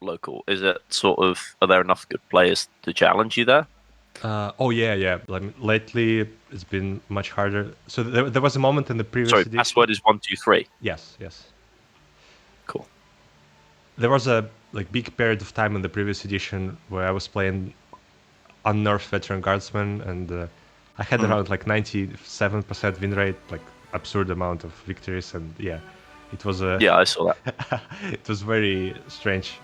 local? Is it sort of, are there enough good players to challenge you there? Oh yeah. Like, lately, it's been much harder. So there was a moment in the previous Sorry, edition. password is 123. Yes. Cool. There was a big period of time in the previous edition where I was playing unnerfed veteran guardsman, and I had around 97% win rate, like absurd amount of victories, and yeah, it was a Yeah, I saw that. it was very strange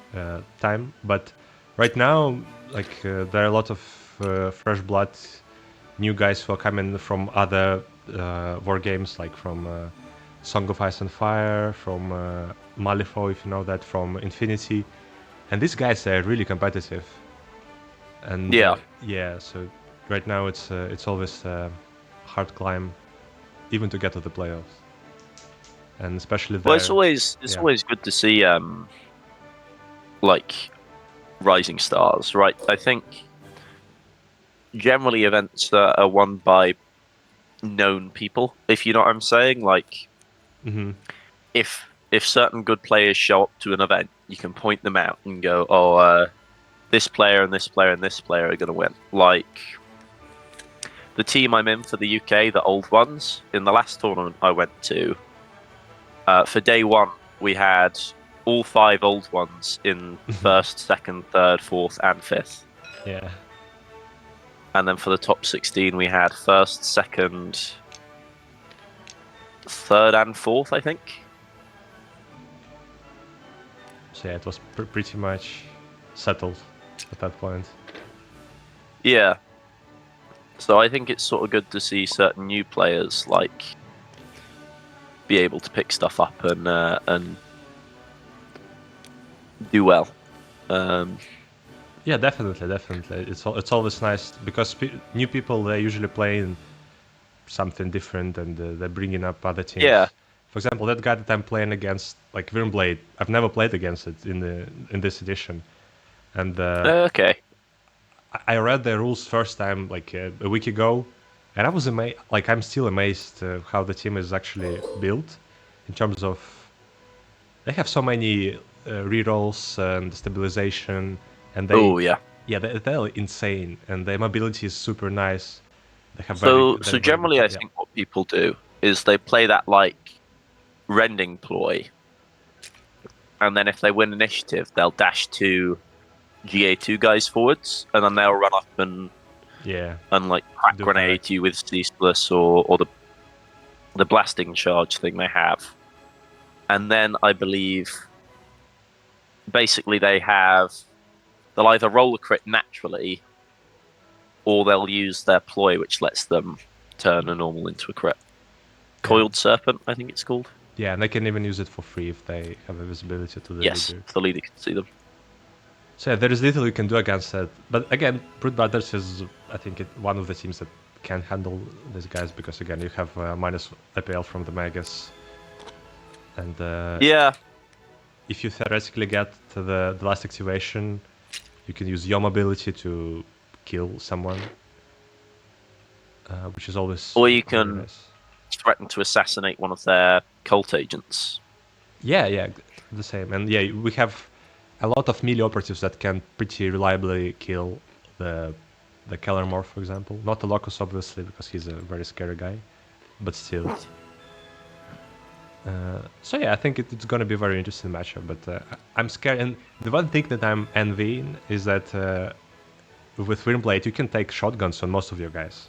time. But right now, there are a lot of fresh blood, new guys who are coming from other war games, like from Song of Ice and Fire, from Malifaux, if you know that, from Infinity, and these guys are really competitive. And Yeah. yeah, so right now it's always a hard climb, even to get to the playoffs, and especially Well, there. it's Yeah. always good to see like rising stars, right? I think generally events are won by known people, if you know what I'm saying. Like if certain good players show up to an event, you can point them out and go, "Oh, this player and this player and this player are going to win." Like the team I'm in for the UK, the old ones, in the last tournament I went to, for day one, we had all 5 old ones in first, second, third, fourth, and fifth. Yeah. And then for the top 16, we had first, second, third, and fourth, I think. So yeah, it was pretty much settled at that point. Yeah. So I think it's sort of good to see certain new players like be able to pick stuff up and do well. Yeah, definitely. It's always nice because new people, they usually play in something different, and they're bringing up other Yeah. teams. For example, that guy that I'm playing against, like Wyrmblade, I've never played against it in this edition, and Okay. I read the rules first time like a week ago, and I was amazed. Like I'm still amazed how the team is actually built, in terms of they have so many rerolls and stabilization, and Oh yeah. they're insane, and their mobility is super nice. They have So very good generally, I yeah. think what people do is they play that like rending ploy, and then if they win initiative, they'll dash to GA2 guys forwards, and then they'll run up Yeah, and like crack do grenade havoc. you with Ceaseless or the blasting charge thing they have. And then I believe basically they'll either roll a crit naturally or they'll use their ploy, which lets them turn a normal into a crit. Coiled Serpent, I think it's called. Yeah, and they can even use it for free if they have a visibility to the Yes, leader. the leader can see them. So yeah, there is little you can do against that. But again, Brute Brothers is, I think, one of the teams that can handle these guys because again, you have minus APL from the Magus, and Yeah, if you theoretically get to the last activation, you can use your mobility to kill someone, which is always or you very can nice. threaten to assassinate one of their cult agents. Yeah, the same. And yeah, we have a lot of melee operatives that can pretty reliably kill the Kellermorph, for example. Not the Locus, obviously, because he's a very scary guy, but still. So yeah, I think it's going to be a very interesting matchup, but I'm scared. And the one thing that I'm envying is that with Wyrmblade, you can take shotguns on most of your guys,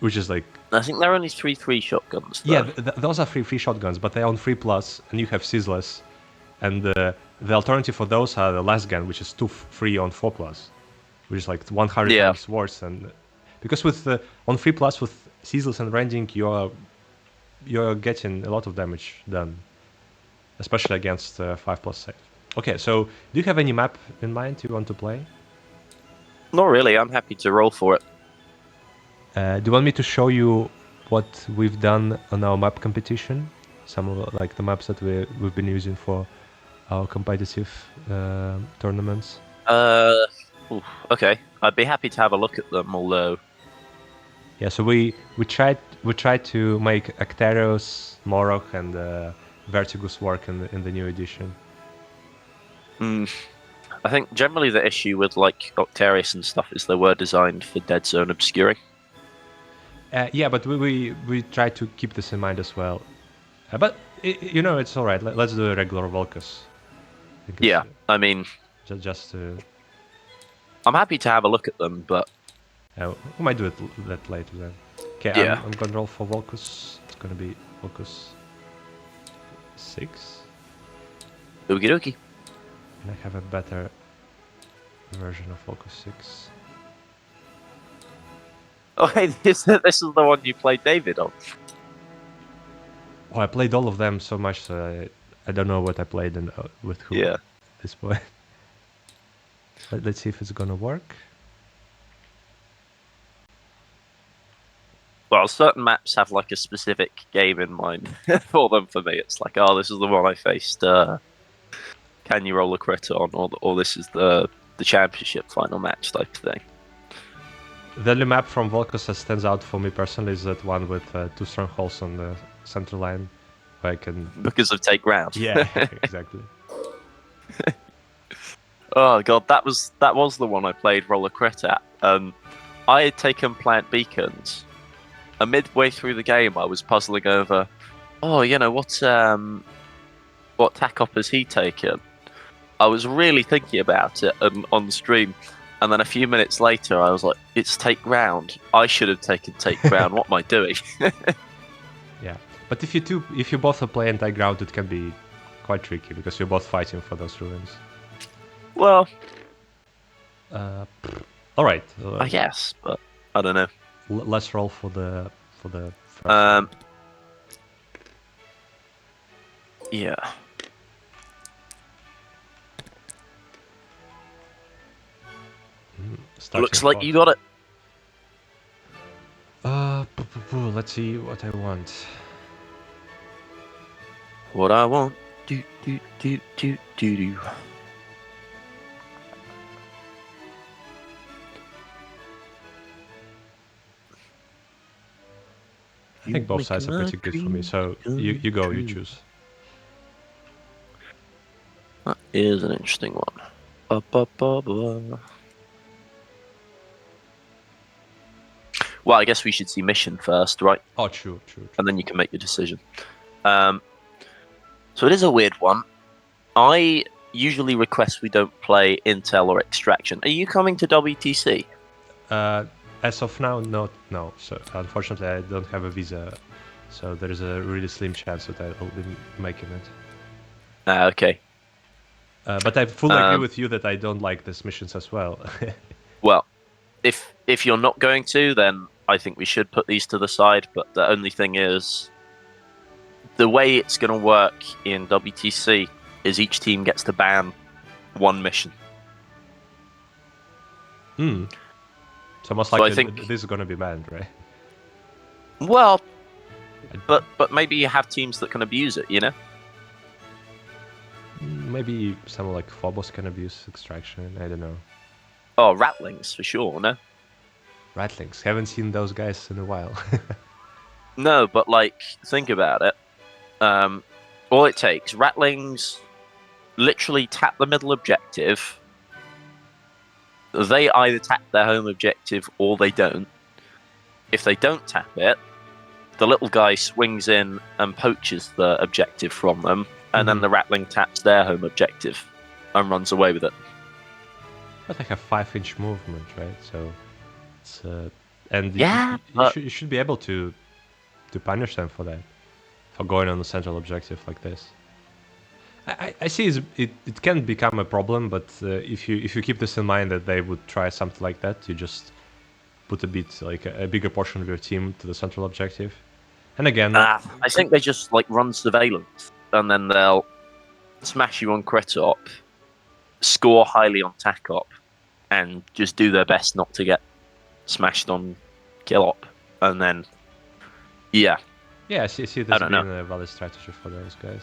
which is like, I think they're only 3/3 shotguns yeah, though. those are free shotguns, but they're on 3+, and you have Ceaseless, and the alternative for those are the last gun, which is 2 free on 4+, which is like 100 Yeah, times worse. And because with on 3+ with Ceaseless and Rending, you're getting a lot of damage done, especially against 5+ save. Okay, so do you have any map in mind you want to play? not really. I'm happy to roll for it. Do you want me to show you what we've done on our map competition? Some of like the maps that we've been using for our competitive tournaments. Okay. I'd be happy to have a look at them, although Yeah, so we tried to make Acteros, Morok, and Vertigus work in the new edition. Mm. I think generally the issue with like Octarius and stuff is they were designed for dead zone obscuring. Yeah, but we try to keep this in mind as well. But you know, it's all right. Let's do a regular Volcus. I think Yeah, I mean, just I'm happy to have a look at them, but we might do it that later then. Okay, yeah. I'm gonna roll for Volcus. It's gonna be Volcus 6. Okie dokie. And I have a better version of Volcus 6. Oh, hey, this is the one you played David on. Oh, I played all of them so much, so I don't know what I played and with who Yeah. at this point. Let's see if it's gonna work. Well, certain maps have like a specific game in mind for them. For me, it's like, oh, this is the one I faced. Can you roll a crit on, or this is the championship final match type thing. The only map from Volcus that stands out for me personally is that one with 2 strongholds on the center line, where I can. Because of take ground. Yeah, exactly. Oh god, that was the one I played roller crit at. I had taken plant beacons, and midway through the game, I was puzzling over, oh, you know what tack up has he taken? I was really thinking about it on stream, and then a few minutes later, I was like, it's take ground. I should have taken take ground. What am I doing? Yeah, but if you both play anti-ground, it can be quite tricky because you're both fighting for those ruins. Well, all right. I guess, but I don't know. Let's roll for the first yeah. Looks like you got it. Let's see what I want. What I want. Do do do do do do. I think both sides are pretty good for me, so you go, you choose. That is an interesting one. Ba, ba, ba, ba. Well, I guess we should see mission first, right? Oh, true. And then you can make your decision. So it is a weird one. I usually request we don't play Intel or Extraction. Are you coming to WTC? As of now, no. So unfortunately, I don't have a visa, so there is a really slim chance that I'll be making it. Okay. But I fully agree with you that I don't like these missions as well. Well, if you're not going to, then I think we should put these to the side. But the only thing is, the way it's going to work in WTC is each team gets to ban one mission. So most So likely I think this is going to be banned, right? Well, but maybe you have teams that can abuse it, you know? Maybe someone like Phobos can abuse Extraction. I don't know. Oh, Ratlings for sure, no? Ratlings. Haven't seen those guys in a while. No, but like, think about it. All it takes, Ratlings literally tap the middle objective. They either tap their home objective or they don't. If they don't tap it, the little guy swings in and poaches the objective from them, and then the Ratling taps their home objective and runs away with it. But I have 5-inch movement, right? So it's and Yeah, you should be able to punish them for that, for going on the central objective like this. I see it can become a problem, but if you keep this in mind that they would try something like that, you just put a bit like a bigger portion of your team to the central objective. And again, I think they just like run surveillance, and then they'll smash you on crit op, score highly on tac op, and just do their best not to get smashed on kill op, and then yeah. I see this being a valid strategy for those guys.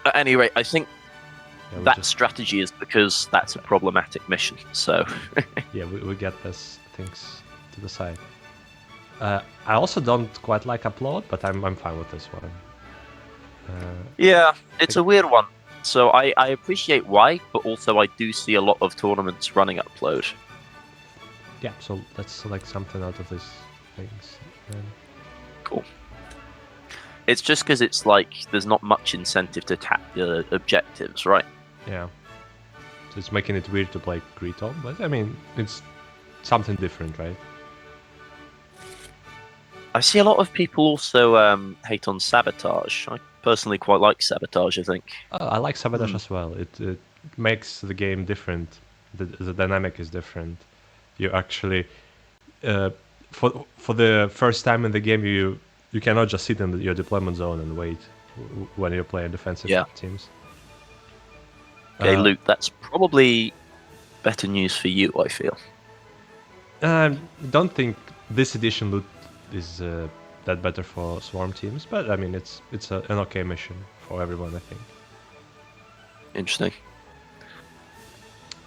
At any rate, I think that strategy is because that's a problematic mission. So yeah, we get these things to the side. I also don't quite like upload, but I'm fine with this one. Yeah, it's a weird one. So I appreciate why, but also I do see a lot of tournaments running upload. Yeah, so let's select something out of these things. Cool. It's just because it's like there's not much incentive to tap the objectives, right? Yeah. So it's making it weird to play Greetle, but I mean, it's something different, right? I see a lot of people also hate on Sabotage. I personally quite like Sabotage, I think. I like Sabotage as well. It makes the game different. The dynamic is different. You actually, for the first time in the game, you cannot just sit in your deployment zone and wait when you're playing defensive Yeah. teams. Okay, Luke, that's probably better news for you, I feel. Don't think this edition loot is that better for swarm teams, but I mean it's an okay mission for everyone, I think. Interesting.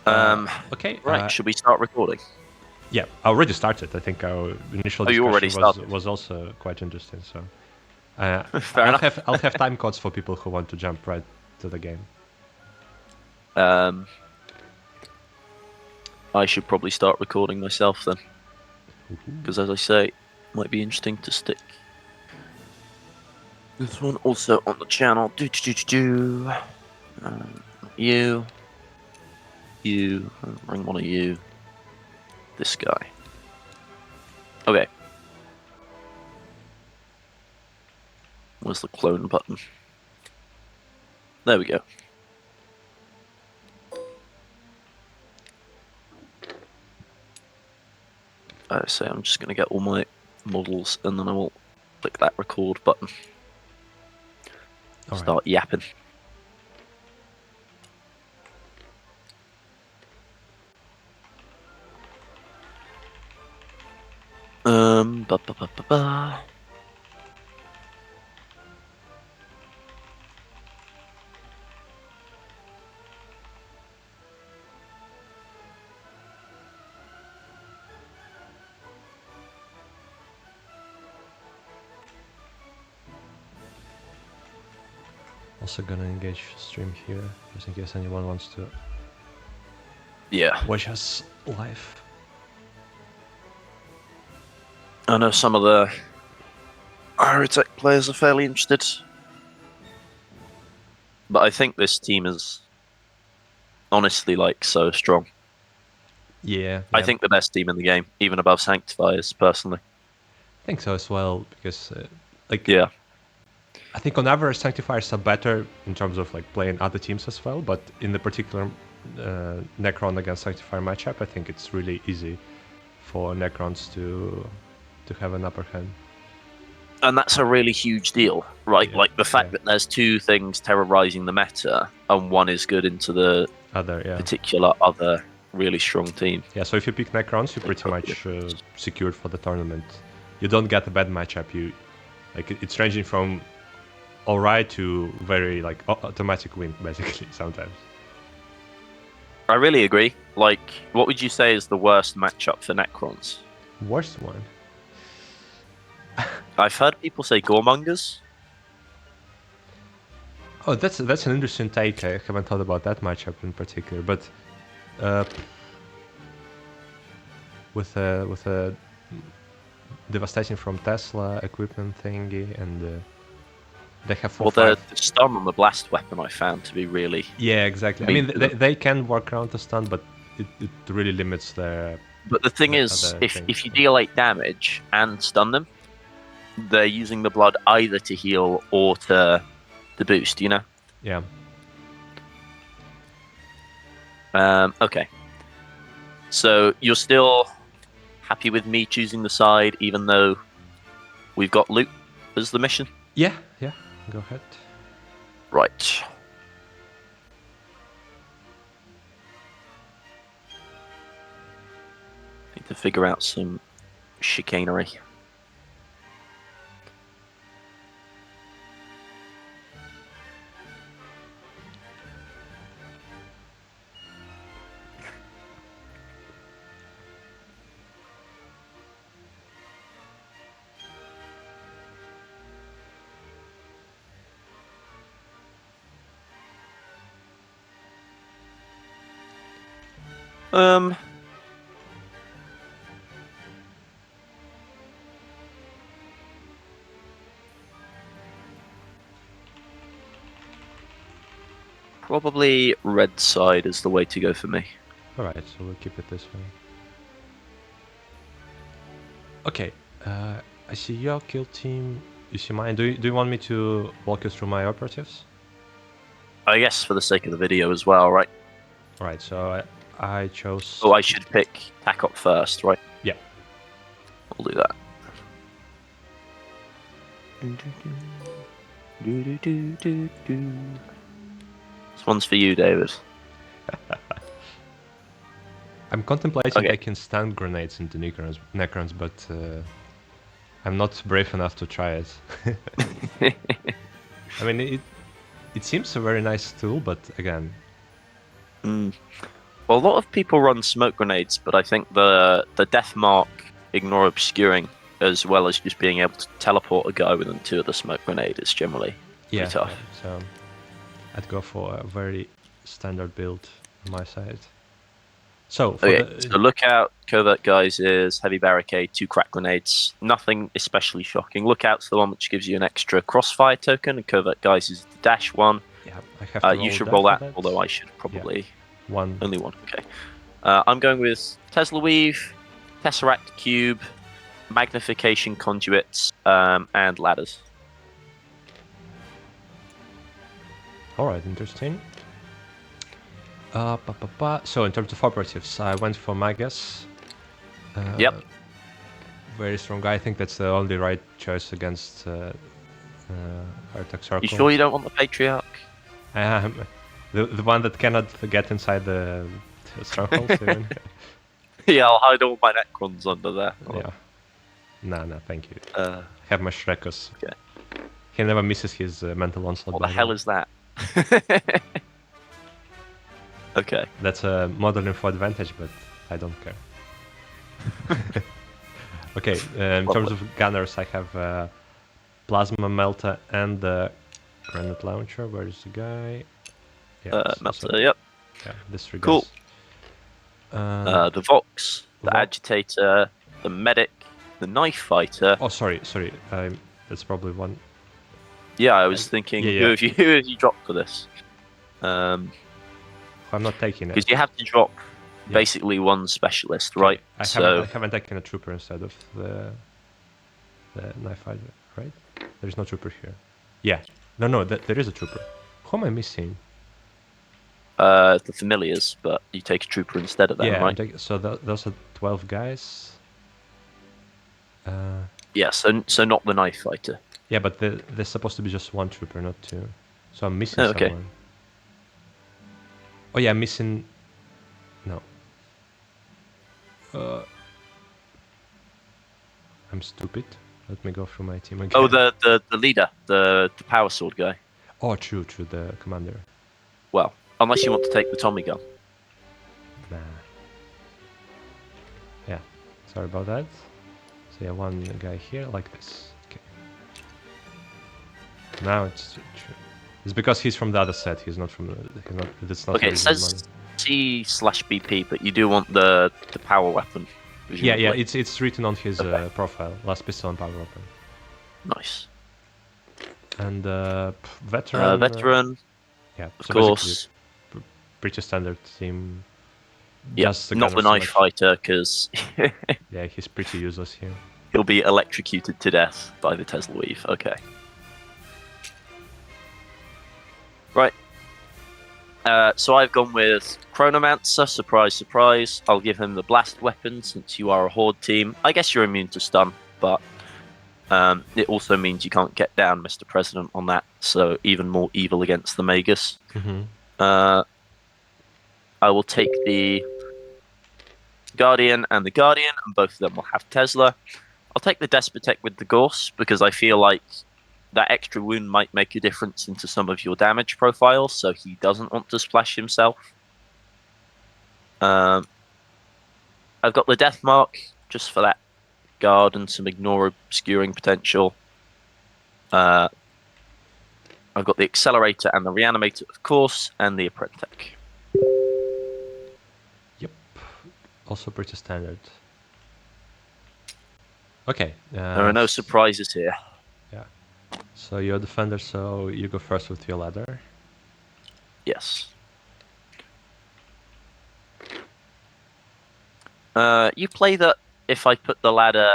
Okay. Right, should we start recording? Yeah, I already started. I think our initial you already discussion started. was also quite interesting. So Fair enough. I'll have time codes for people who want to jump right to the game. I should probably start recording myself then, because as I say, it might be interesting to stick this one also on the channel. You, bring one of you. This guy. Okay. Where's the clone button? There we go. So I'm just going to get all my models and then I will click that record button. Start yapping. Ba ba ba ba ba. Also gonna engage stream here, just in case anyone wants to watch us live. I know some of the Hierotek players are fairly interested. But I think this team is honestly like so strong. Yeah. I think the best team in the game, even above Sanctifiers, personally. I think so as well, because Yeah. I think on average Sanctifiers are better in terms of like playing other teams as well, but in the particular Necron against Sanctifier matchup, I think it's really easy for Necrons to have an upper hand. And that's a really huge deal, right? Yeah, like the fact that there's two things terrorizing the meta, and one is good into the particular other really strong team. Yeah, so if you pick Necrons, you're pretty much secured for the tournament. You don't get a bad matchup. You it's ranging from alright to very like automatic win, basically, sometimes. I really agree. Like, what would you say is the worst matchup for Necrons? Worst one? I've heard people say Goremongers. Oh, that's an interesting take. I haven't thought about that matchup in particular, but with a devastating from Tesla equipment thingy, and they have 4/5. Well, the stun on the blast weapon I found to be really... Yeah, exactly. I mean, they can work around the stun, but it really limits their... But the thing is, if you deal 8 damage and stun them, they're using the blood either to heal or to boost, you know? Yeah. Okay. So you're still happy with me choosing the side, even though we've got loot as the mission? Yeah, go ahead. Right. Need to figure out some chicanery. Um, Probably red side is the way to go for me. Alright, so we'll keep it this way. Okay, I see your kill team. You see mine. Do you want me to walk you through my operatives? I guess for the sake of the video as well, right? Alright, so I chose... Oh, I should pick tack up first, right? Yeah. We'll do that. This one's for you, David. I'm contemplating Okay. taking stun grenades into Necrons, but I'm not brave enough to try it. I mean, it seems a very nice tool, but again... Well, a lot of people run smoke grenades, but I think the death mark ignore obscuring, as well as just being able to teleport a guy within 2 of the smoke grenade is generally pretty tough. Yeah, so I'd go for a very standard build on my side. So, So lookout, covert guys is heavy barricade, 2 crack grenades. Nothing especially shocking. Lookout's the one which gives you an extra crossfire token, and covert guys is the dash one. Yeah, I have to you should roll for that, although I should probably... One. Only one, okay. I'm going with Tesla Weave, Tesseract Cube, Magnification Conduits, and Ladders. Alright, interesting. So in terms of operatives, I went for Magus. Yep. Very strong guy. I think that's the only right choice against Hierotek Circle. You sure you don't want the Patriarch? The one that cannot get inside the strongholds even. Yeah, I'll hide all my Necrons under there. Oh. Yeah. No, thank you. I have my Shrekus. Okay. He never misses his mental onslaught. What the hell is that? Okay. That's a modern info advantage, but I don't care. Okay, in terms of gunners, I have Plasma Melter and the Granite Launcher. Where is the guy? Yeah, Melter, yep. Yeah, disregard. Cool. The Vox, the Agitator, the Medic, the Knife Fighter. Oh, sorry. That's probably one. Yeah, I was thinking, who have you dropped for this? I'm not taking it. Because you have to drop basically one specialist, right? I haven't taken a trooper instead of the Knife Fighter, right? There's no trooper here. Yeah. No, there is a trooper. Who am I missing? The Familiars, but you take a trooper instead of them, right? So those are 12 guys. Yeah, so not the Knife Fighter. Yeah, but there's supposed to be just one trooper, not 2. So I'm missing someone. Oh yeah, I'm missing... No. I'm stupid. Let me go through my team again. Oh, the leader, the power sword guy. Oh, true, the commander. Well, unless you want to take the Tommy gun. Nah. Yeah, sorry about that. So yeah, one guy here, like this. Okay. Now it's true. It's because he's from the other set. He's not from the. It's not. Okay, it says C/BP, but you do want the power weapon. Presumably. Yeah. It's written on his profile. Last pistol and power weapon. Nice. And veteran. Veteran. Yeah, of so course. Pretty standard team. Yeah, not the Knife Fighter, because yeah, he's pretty useless here. He'll be electrocuted to death by the Tesla Weave. Okay. Right. So I've gone with Chronomancer. Surprise, surprise. I'll give him the blast weapon since you are a Horde team. I guess you're immune to stun, but it also means you can't get down, Mr. President, on that. So even more evil against the Magus. Mm-hmm. I will take the Guardian and the Guardian, and both of them will have Tesla. I'll take the Despotek with the Gorse, because I feel like that extra wound might make a difference into some of your damage profiles, so he doesn't want to splash himself. I've got the Death Mark, just for that guard and some ignore obscuring potential. I've got the Accelerator and the Reanimator, of course, and the Apprentech. Yep. also pretty standard. Okay. There are no surprises here. Yeah. So you're a defender, so you go first with your ladder. Yes. You play that if I put the ladder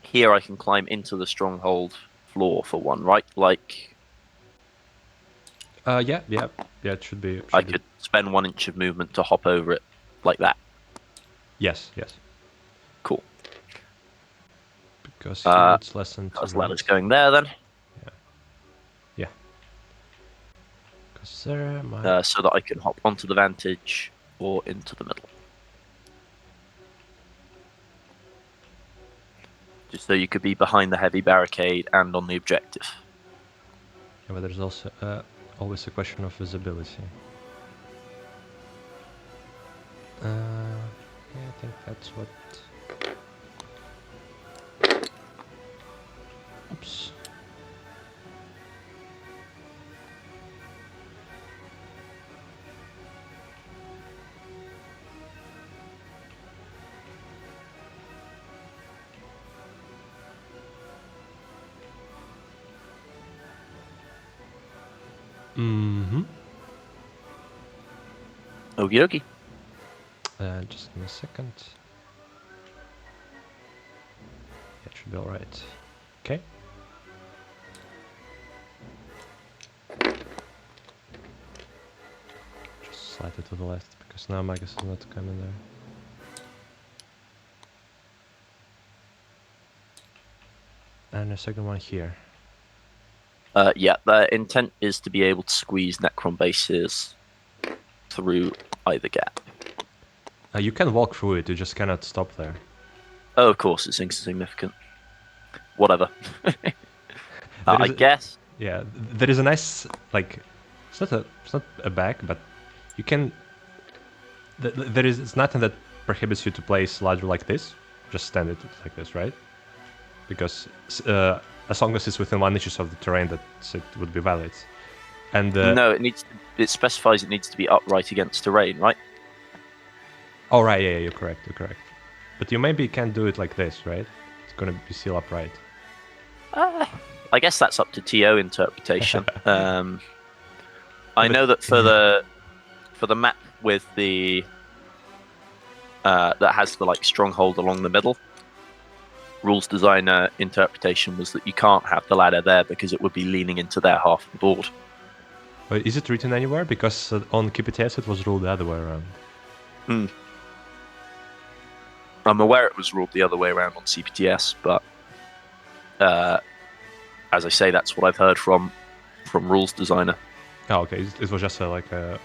here, I can climb into the stronghold floor for one, right? Like, Yeah. It should be. I could spend 1 inch of movement to hop over it, like that. Yes. Cool. Because here it's less than 2. Because ladder's going there then. Yeah. Because there, so that I can hop onto the vantage or into the middle. Just so you could be behind the heavy barricade and on the objective. Yeah, but there's also always a question of visibility. Yeah, I think that's what... Oops. Mm-hmm. Okie dokie. Just give me a second. Yeah, it should be alright. Okay. Just slide it to the left, because now Magus is not coming there. And a second one here. Yeah, the intent is to be able to squeeze Necron bases through either gap. You can walk through it, you just cannot stop there. Oh, of course, it's insignificant. Whatever. I guess. Yeah, there is a nice, like, it's not a back, but you can. It's nothing that prohibits you to place ladder like this. Just stand it like this, right? Because as long as it's within 1 inch of the terrain, that it would be valid. And no, it specifies it needs to be upright against terrain, right? Oh right, yeah, you're correct. But you maybe can't do it like this, right? It's gonna be still upright. I guess that's up to TO interpretation. I know that for the map with the that has the like stronghold along the middle, rules designer interpretation was that you can't have the ladder there because it would be leaning into their half of the board. Is it written anywhere? Because on KT24 it was ruled the other way around. I'm aware it was ruled the other way around on CPTS, but as I say, that's what I've heard from rules designer. Oh, okay. It was just like a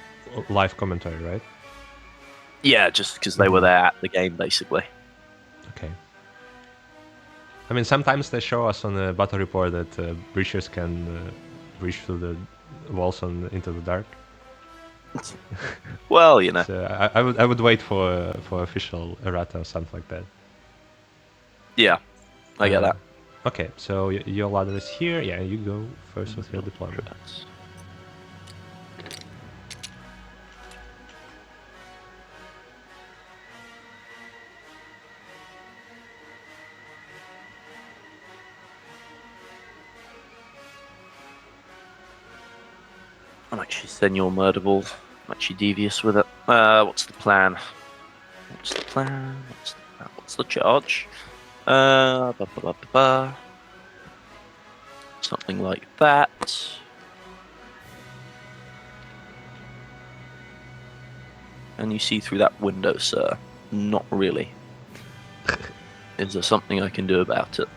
live commentary, right? Yeah, just because they were there at the game, basically. Okay. I mean, sometimes they show us on the battle report that breachers can breach through the walls into the dark. Well, you know. So I would wait for official errata or something like that. Yeah, I get that. Okay, so your ladder is here. Yeah, you go first with your deployment. I'm actually Senor Murderball. I'm actually devious with it. What's the plan? What's the charge? Something like that. And you see through that window, sir. Not really. Is there something I can do about it?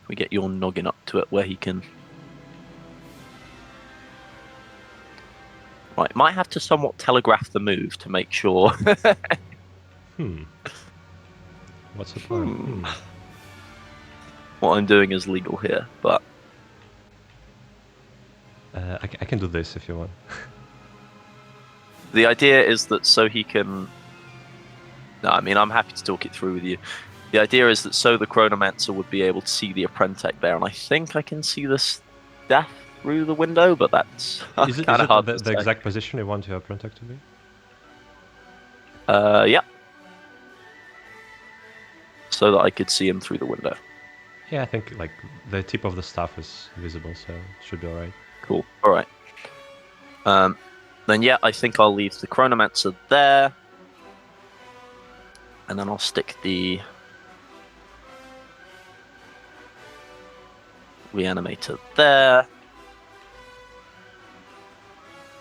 We get your noggin up to it where he can... Right, might have to somewhat telegraph the move to make sure. What's the plan? What I'm doing is legal here, but... I can do this if you want. The idea is that so he can... No, I mean, I'm happy to talk it through with you. The idea is that so the Chronomancer would be able to see the Apprentech there, and I think I can see the staff through the window, but that's Is it kind of hard the, to the say. exact position you want your Hierotek to be? Yeah. So that I could see him through the window. Yeah, I think like the tip of the staff is visible, so it should be alright. Cool. All right. Then yeah, I think I'll leave the Chronomancer there, and then I'll stick the Reanimator there,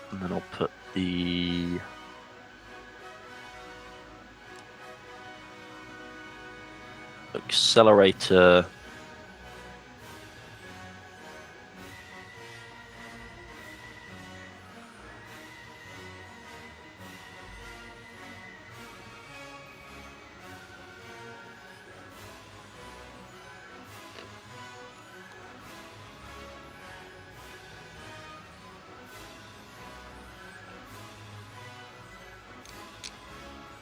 and then I'll put the Accelerator.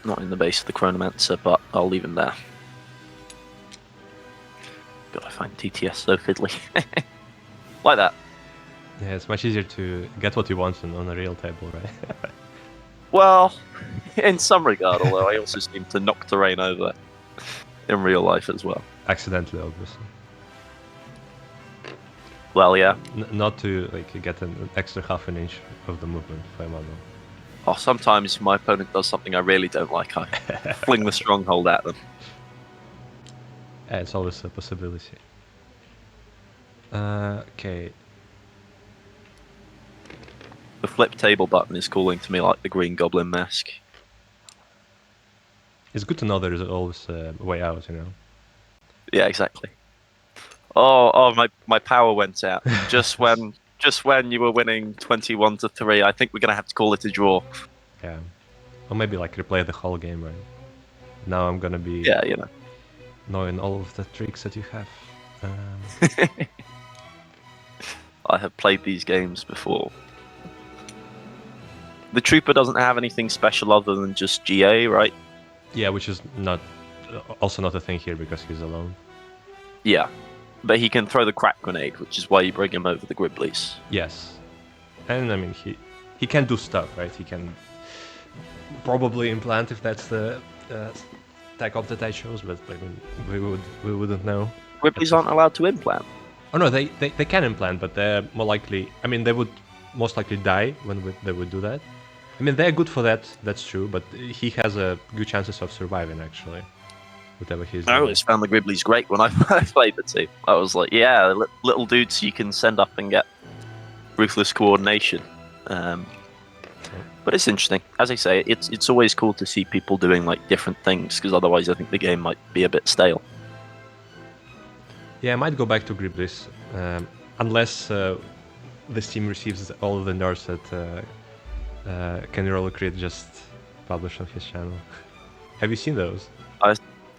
Not in the base of the Chronomancer, but I'll leave him there. God, I find TTS so fiddly. Like that. Yeah, it's much easier to get what you want on a real table, right? Well, in some regard, although I also seem to knock terrain over in real life as well. Accidentally, obviously. Well, yeah. Not to like get an extra half an inch of the movement for a model. Oh, sometimes if my opponent does something I really don't like, I fling the stronghold at them. Yeah, it's always a possibility. Okay. The flip table button is calling to me like the Green Goblin mask. It's good to know there is always a way out, you know. Yeah, exactly. Oh, my power went out just when you were winning 21-3. I think we're gonna have to call it a draw. Yeah. Or maybe like replay the whole game, right? Now I'm gonna be Yeah, you know. knowing all of the tricks that you have. I have played these games before. The Trooper doesn't have anything special other than just GA, right? Yeah, which is not also not a thing here because he's alone. Yeah. But he can throw the crack grenade, which is why you bring him over the Gribblies. Yes. And I mean he can do stuff, right? He can probably implant if that's the tech op that I chose, but I mean we wouldn't know. Gribblies aren't allowed to implant. Oh no, they can implant, but they're more likely. I mean, they would most likely die when they would do that. I mean, they're good for that. That's true, but he has a good chances of surviving actually. Whatever he's I doing. always found the Gribblies great when I played the team. I was like, yeah, little dudes you can send up and get ruthless coordination. But it's interesting. As I say, it's always cool to see people doing like different things because otherwise I think the game might be a bit stale. Yeah, I might go back to Gribblies, unless this team receives all of the nerfs that Kenny Rollercreate just published on his channel. Have you seen those?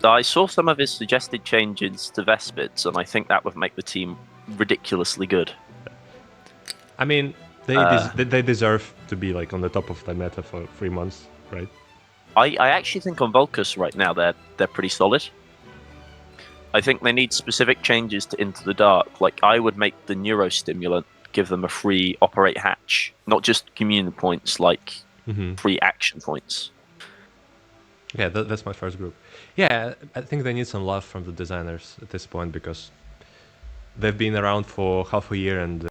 I saw some of his suggested changes to Vespids, and I think that would make the team ridiculously good. I mean, they deserve to be like on the top of the meta for 3 months, right? I actually think on Vulcus right now they're pretty solid. I think they need specific changes to Into the Dark. Like I would make the neurostimulant give them a free operate hatch, not just commune points, like free action points. Yeah, that's my first group. Yeah, I think they need some love from the designers at this point because they've been around for half a year and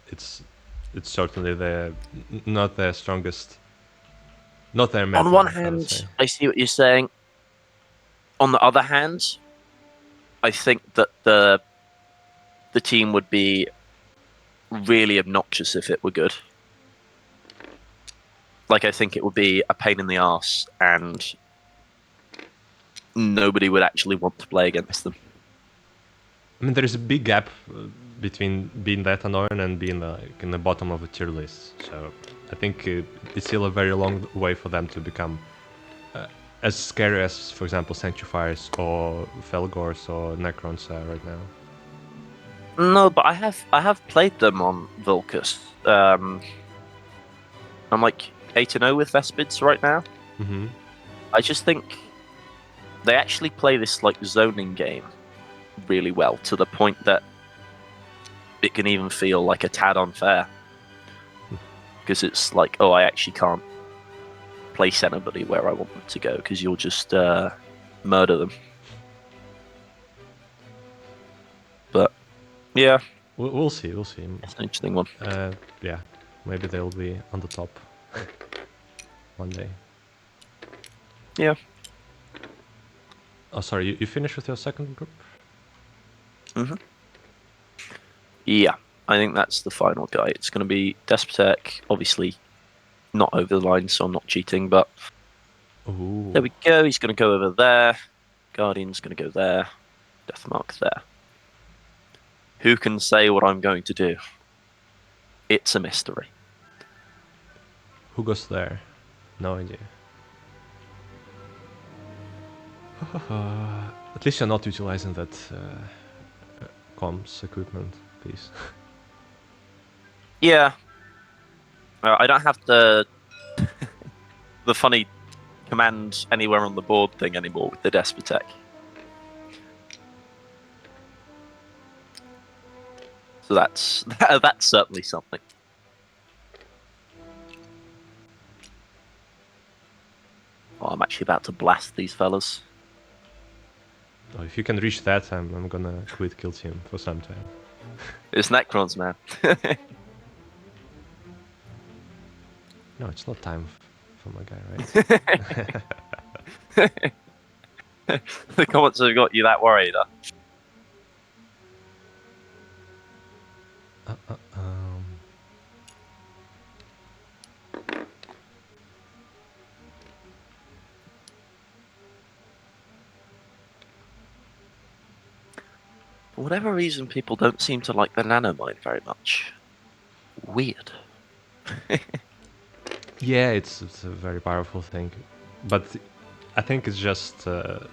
it's certainly not their strongest, not their meta. On one hand, I see what you're saying. On the other hand, I think that the team would be really obnoxious if it were good. Like, I think it would be a pain in the arse, and nobody would actually want to play against them. I mean, there is a big gap between being that annoying and being like in the bottom of a tier list. So I think it's still a very long way for them to become as scary as, for example, Sanctifiers or Felgors or Necrons are right now. No, but I have played them on Vulcus. I'm like 8-0 with Vespids right now. Mm-hmm. I just think they actually play this like zoning game really well, to the point that it can even feel like a tad unfair. Because it's like, oh, I actually can't place anybody where I want them to go because you'll just murder them. But yeah, We'll see. We'll see. it's an interesting one. Yeah, maybe they'll be on the top one day. Yeah. Oh, sorry. You finished with your second group? Mm-hmm. Yeah, I think that's the final guy. It's going to be Despotek, obviously not over the line, so I'm not cheating, but Ooh. there we go. He's going to go over there. Guardian's going to go there. Deathmark there. Who can say what I'm going to do? It's a mystery. Who goes there? No idea. At least you're not utilizing that comms equipment, please. Yeah. I don't have the funny command anywhere on the board thing anymore with the Despotek. So that's certainly something. Oh, I'm actually about to blast these fellas. Oh, if you can reach that, I'm gonna quit Kill Team for some time. It's Necrons, man. No, it's not time for my guy, right? The comments have got you that worried, huh? For whatever reason, people don't seem to like the nanomine very much. Weird. Yeah, it's a very powerful thing, but I think it's just the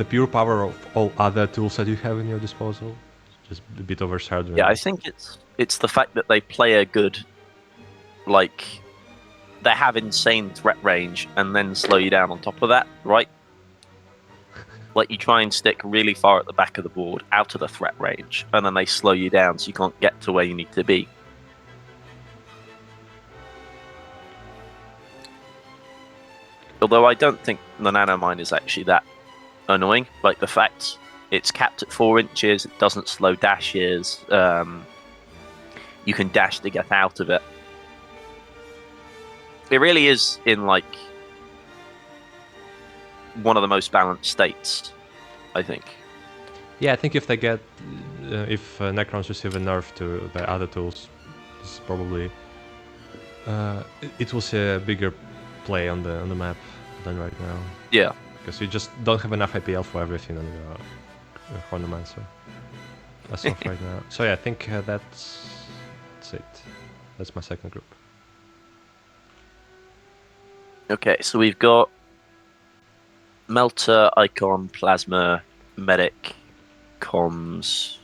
pure power of all other tools that you have in your disposal. Just a bit overshadowing. Yeah, I think it's the fact that they play a good, like, they have insane threat range and then slow you down on top of that, right? Like, you try and stick really far at the back of the board, out of the threat range, and then they slow you down so you can't get to where you need to be. Although I don't think the nanomine is actually that annoying. Like, the fact it's capped at 4 inches, it doesn't slow dashes, you can dash to get out of it. It really is in, like, one of the most balanced states, I think. Yeah, I think if they get, if Necrons receive a nerf to the other tools, it's probably it will see a bigger play on the map than right now. Yeah, because you just don't have enough IPL for everything on your Chronomancer. That's off right now. So yeah, I think that's it. That's my second group. okay, so we've got Melter, Icon, Plasma, Medic, Comms.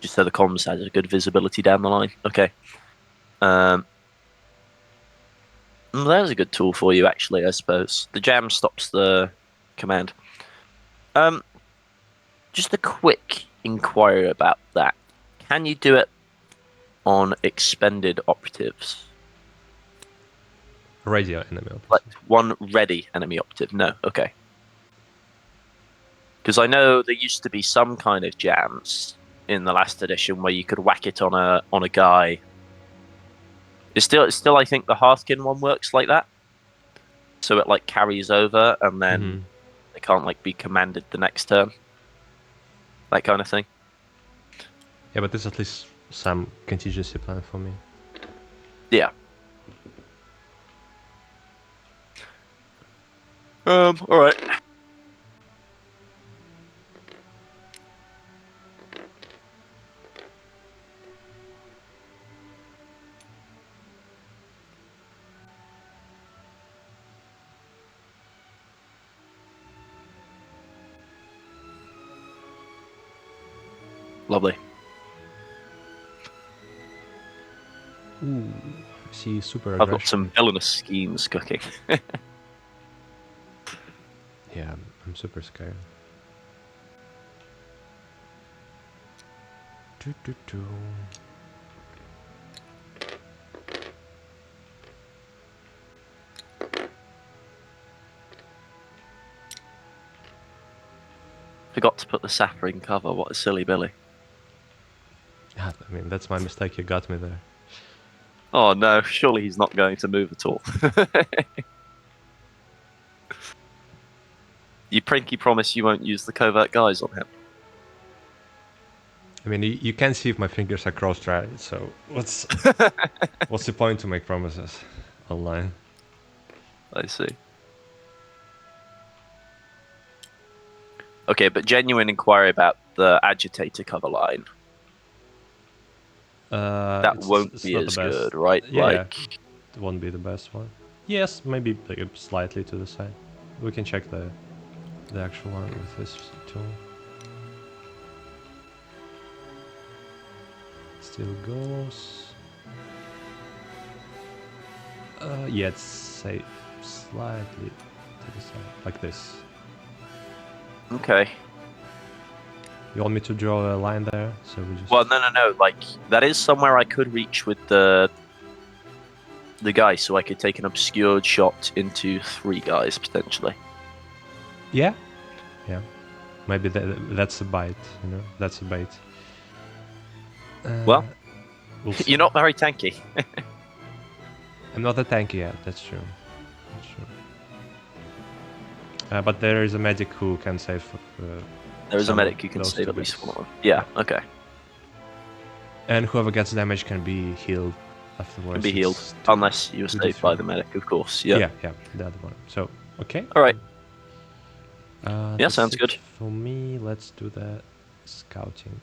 Just so the comms has a good visibility down the line. Okay. There's a good tool for you, actually, I suppose. The jam stops the command. Just a quick inquiry about that. Can you do it on expended operatives? Radio enemy operative. Like one ready enemy operative? No, okay. Because I know there used to be some kind of jams in the last edition where you could whack it on a guy. It's still I think the Hearthkin one works like that. So it like carries over and then they can't like be commanded the next turn. That kind of thing. Yeah, but there's at least some contingency plan for me. Yeah. Alright. Lovely. Ooh, see, super I've aggression. got some villainous schemes cooking. Yeah, I'm super scared. Forgot to put the sapper in cover. What a silly Billy. I mean, that's my mistake. You got me there. Oh no, surely he's not going to move at all. You prinky promise you won't use the covert guys on him. I mean, you can see if my fingers are crossed, right? So what's the point to make promises online? I see. Okay, but genuine inquiry about the agitator cover line. That won't It's be not as the best. good, right? Yeah, Like, it won't be the best one. Yes, maybe like slightly to the side. We can check the actual one with this tool. Still goes. Yeah, it's say slightly to the side, like this. okay. You want me to draw a line there? So we just. Well, no. Like, that is somewhere I could reach with the guy, so I could take an obscured shot into 3 guys potentially. Yeah. Maybe that's a bite. You know, that's a bait. Well, we'll see. you're not very tanky. I'm not a tanky yet. That's true. That's true. But there is a medic who can save. There is a some medic who of can those save two at least guys. one of them. Yeah, okay. And whoever gets damage can be healed afterwards. Can be healed, It's unless you were 2d3. saved by the medic, of course. Yeah. Yeah, the other one. So, okay. All right. Yeah, Yeah, sounds good. For me, let's do the scouting.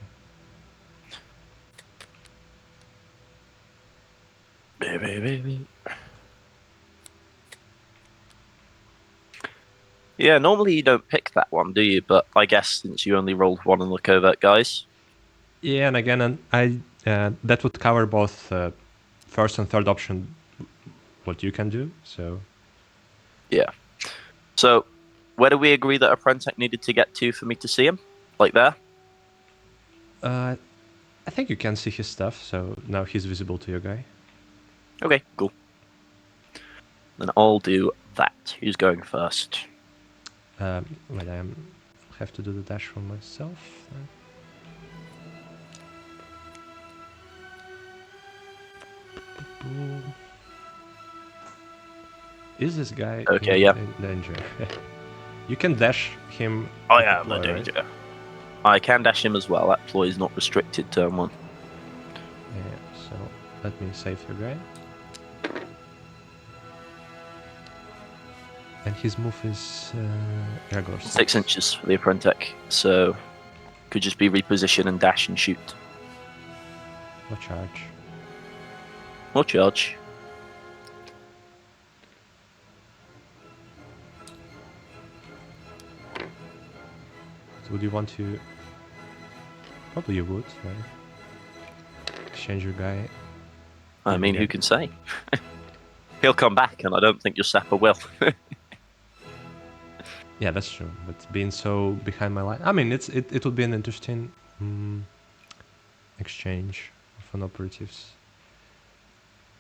Yeah, normally you don't pick that one, do you? But I guess since you only rolled one on the covert guys. Yeah, and again, that would cover both first and third option. What you can do, so. Yeah. So, where do we agree that a Prentec needed to get to for me to see him? Like there? I think you can see his stuff, so now he's visible to your guy. Okay, cool. Then I'll do that. Who's going first? But I have to do the dash for myself. Is this guy Okay, in danger? You can dash him. I am deploy, the right? danger. I can dash him as well. That ploy is not restricted turn 1. Yeah, so let me save your guy. And his move is Gregor. 6 inches for the Prentec, so could just be reposition and dash and shoot. No charge. Or charge. So would you want to? Probably you would, right? Exchange your guy. I mean, who can say? He'll come back, and I don't think your sapper will. Yeah, that's true. But being so behind my line, I mean, it would be an interesting exchange of an operatives.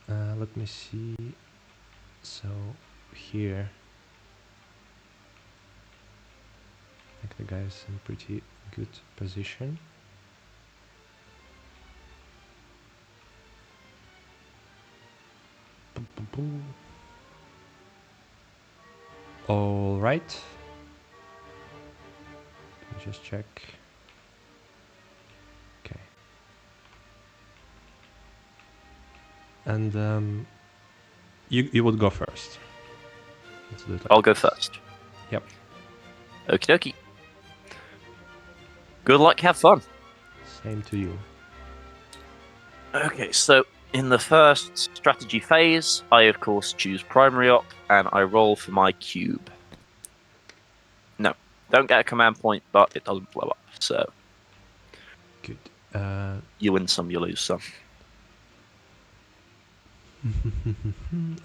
Let me see. So here, I think the guy is in pretty good position. All right. Let me just check. Okay. And you would go first. Let's do it like I'll go this. first. Yep. Okie dokie. Good luck, have fun. Same to you. Okay, so in the first strategy phase, I of course choose primary op and I roll for my cube. No, don't get a command point, but it doesn't blow up, so Good. you win some, you lose some.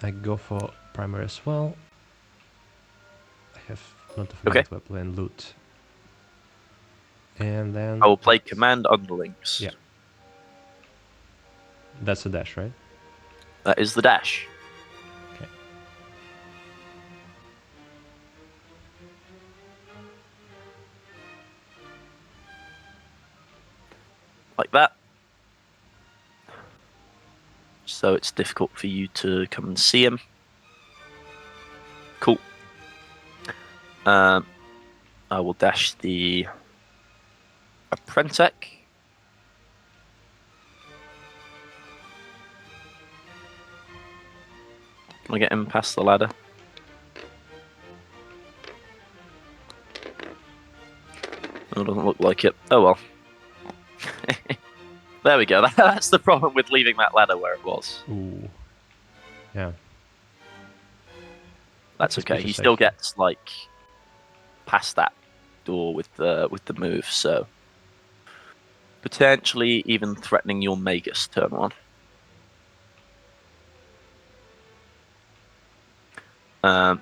I go for primary as well. I have not of Okay. weapon and loot. And then I will play command underlings. Yeah. That's a dash, right? That is the dash. Okay. Like that. So it's difficult for you to come and see him. Cool. I will dash the Apprentice. Can I get him past the ladder? Oh, doesn't look like it. Oh well. There we go. That's the problem with leaving that ladder where it was. Ooh. Yeah. That's okay. He still gets like past that door with the move, so potentially even threatening your Magus turn one. I'm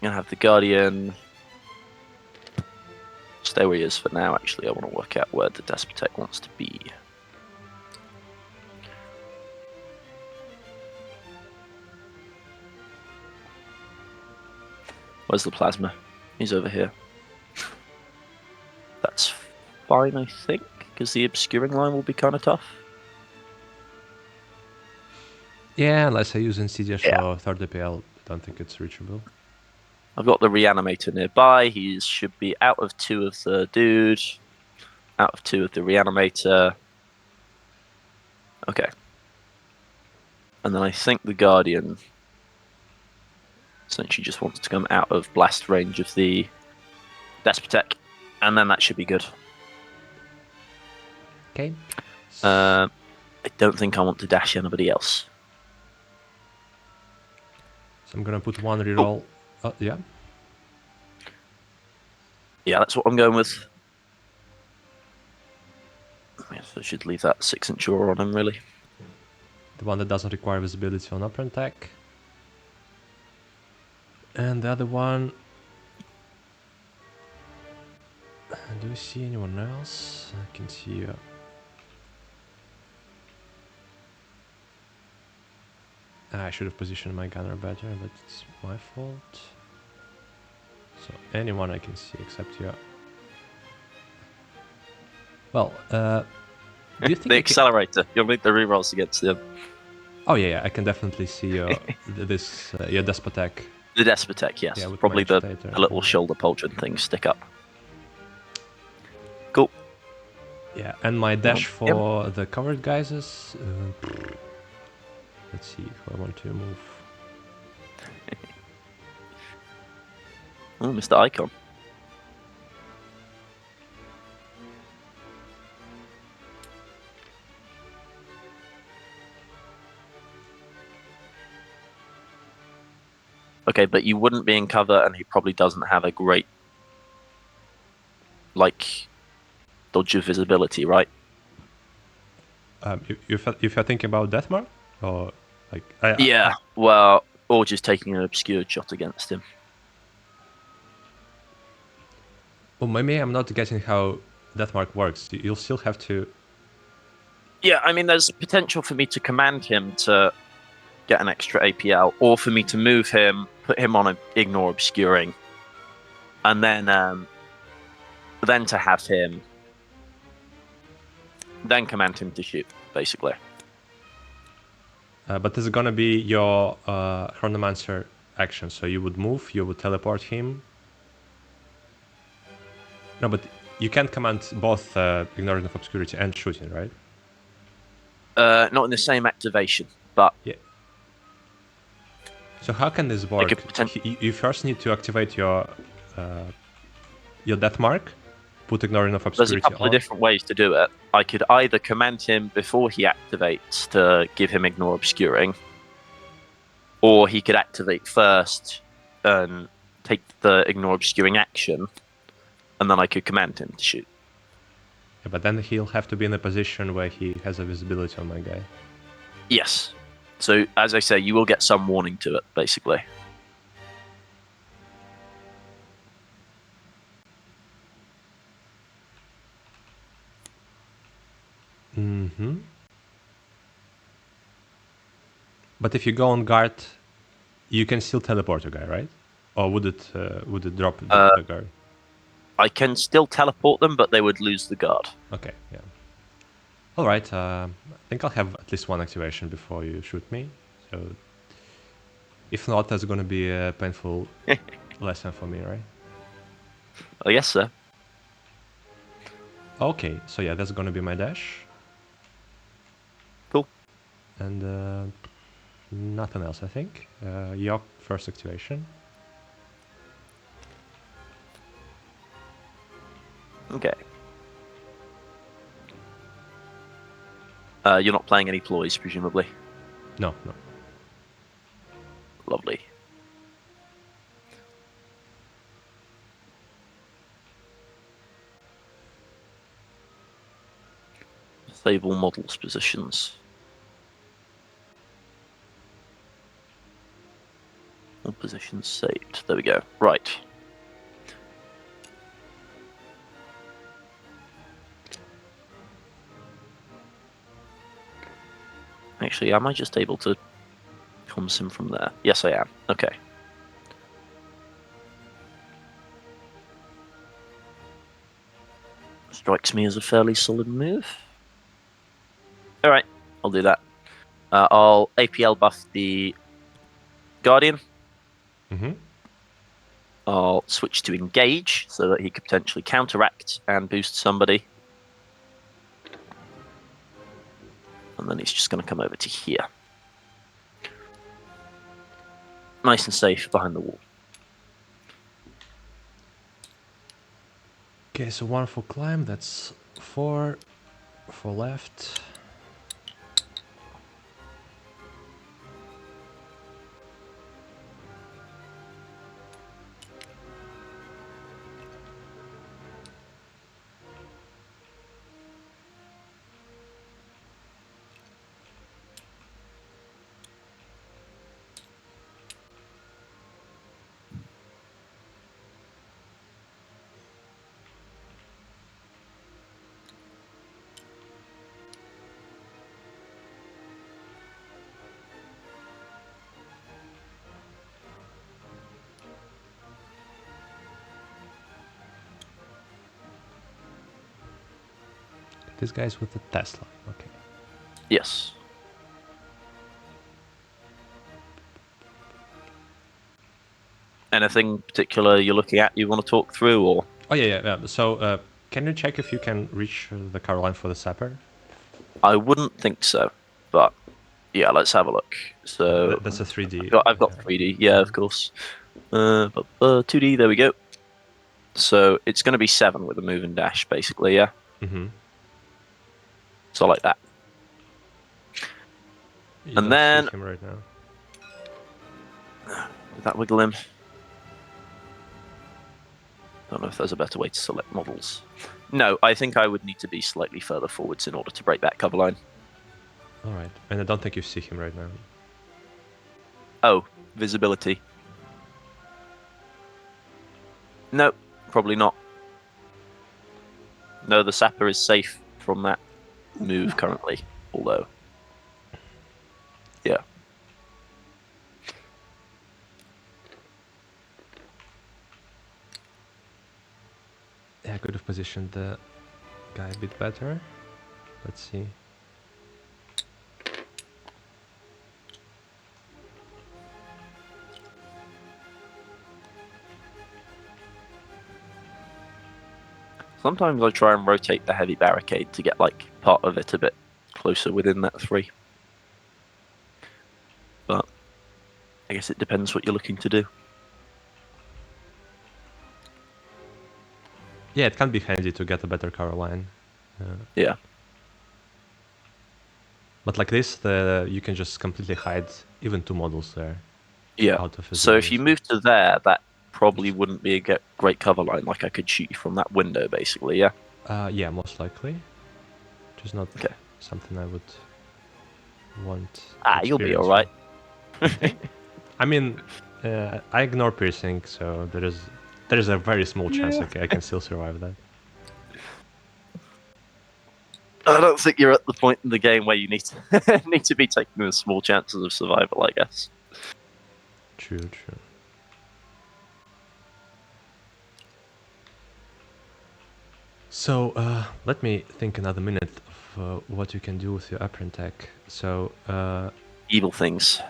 gonna have the Guardian stay where he is for now. Actually, I want to work out where the Despotek wants to be. Where's the plasma? He's over here. That's fine, I think, because the obscuring line will be kind of tough. Yeah, unless I use Insidious or third APL, I don't think it's reachable. I've got the Reanimator nearby. He should be out of 2 of the dude, out of 2 of the Reanimator. Okay. And then I think the Guardian essentially just wants to come out of blast range of the Despotek, and then that should be good. Okay. I don't think I want to dash anybody else. So I'm gonna put one reroll. Oh, yeah. Yeah, that's what I'm going with. Yeah, so I should leave that 6-inch aura on him, really. The one that doesn't require visibility on upper attack. And the other one... Do we see anyone else? I can see... I should have positioned my gunner better, but it's my fault. So anyone I can see except you. Well, do you think the accelerator? You'll need the rerolls against them. Oh yeah, I can definitely see your your Despotek. The Despotek, yes. Yeah, probably the little shoulder pauldron things stick up. Cool. Yeah, and my dash for the covered guys is... let's see who I want to move. Oh, Mr. Icon. Okay, but you wouldn't be in cover, and he probably doesn't have a great, like, dodge of visibility, right? If you're thinking about Deathmark, or like... well, or just taking an obscured shot against him. Well, maybe I'm not getting how Deathmark works. You'll still have to... Yeah, I mean, there's potential for me to command him to get an extra APL, or for me to move him, put him on an ignore obscuring, and then to have him, then command him to shoot, basically. But this is gonna be your Chronomancer action, so you would move, you would teleport him. No, but you can't command both ignoring of obscurity and shooting, right? Not in the same activation, but... Yeah. So how can this work? You first need to activate your Death Mark, put ignoring of obscurity. There's a couple of different ways to do it. I could either command him before he activates to give him ignore obscuring, or he could activate first and take the ignore obscuring action, and then I could command him to shoot. Yeah, but then he'll have to be in a position where he has a visibility on my guy. Yes. So, as I say, you will get some warning to it, basically. Mm-hmm. But if you go on guard, you can still teleport a guy, right? Or would it drop the guard? I can still teleport them, but they would lose the guard. Okay, yeah. All right. I think I'll have at least one activation before you shoot me. So if not, that's going to be a painful lesson for me, right? Oh, yes, sir. Okay, so yeah, that's going to be my dash. Cool. And nothing else, I think. Your first activation. Okay. You're not playing any ploys, presumably. No. Lovely. Save all models positions. All positions saved. There we go. Right. Actually, am I just able to comms him from there? Yes, I am. Okay. Strikes me as a fairly solid move. Alright, I'll do that. I'll APL buff the Guardian. Mm-hmm. I'll switch to engage so that he could potentially counteract and boost somebody. And then he's just going to come over to here. Nice and safe behind the wall. Okay, so 1 for climb, that's 4 for left. This guy's with the Tesla, okay. Yes. Anything particular you're looking at you want to talk through, or? Oh, yeah. So, can you check if you can reach the car line for the sapper? I wouldn't think so, but yeah, let's have a look. So That's a 3D. I've got 3D, yeah, of course. But 2D, there we go. So it's going to be 7 with a move and dash, basically, yeah? Mm-hmm. So like that. You And don't then... see him right now. Did that wiggle him? Don't know if there's a better way to select models. No, I think I would need to be slightly further forwards in order to break that cover line. All right, and I don't think you see him right now. Oh, visibility. No, probably not. No, the sapper is safe from that move currently, although... Yeah. Yeah, I could have positioned the guy a bit better. Let's see. Sometimes I try and rotate the heavy barricade to get like part of it a bit closer within that 3. But I guess it depends what you're looking to do. Yeah, it can be handy to get a better cover line. Yeah. But like this, you can just completely hide even 2 models there. Yeah. Out of So if you visibility. move to there, that probably wouldn't be a great cover line. Like I could shoot you from that window, basically. Yeah. Yeah, most likely. Which is not something I would want. You'll be all right. I mean, I ignore piercing, so there is a very small chance I can still survive that. I don't think you're at the point in the game where you need to need to be taking the small chances of survival, I guess. True. So let me think another minute of what you can do with your Apprentech. So Evil things.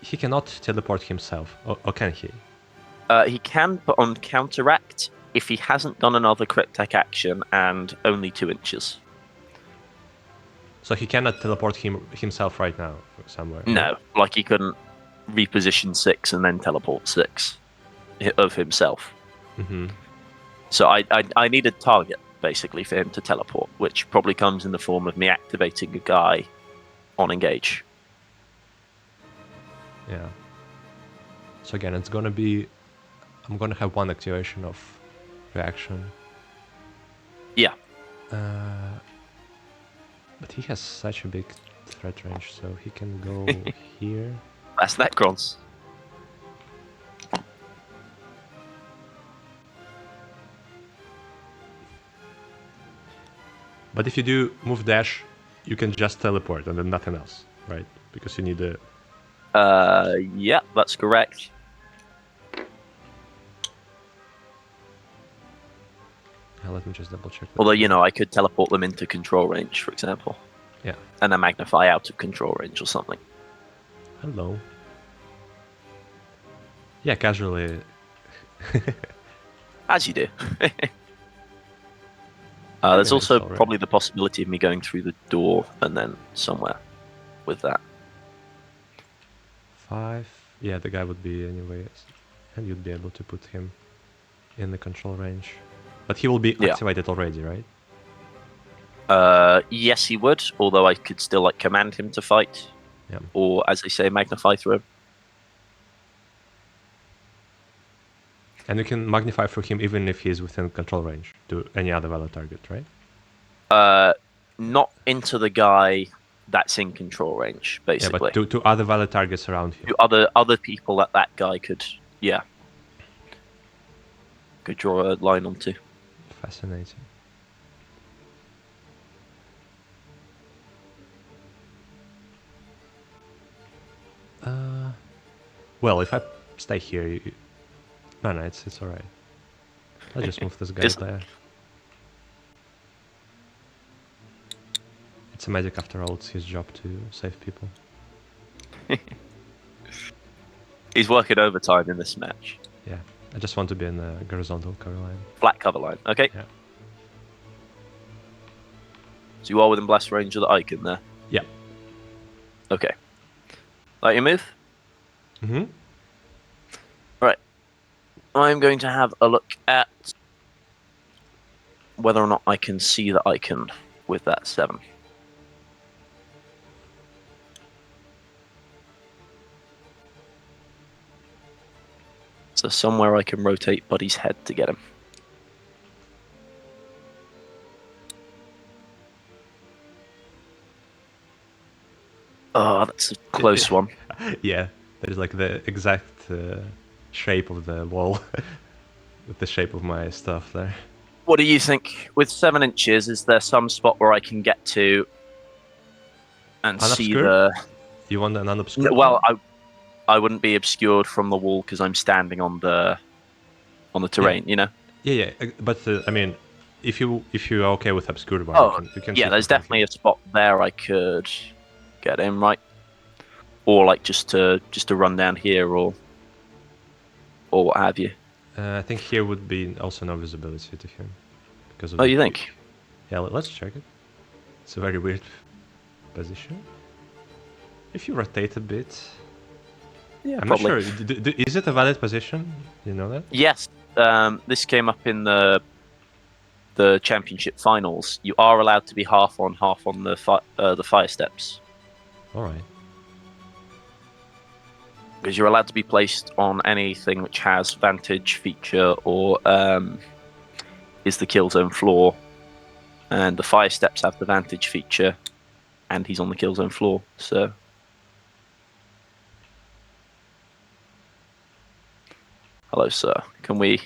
he cannot teleport himself, or can he? He can, but on counteract if he hasn't done another Cryptek action and only 2 inches. So he cannot teleport himself right now somewhere. No, like he couldn't reposition 6 and then teleport 6 of himself. Mm-hmm. So I need a target, basically, for him to teleport, which probably comes in the form of me activating a guy on engage. Yeah. So again, it's gonna be... I'm gonna have 1 activation of reaction. Yeah. But he has such a big threat range, so he can go here. That's that, Grons. But if you do move dash, you can just teleport and then nothing else, right? Because you need a... Yeah, that's correct. let me just double check. Although, I could teleport them into control range, for example. Yeah. And then magnify out of control range or something. Hello. Yeah, casually. As you do. There's also probably the possibility of me going through the door and then somewhere with that. 5. Yeah, the guy would be anyways. And you'd be able to put him in the control range. But he will be activated already, right? Yes, he would. Although I could still command him to fight. Yeah. Or, as they say, magnify through him. And you can magnify through him even if he's within control range to any other valid target, right? Not into the guy that's in control range, basically. Yeah, but to other valid targets around him. To other people that guy could draw a line onto. Fascinating. Well, if I stay here, no, it's alright. I'll just move this guy there. It's a magic after all, it's his job to save people. He's working overtime in this match. Yeah, I just want to be in the horizontal cover line. Flat cover line, okay. Yeah. So you are within blast range of the icon there? Yeah. Okay. Like your move? Mm-hmm. Right. I'm going to have a look at whether or not I can see the icon with that 7. So somewhere I can rotate Buddy's head to get him. Oh, that's a close one. Yeah, that is the exact shape of the wall with the shape of my stuff there. What do you think? With 7 inches, is there some spot where I can get to and see the... You want an unobscured? Well, I wouldn't be obscured from the wall because I'm standing on the terrain, Yeah, but I mean, if you're okay with obscured one, you can there's definitely a spot there I could get in, right? Or just to run down here or what have you. I think here would be also no visibility to him because of. Oh, you think? Yeah, let's check it. It's a very weird position. If you rotate a bit. Yeah, I'm probably. not sure. Is it a valid position? You know that? Yes. This came up in the championship finals. You are allowed to be half on the fire steps. All right. Because you're allowed to be placed on anything which has vantage feature or is the kill zone floor, and the fire steps have the vantage feature, and he's on the kill zone floor. So. Hello, sir. Can we...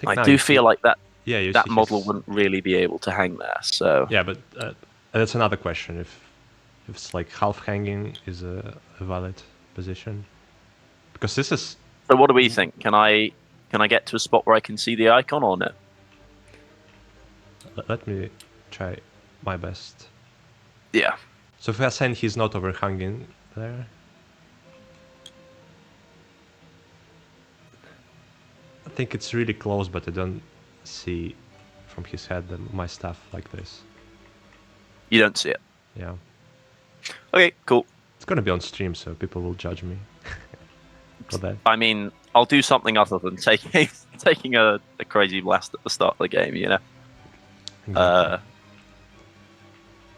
I do feel like that Yeah, you that see model his... wouldn't really be able to hang there. So Yeah, but that's another question. If it's like half hanging is a valid position, because this is... so what do we think? Can I get to a spot where I can see the icon or no? Let me try my best. Yeah. So if we are saying he's not overhanging there, I think it's really close, but I don't see from his head my stuff like this. You don't see it. Yeah. Okay, cool. It's gonna be on stream, so people will judge me for that. I mean, I'll do something other than taking a crazy blast at the start of the game, you know? Exactly.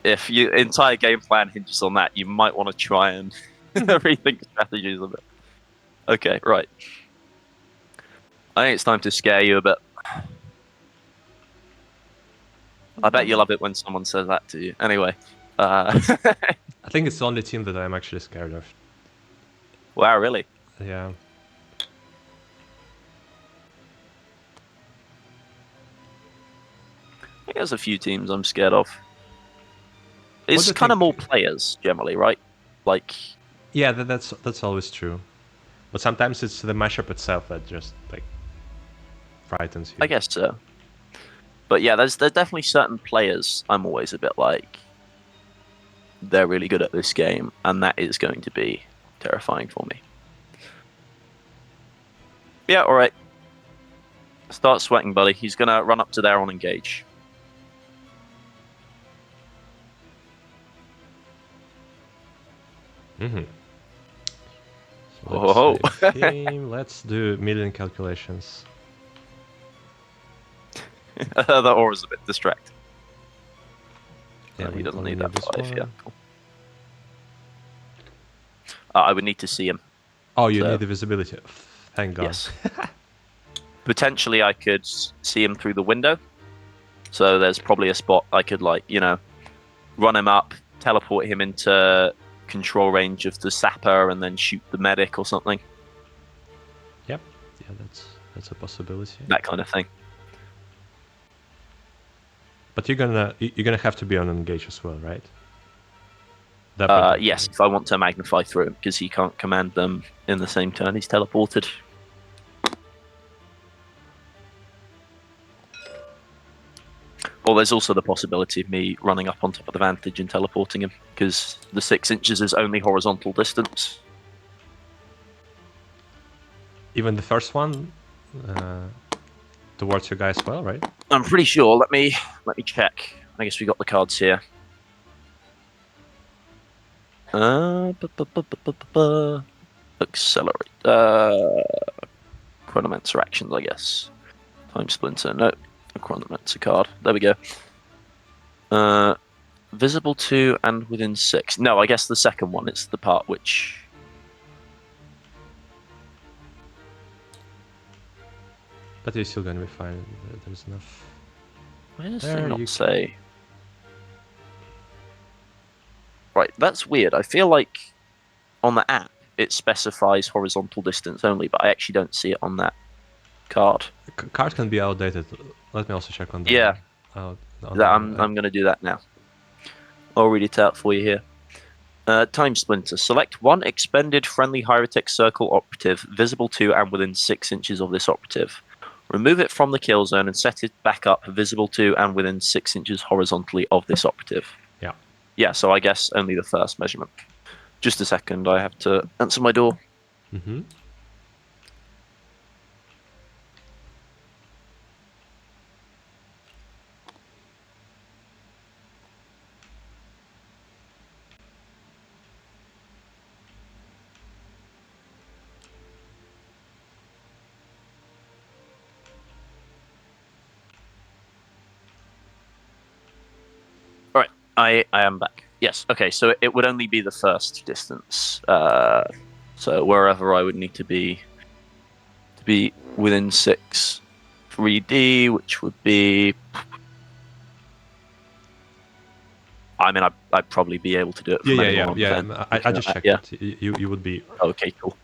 If your entire game plan hinges on that, you might want to try and rethink strategies a bit. Okay, right. I think it's time to scare you a bit. I bet you love it when someone says that to you. Anyway. I think it's the only team that I'm actually scared of. Wow, really? Yeah. I think there's a few teams I'm scared of. What It's do you kind of more think- players, generally, right? Like, Yeah, that's always true. But sometimes it's the mashup itself that just like frightens you. I guess so. But yeah, there's definitely certain players I'm always a bit like, they're really good at this game, and that is going to be terrifying for me. Yeah, all right. Start sweating, buddy. He's going to run up to there on engage. Mm-hmm. So Oh. let's save him. Let's do million calculations. The aura's a bit distracting. Yeah, He we doesn't only need that this 5, yeah. one. Cool. I would need to see him. Oh, you So- need the visibility. Thank God. Yes. Potentially, I could see him through the window. So there's probably a spot I could, like, you know, run him up, teleport him into control range of the sapper, and then shoot the medic or something. Yep. Yeah, that's a possibility. That kind of thing. But you're gonna have to be on engage as well, right? That Yes, if I want to magnify through him, because he can't command them in the same turn he's teleported. Or there's also the possibility of me running up on top of the vantage and teleporting him, because the 6 inches is only horizontal distance. Even the first one towards you guys, well, right? I'm pretty sure. Let me check. I guess we got the cards here. Accelerate. Chronomancer actions, I guess. Time Splinter. No. Chronomancer card. There we go. Visible to and within 6. No, I guess the second one is the part which... But you're still gonna be fine. There's enough. Why does There it you not say? Right, that's weird. I feel like on the app it specifies horizontal distance only, but I actually don't see it on that card. Cards can be outdated. Let me also check on that. Yeah. I'm going to do that now. I'll read it out for you here. Time Splinter. Select one expended friendly Hierotek Circle operative visible to and within 6 inches of this operative. Remove it from the kill zone and set it back up visible to and within 6 inches horizontally of this operative. Yeah. Yeah, so I guess only the first measurement. Just a second, I have to answer my door. Mm-hmm. I am back. Yes. Okay. So it would only be the first distance. So wherever I would need to be within 6 3D, which would be. I mean, I'd probably be able to do it. From Yeah. I just checked it. You would be. Okay. Cool.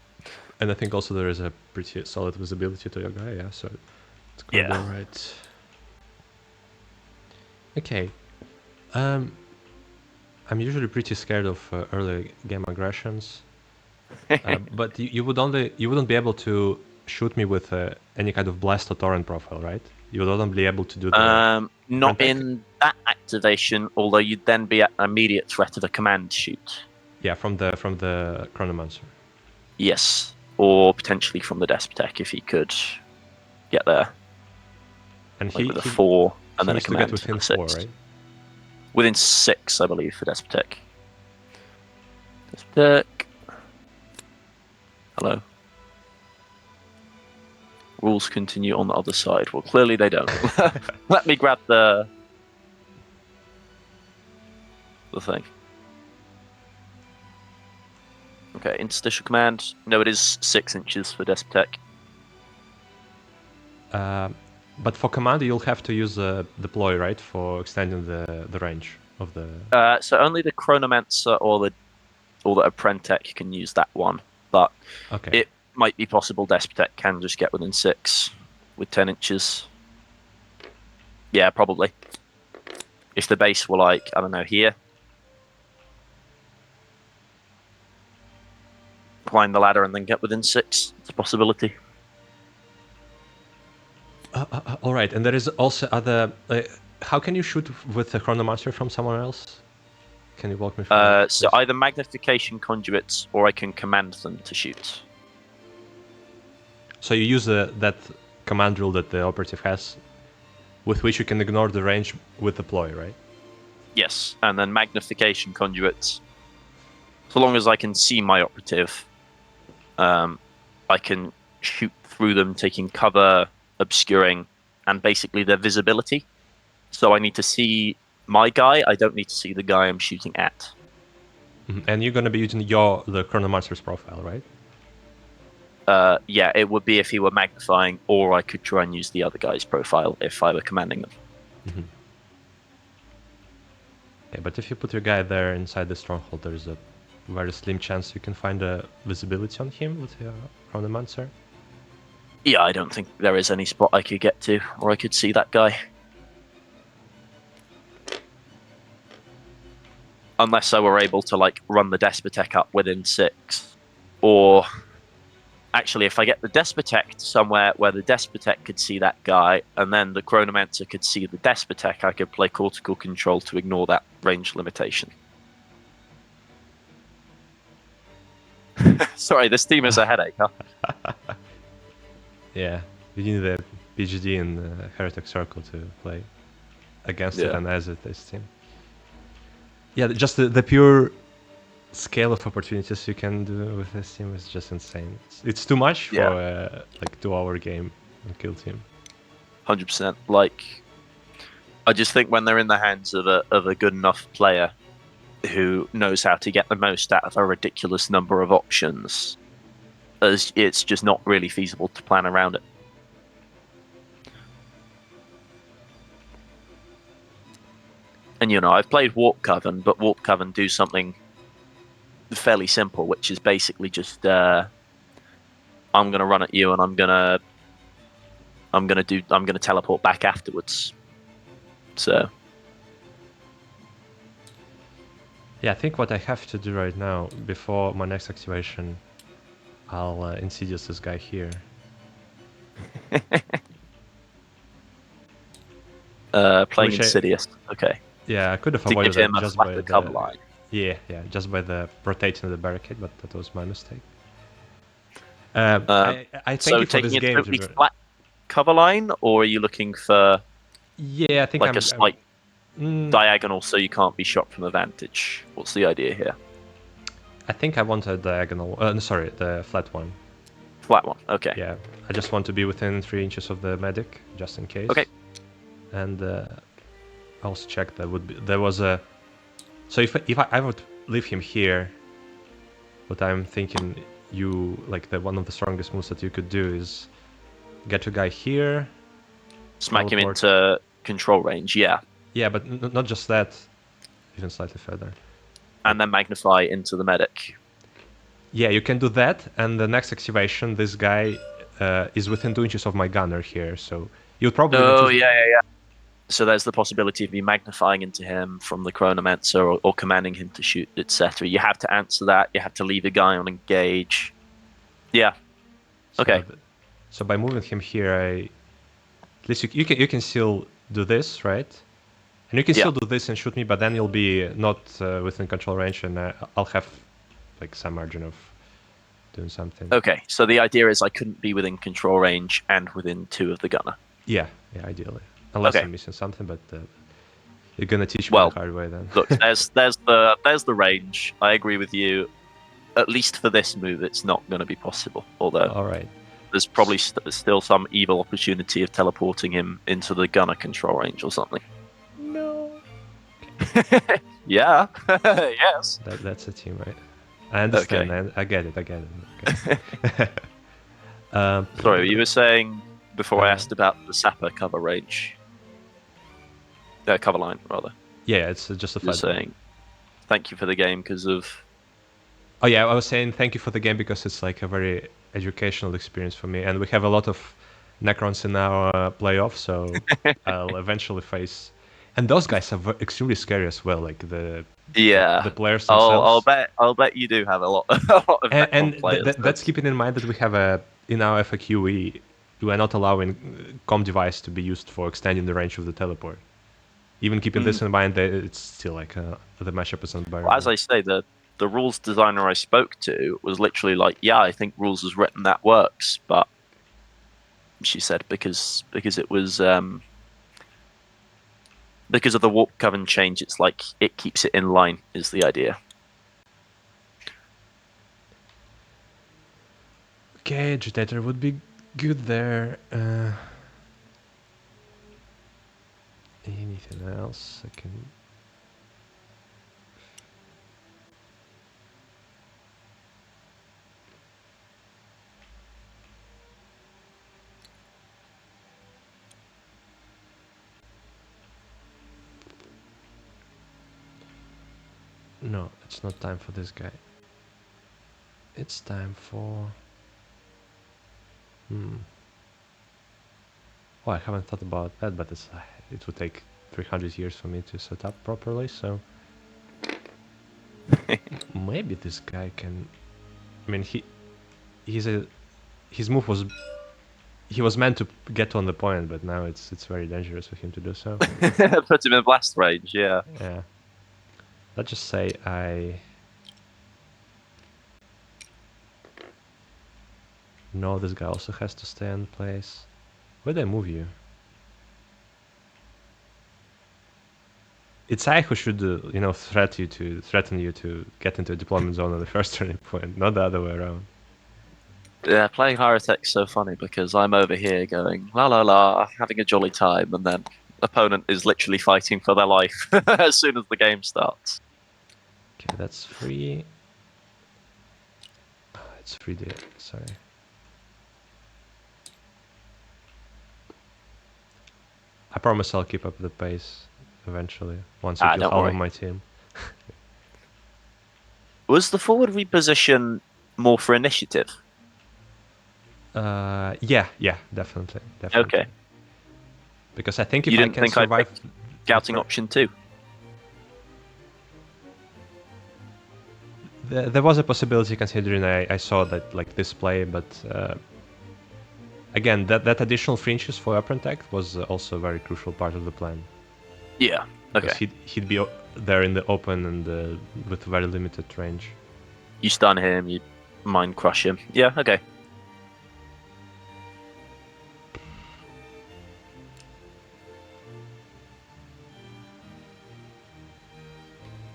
And I think also there is a pretty solid visibility to your guy. Yeah. So it's gonna be alright. Okay. I'm usually pretty scared of early game aggressions, but you wouldn't be able to shoot me with any kind of blast or torrent profile, right? You would only be able to do the Not front deck? in that activation, although you'd then be at immediate threat of a command shoot. Yeah, from the Chronomancer. Yes, or potentially from the Despotek if he could get there, And like with a 4 and he then a needs to get command within and a 4, 6. right? Within 6, I believe, for Despotek. Despotek. Hello. Rules continue on the other side. Well, clearly they don't. Let me grab the thing. Okay, interstitial command. No, it is 6 inches for Despotek. But for command, you'll have to use deploy, right, for extending the range of the. So only the Chronomancer or the Apprentech can use that one, but Okay. it might be possible Despotek can just get within 6 with 10 inches. Yeah, probably. If the base were like, I don't know, here. Climb the ladder and then get within 6. It's a possibility. All right, and there is also other. How can you shoot with the Chronomancer from somewhere else? Can you walk me through that? So please? either magnification conduits or I can command them to shoot. So you use that command rule that the operative has, with which you can ignore the range with deploy, right? Yes, and then magnification conduits. So long as I can see my operative, I can shoot through them, taking cover, obscuring, and basically their visibility. So I need to see my guy. I don't need to see the guy I'm shooting at. And you're going to be using the Chronomancer's profile, right? Yeah, it would be if he were magnifying, or I could try and use the other guy's profile if I were commanding them. Yeah, but if you put your guy there inside the stronghold, there's a very slim chance you can find a visibility on him with your Chronomancer. Yeah, I don't think there is any spot I could get to, or I could see that guy. Unless I were able to, like, run the Despotek up within 6. Or, actually, if I get the Despotek somewhere where the Despotek could see that guy, and then the Chronomancer could see the Despotek, I could play Cortical Control to ignore that range limitation. Sorry, this team is a headache, huh? Yeah, you need a PhD in Hierotek Circle to play against it and as it this team. Yeah, just the pure scale of opportunities you can do with this team is just insane. It's too much for like 2-hour game and kill team. 100%. Like, I just think when they're in the hands of a good enough player who knows how to get the most out of a ridiculous number of options, it's just not really feasible to plan around it. And, you know, I've played Warp Coven, but Warp Coven do something fairly simple, which is basically just I'm going to run at you and I'm going to teleport back afterwards. So yeah, I think what I have to do right now before my next activation, I'll Insidious this guy here. Playing Insidious. Okay. Yeah, I could have avoided that just by the cover line. Yeah, just by the rotating the barricade, but that was my mistake. I thank you for this game. Totally flat cover line, or are you looking for? Yeah, I think like a slight diagonal, so you can't be shot from a vantage. What's the idea here? I think I want a diagonal. Sorry, the flat one. Flat one. Okay. Yeah, I just want to be within 3 inches of the medic, just in case. Okay. And I also checked there was a. So if I would leave him here, what I'm thinking one of the strongest moves that you could do is get your guy here, smack him into control range. Yeah. Yeah, but not just that, even slightly further. And then magnify into the medic. Yeah, you can do that, and the next activation, this guy is within 2 inches of my gunner here, so you'll probably. Oh, yeah. So there's the possibility of me magnifying into him from the Chronomancer or commanding him to shoot, etc. You have to answer that. You have to leave a guy on engage. Yeah. Okay. So by moving him here, at least you can still do this, right? And you can still do this and shoot me, but then you'll be not within control range, and I'll have like some margin of doing something. Okay, so the idea is I couldn't be within control range and within 2 of the gunner. Yeah, ideally. Unless I'm missing something, but you're gonna teach me the hard way then. Look, there's the range. I agree with you. At least for this move, it's not going to be possible. Although, all right, there's probably still some evil opportunity of teleporting him into the gunner control range or something. No. Yeah. Yes. That's a team, right? I understand. Okay. I get it. Okay. Sorry, you were saying before I asked about the Sapper cover range. Cover line, rather. Yeah, it's just a flat. Saying thank you for the game because of. Oh yeah, I was saying thank you for the game because it's like a very educational experience for me, and we have a lot of Necrons in our playoff, so I'll eventually face. And those guys are extremely scary as well, like the players themselves. I'll bet you do have a lot of and players. That's keeping in mind that we have in our FAQ we are not allowing comm device to be used for extending the range of the teleport. Even keeping this in mind, that it's still like the mashup is unbearable. Well, as I say, the rules designer I spoke to was literally like, yeah, I think rules is written that works, but she said because it was because of the warp coven change, it's like it keeps it in line is the idea. Okay, agitator would be good there. Anything else I can? No, it's not time for this guy. It's time for... Well, I haven't thought about that, but it would take 300 years for me to set up properly, so... Maybe this guy can... I mean, his move was... He was meant to get on the point, but now it's very dangerous for him to do so. Put him in blast range, yeah. Yeah. Let's just say I... No, this guy also has to stay in place. Where'd I move you? It's I who should, threaten you to get into a deployment zone on the first turning point, not the other way around. Yeah, playing Hierotek's so funny because I'm over here going la la la, having a jolly time, and then opponent is literally fighting for their life as soon as the game starts. Okay, that's free. Oh, it's free there. Sorry. I promise I'll keep up the pace eventually once you kill all of my team. Was the forward reposition more for initiative? Yeah, definitely. Okay. Because I think if I can survive scouting option 2. There was a possibility considering I saw that like this play, but again that additional fringes for upper attack was also a very crucial part of the plan. Yeah. Okay. Because he'd be there in the open and with very limited range. You stun him, you mind crush him. Yeah. Okay.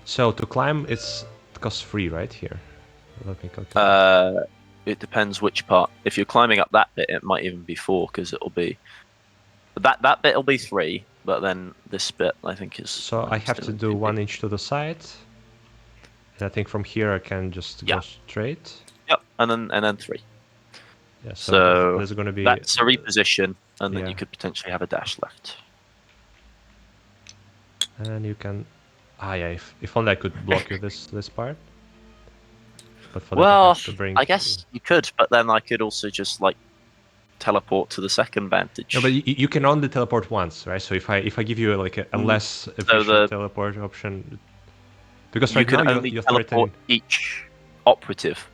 So to climb, it costs 3, right? Here. Let me calculate. It depends which part. If you're climbing up that bit, it might even be 4 because it'll be that bit will be 3, but then this bit I think is. So I have to do 1 inch to the side, and I think from here I can just go straight. Yep, and then 3. Yeah. So there's going to be that's a reposition, and then you could potentially have a dash left. And you can. Yeah, if only I could block you this part. But for well, that I have to bring... I guess you could, but then I could also just like teleport to the second vantage. No, but you can only teleport once, right? So if I give you like a less efficient teleport option, because you right can now only you're teleport threatening each operative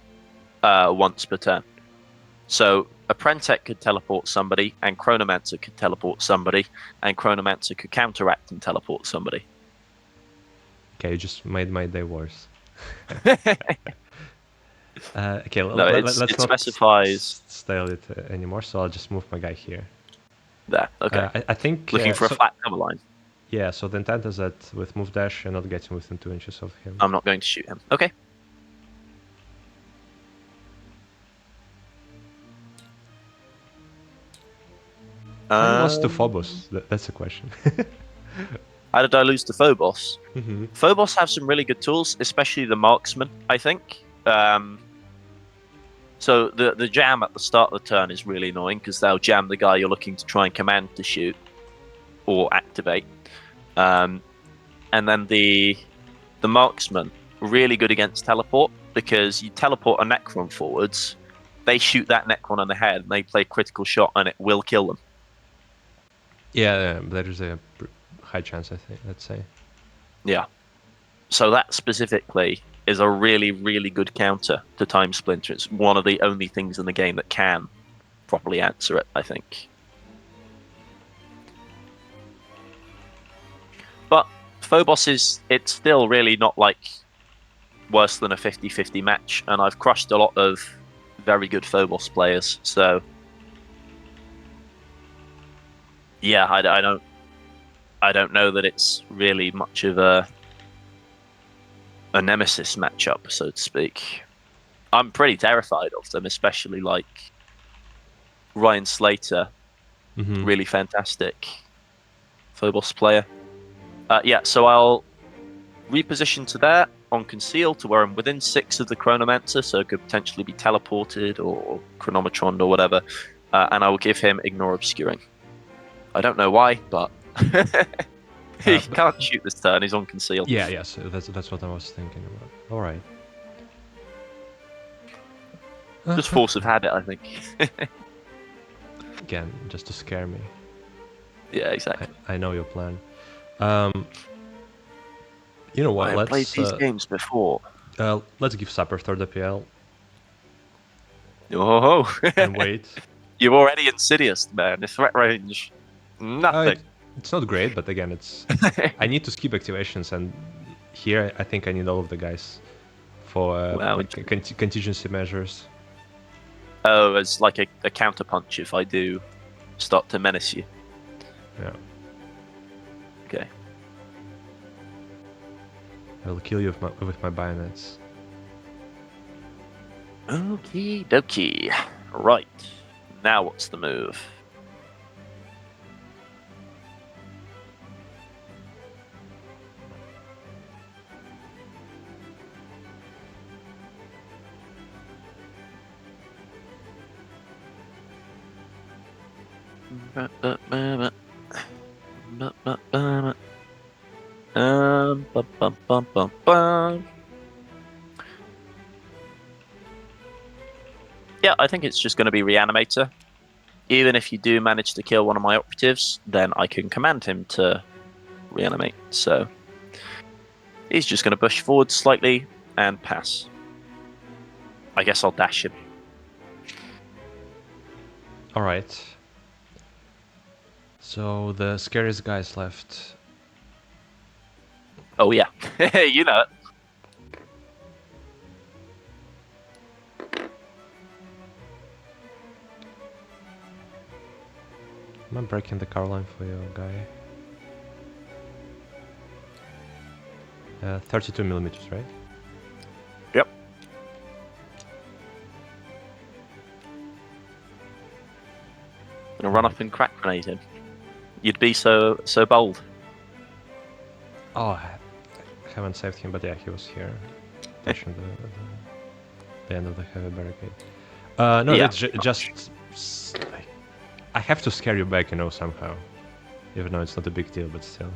once per turn. So a Prentec could teleport somebody, and Chronomancer could teleport somebody, and Chronomancer could counteract and teleport somebody. Okay, you just made my day worse. Okay, No, let's it not specifies style it anymore. So I'll just move my guy here. there. Okay. I think Looking for a flat cover line. Yeah, so the intent is that with move dash, you're not getting within 2 inches of him. I'm not going to shoot him. Okay. How you lost to Phobos? That's the question. How did I lose to Phobos? Mm-hmm. Phobos have some really good tools, especially the marksman, I think. So the jam at the start of the turn is really annoying because they'll jam the guy you're looking to try and command to shoot or activate. And then the marksman, really good against teleport because you teleport a Necron forwards, they shoot that Necron on the head and they play critical shot and it will kill them. Yeah, there is a high chance, I think, let's say. Yeah. So that specifically is a really, really good counter to Time Splinter. It's one of the only things in the game that can properly answer it, I think. But Phobos it's still really not like worse than a 50-50 match, and I've crushed a lot of very good Phobos players, so yeah, I don't know that it's really much of a nemesis matchup, so to speak. I'm pretty terrified of them, especially like Ryan Slater, really fantastic Phobos player. Yeah, so I'll reposition to there on Conceal to where I'm within 6 of the Chronomancer, so it could potentially be teleported or Chronometron or whatever, and I will give him Ignore Obscuring. I don't know why, but he can't shoot this turn, he's on Conceal. Yeah, yes, that's what I was thinking about. Alright. Just force of habit, I think. Again, just to scare me. Yeah, exactly. I know your plan. You know what? I've played these games before. Let's give Supper third APL. Oh, and wait. You're already insidious, man. The threat range, nothing. It's not great, but again, it's. I need to skip activations, and here I think I need all of the guys for contingency measures. Oh, as like a counter punch if I do start to menace you. Yeah. Okay. I will kill you with my bayonets. Okie dokie. Right. Now what's the move? Yeah, I think it's just going to be Reanimator. Even if you do manage to kill one of my operatives, then I can command him to reanimate. So he's just going to push forward slightly and pass. I guess I'll dash him. Alright. So the scariest guys left. Oh yeah, you know it. I'm breaking the car line for your guy. 32 millimeters, right? Yep. Gonna run up and crack grenade him. You'd be so bold. Oh, I haven't saved him, but yeah, he was here. Touching the end of the heavy barricade. No, yeah. That's just. I have to scare you back, somehow. Even though it's not a big deal, but still.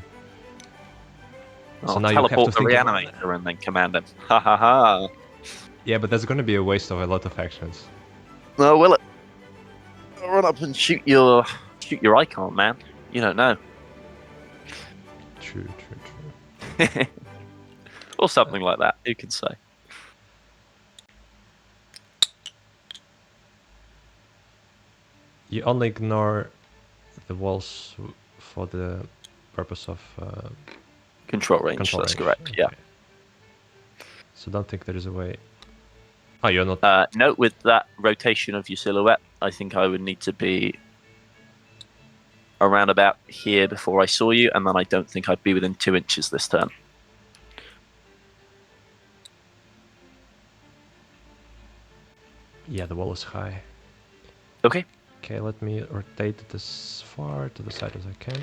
So now you have to think Reanimator and then command him. Ha ha ha. Yeah, but that's gonna be a waste of a lot of actions. Oh, will it? run up and shoot your icon, man. You don't know. True. Or something like that. Who can say? You only ignore the walls for the purpose of Control range. control That's range. correct. Okay. Yeah. So don't think there is a way. Oh, you're not. Note with that rotation of your silhouette, I think I would need to be around about here before I saw you, and then I don't think I'd be within 2 inches this turn. Yeah, the wall is high. Okay. Okay, let me rotate it as far to the side as I can.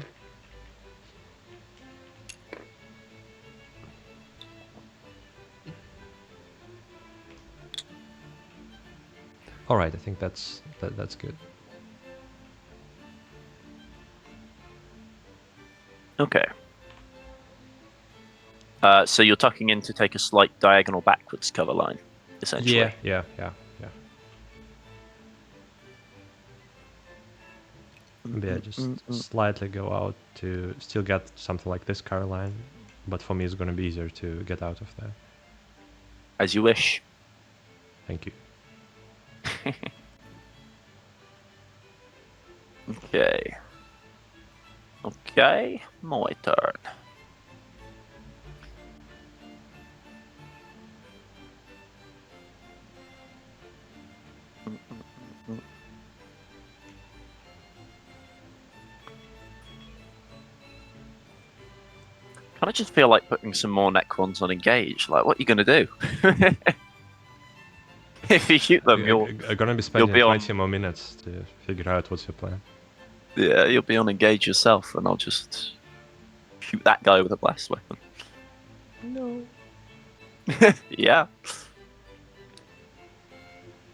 All right, I think that's good. Okay. So you're tucking in to take a slight diagonal backwards cover line, essentially. Yeah. Yeah, just slightly go out to still get something like this car line, but for me it's gonna be easier to get out of there. As you wish. Thank you. Okay. Okay, my turn. I just feel like putting some more Necrons on engage. Like, what are you going to do? If you shoot them, You're gonna be spending be 20 more minutes to figure out what's your plan. Yeah, you'll be on engage yourself, and I'll just shoot that guy with a blast weapon. No. Yeah.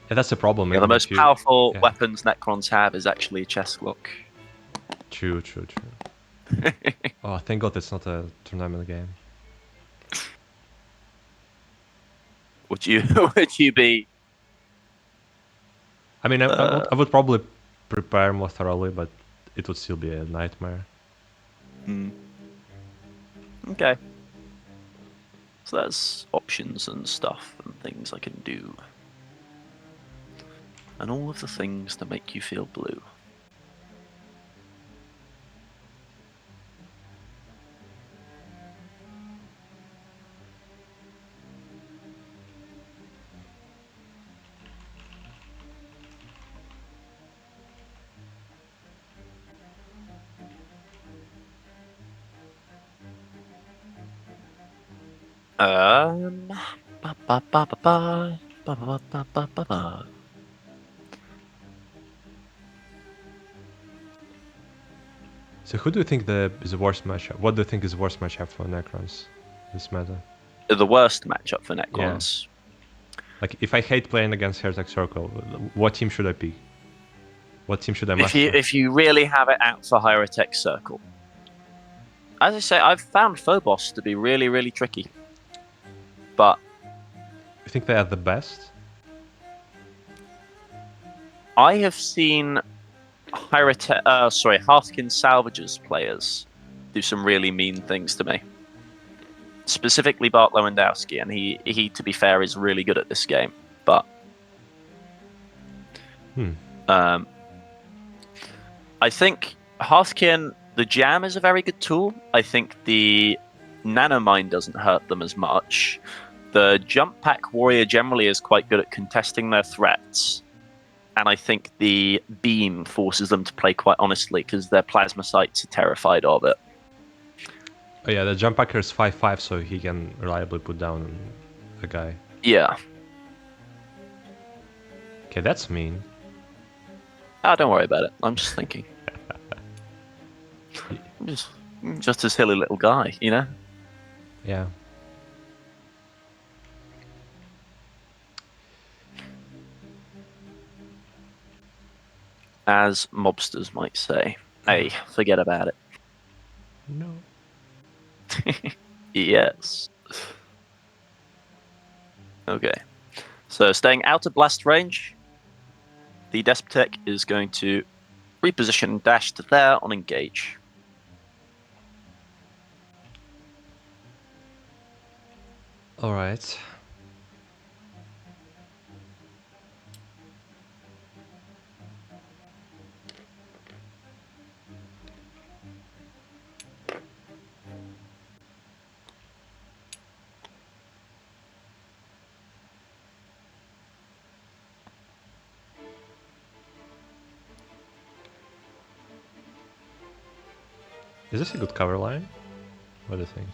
Yeah, that's the problem. Yeah, the even most if you- powerful yeah. weapons Necrons have is actually a chest lock. True. Oh, thank God it's not a tournament game. Would you be? I mean, I would probably prepare more thoroughly, but it would still be a nightmare. Okay. So there's options and stuff and things I can do. And all of the things that make you feel blue. Ba ba ba ba ba ba ba ba ba ba ba. So who do you think is the worst matchup? What do you think is the worst matchup for Necrons this meta? The worst matchup for Necrons. Like, if I hate playing against Hierotek Circle, what team should I pick? What team should I master? If you really have it out for Hierotek Circle. As I say, I've found Phobos to be really, really tricky. But You think they are the best? I have seen Hearthkin Salvages players do some really mean things to me. Specifically Bart Lewandowski, and he to be fair, is really good at this game. But I think Hearthkin, the jam is a very good tool. I think the nanomine doesn't hurt them as much. The jump pack warrior generally is quite good at contesting their threats. And I think the beam forces them to play quite honestly because their plasmacytes are terrified of it. Oh yeah, the jump packer is 5/5, so he can reliably put down a guy. Yeah. Okay, that's mean. Don't worry about it. I'm just thinking. I'm just a silly little guy, you know? Yeah. As mobsters might say. Hey, forget about it. No. Yes. Okay. So staying out of blast range. the Despotek is going to reposition and dash to there on engage. All right. Is this a good cover line? What do you think?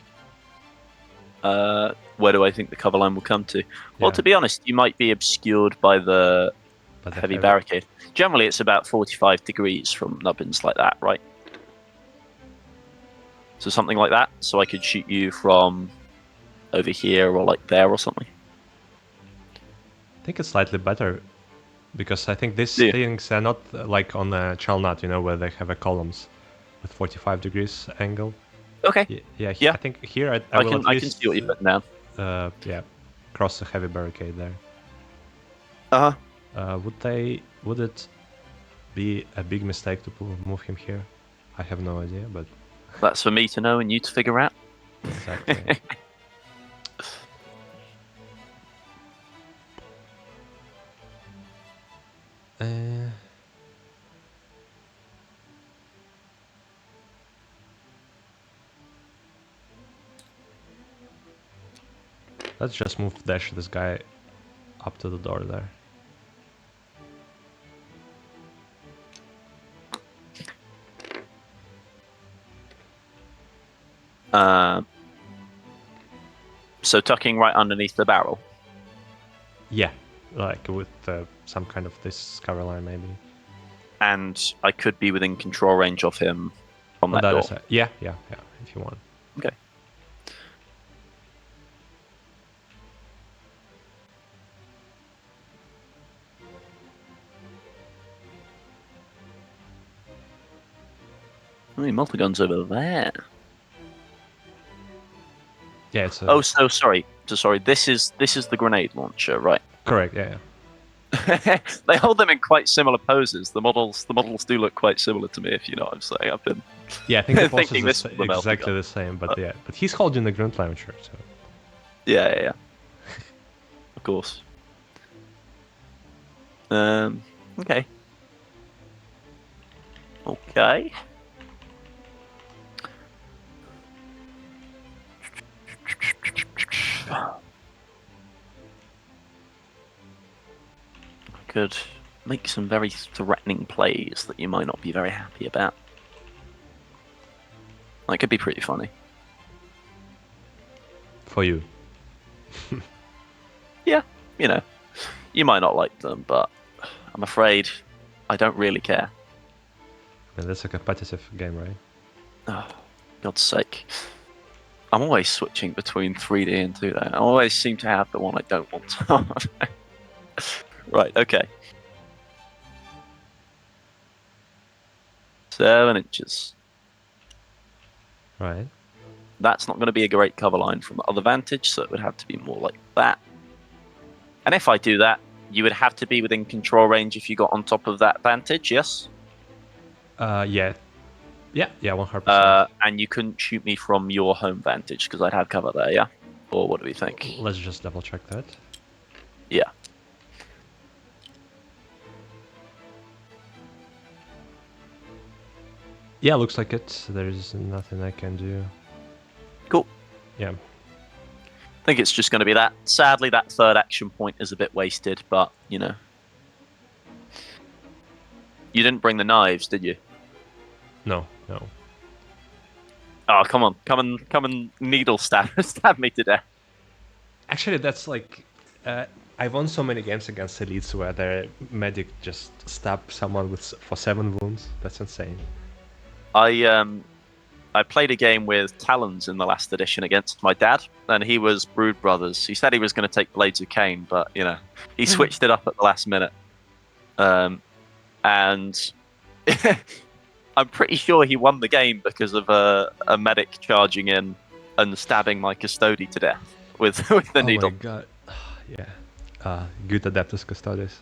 Where do I think the cover line will come to? Well, Yeah. to be honest, you might be obscured by the But the heavy barricade. Generally, it's about 45 degrees from nubbins like that, right? So something like that. So I could shoot you from over here or like there or something. I think it's slightly better because I think these Yeah. things are not like on a Chalnut, you know, where they have a columns with 45 degrees angle. Okay. Yeah. Yeah. I think here I I will can at I least can see what you're putting down. yeah, cross the heavy barricade there. Uh-huh. Would it be a big mistake to move him here? I have no idea, but That's for me to know and you to figure out. exactly. Let's just dash this guy up to the door there. So tucking right underneath the barrel. Yeah, like with some kind of this cover line maybe. And I could be within control range of him from that door. Side. Yeah, if you want. Okay. I mean, multi-gun's over there. Yeah, it's. Oh, so sorry. This is the grenade launcher, right? Correct. Yeah. They hold them in quite similar poses. The models do look quite similar to me, if you know what I'm saying. I've been Yeah, I think the thinking poses this is was the exactly the same, but yeah, but he's holding the grunt launcher, so. Yeah. Of course. Okay. Okay. Could make some very threatening plays that you might not be very happy about. That could be pretty funny. For you. Yeah, you know. You might not like them, but I'm afraid I don't really care. And that's a competitive game, right? Oh, God's sake. I'm always switching between 3D and 2D. I always seem to have the one I don't want. Right, okay. 7 inches. Right. That's not going to be a great cover line from the other vantage, so it would have to be more like that. And if I do that, you would have to be within control range if you got on top of that vantage, yes? Yeah. Yeah, 100%. And you couldn't shoot me from your home vantage because I'd have cover there, yeah? Or what do we think? Let's just double check that. Yeah. Yeah, looks like it. There's nothing I can do. Cool. Yeah. I think it's just going to be that. Sadly, that third action point is a bit wasted, but, you know. You didn't bring the knives, did you? No. Oh, come on. Come and needle stab me to death. Actually, that's like... I've won so many games against elites where their medic just stabbed someone for 7 wounds. That's insane. I played a game with Talons in the last edition against my dad, and he was Brood Brothers. He said he was going to take Blades of Cain, but, you know, he switched it up at the last minute. And I'm pretty sure he won the game because of a medic charging in and stabbing my custody to death with the needle. Oh my god. Yeah. Good Adeptus Custodes.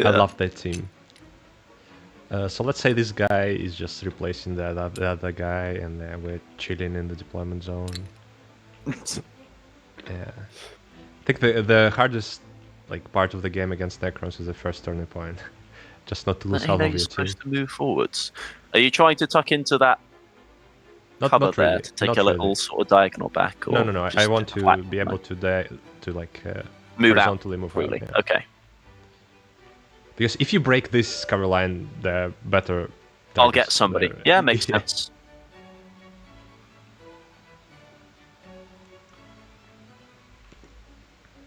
I love that team. So let's say this guy is just replacing the other guy, and we're chilling in the deployment zone. Yeah, I think the hardest part of the game against Necrons is the first turning point, just not to lose half of You're your team. supposed to move forwards. Are you trying to tuck into that cover Not there really. to take Not a little really. sort of diagonal back? Or No. I just want to flat, be able no? to Move out horizontally move out. freely. Yeah. Okay. Because if you break this cover line, the better. I'll get targets somebody. there. Yeah, makes sense.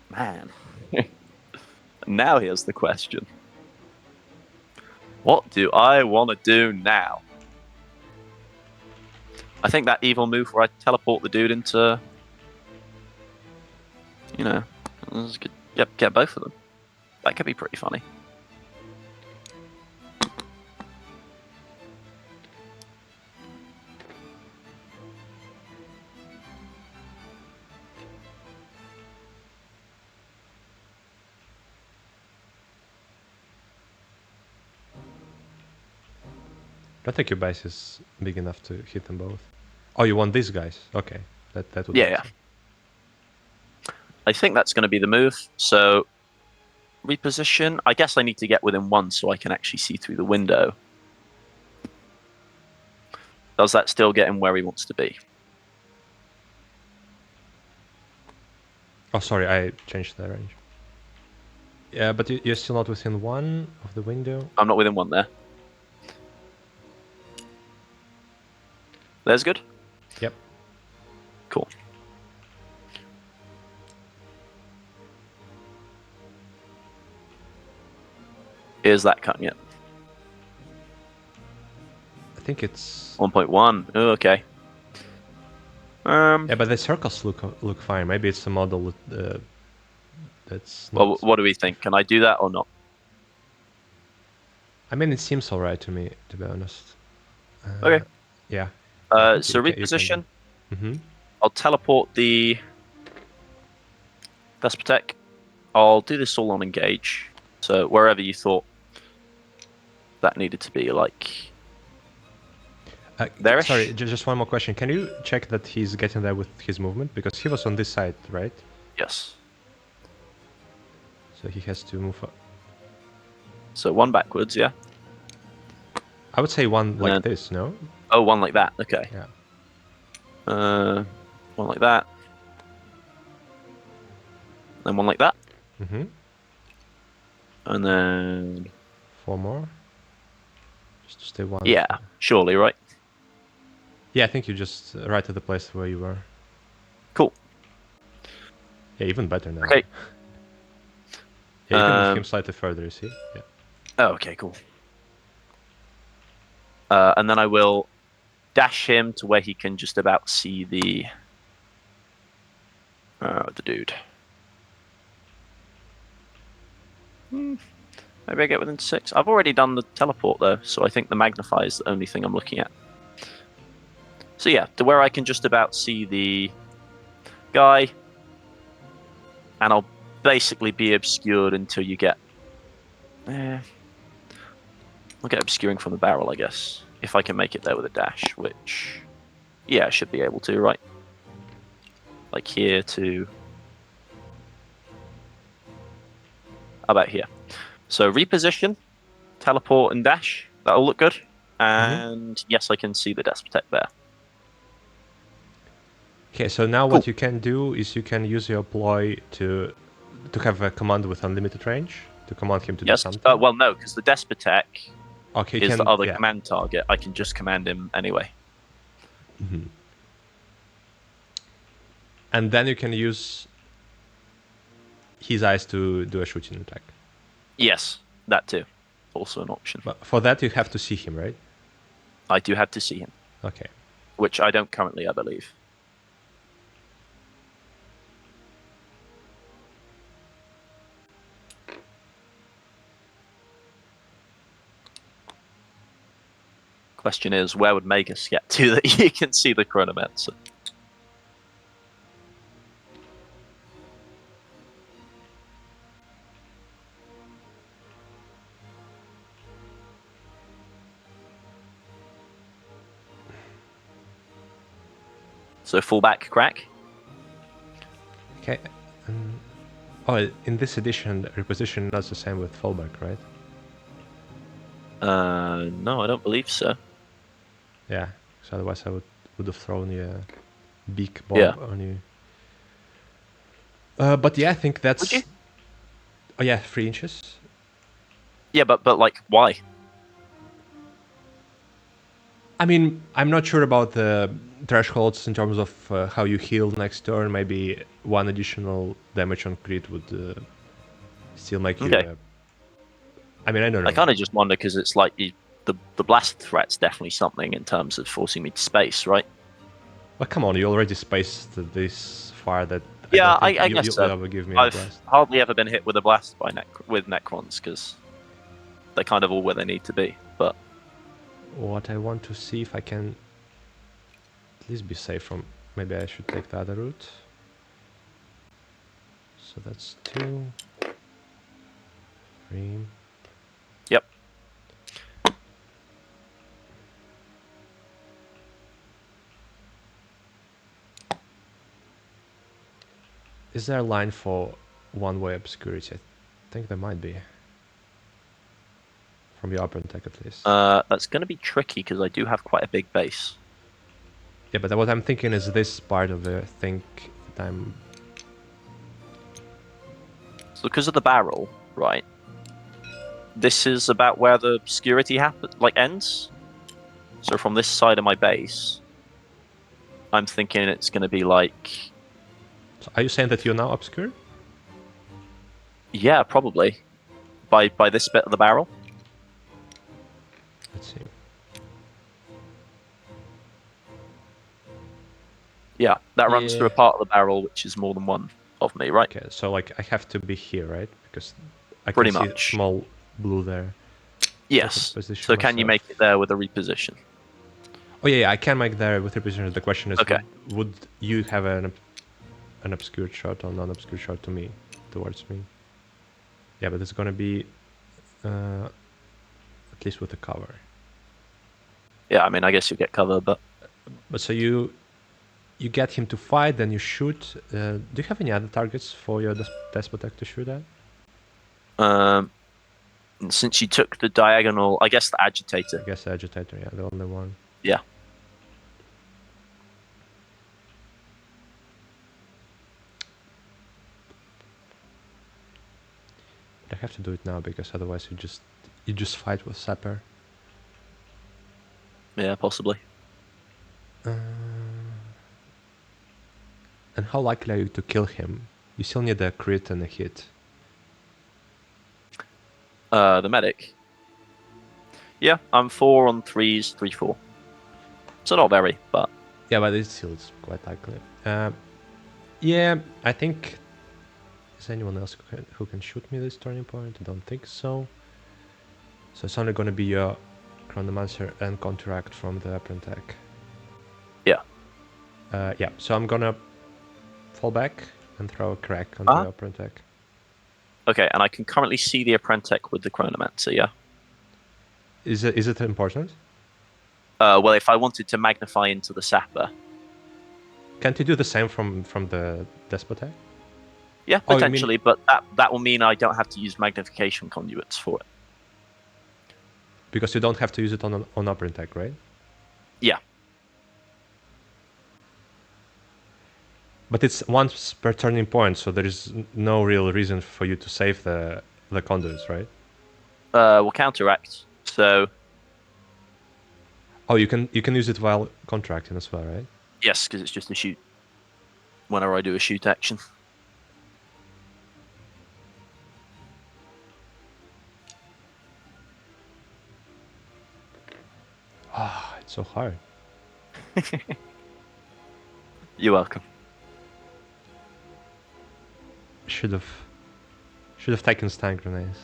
Man. Now here's the question. What do I want to do now? I think that evil move where I teleport the dude into... You know, get both of them. That could be pretty funny. I don't think your base is big enough to hit them both. Oh, you want these guys? Okay, that would. Yeah. I think that's going to be the move. So, reposition. I guess I need to get within one so I can actually see through the window. Does that still get him where he wants to be? Oh, sorry, I changed the range. Yeah, but you're still not within one of the window. I'm not within one there. There's good? Yep. Cool. Is that cutting it? I think it's 1.1. Oh, okay. yeah, but the circles look fine. Maybe it's a model that's. Not... Well, what do we think? Can I do that or not? I mean, it seems alright to me, to be honest. Okay. Yeah. So reposition. Mm-hmm. I'll teleport the Despotek. I'll do this all on engage. So wherever you thought that needed to be, like there. Sorry, just one more question. Can you check that he's getting there with his movement? Because he was on this side, right? Yes. So he has to move up. So one backwards, yeah? I would say one like this, no? Oh, one like that. Okay. Yeah. One like that. Then one like that. Mm-hmm. And then 4 more. Just to stay one. Yeah, surely, right? Yeah, I think you just right at the place where you were. Cool. Yeah, even better now. Okay. Yeah, you can move him slightly further, you see? Yeah. Oh, okay, cool. And then I will dash him to where he can just about see the dude. Maybe I get within 6. I've already done the teleport though, so I think the magnify is the only thing I'm looking at. So yeah, to where I can just about see the guy, and I'll basically be obscured until you get... I'll get obscuring from the barrel, I guess, if I can make it there with a dash, which... Yeah, I should be able to, right? Like here to... How about here? So reposition, teleport and dash. That'll look good. And yes, I can see the Despotek there. Okay, so now what you can do is you can use your ploy to have a command with unlimited range, to command him to do something. Well, no, because the Despotek is the other yeah. command target. I can just command him anyway. Mm-hmm. And then you can use his eyes to do a shooting attack. Yes, that too. Also an option. But for that you have to see him, right? I do have to see him. Okay. Which I don't currently, I believe. Question is, where would Magus get to that you can see the chronomancer? So fullback crack. Okay. Oh, in this edition, reposition is the same with fullback, right? No, I don't believe so. Yeah. So otherwise, I would have thrown you a big bomb Yeah. on you. But yeah, I think that's. Would you? Oh yeah, 3 inches. Yeah, but like, why? I mean, I'm not sure about the thresholds in terms of how you heal next turn. Maybe 1 additional damage on crit would still make you. Okay. I mean, I don't know. I kind of just wonder because it's like the blast threat's definitely something in terms of forcing me to space, right? But come on, you already spaced this far that Yeah, I don't think I guess you'll so. ever give me a I've blast. hardly ever been hit with a blast by with Necrons because they're kind of all where they need to be. But What I want to see if I can at least be safe from. Maybe I should take the other route. So that's 2, 3. yep. Is there a line for one-way obscurity? I think there might be. From your upper tech at least. That's going to be tricky because I do have quite a big base. Yeah, but what I'm thinking is this part of the thing that I'm. So because of the barrel, right? This is about where the obscurity ends. So from this side of my base, I'm thinking it's going to be like. So are you saying that you're now obscure? Yeah, probably. By this bit of the barrel. Let's see. Yeah, that runs Yeah. through a part of the barrel which is more than one of me, right? Okay, so like I have to be here, right? Because I Pretty can see much. small blue there. Yes. Position So can you myself. make it there with a reposition? Oh yeah, I can make there with reposition. The question is, Okay. would you have an obscured shot or non-obscured shot to me, towards me? Yeah, but it's gonna be at least with a cover. Yeah, I mean, I guess you'll get cover, but so you get him to fight, then you shoot. Do you have any other targets for your Despotek to shoot at? and since you took the diagonal, I guess the agitator. I guess the agitator, yeah, the only one. Yeah. But I have to do it now because otherwise you just fight with Sapper. Yeah, possibly. And how likely are you to kill him? You still need a crit and a hit. The medic. Yeah, I'm 4 on 3s, 3-4. So not very, but Yeah, but it still is quite likely. Yeah, I think. Is anyone else who can shoot me this turning point? I don't think so. So it's only gonna be your Chronomancer and Counteract from the upper attack. yeah. Yeah, so I'm gonna fall back and throw a crack on the upper attack. Okay, and I can currently see the Apprentice with the Chronomancer, yeah? Is it important? Well, if I wanted to magnify into the Sapper. Can't you do the same from the Despotek? Yeah, Oh, you potentially, mean- but that will mean I don't have to use magnification conduits for it. Because you don't have to use it on upper attack, right? Yeah. But it's once per turning point, so there is no real reason for you to save the conduits, right? Will counteract. So Oh, you can use it while contracting as well, right? yes, because it's just a shoot. Whenever I do a shoot action. Ah, it's so hard. You're welcome. Should have taken stun grenades.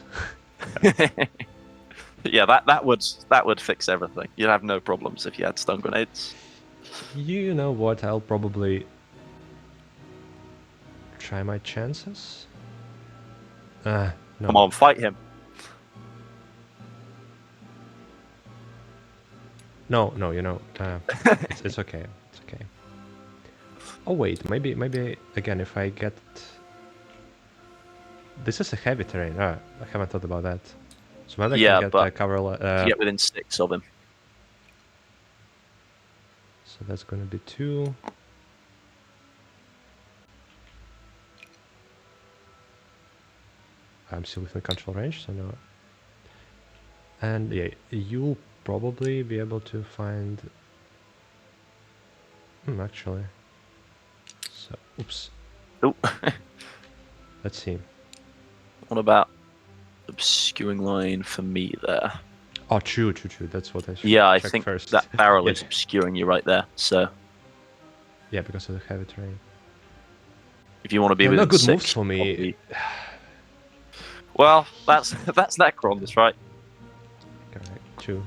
Yeah, that would fix everything. You'd have no problems if you had stun grenades. You know what? I'll probably try my chances. No. Come on, fight him. No, it's okay. It's okay. Oh wait, maybe again if I get. This is a heavy terrain. Ah, I haven't thought about that. So maybe I Yeah, can get but a cover. if you get within 6 of him. So that's gonna be 2. I'm still within control range, so no. And yeah, you'll probably be able to find. Actually. So, oops. Oh, Let's see. what about obscuring line for me there? Oh, true. That's what I should Yeah, I check think first. that barrel Yeah. is obscuring you right there. So Yeah, because of the heavy terrain. if you want to be Yeah, no within good 6, moves for me. probably... Well, that's Necrons, right? Correct. True.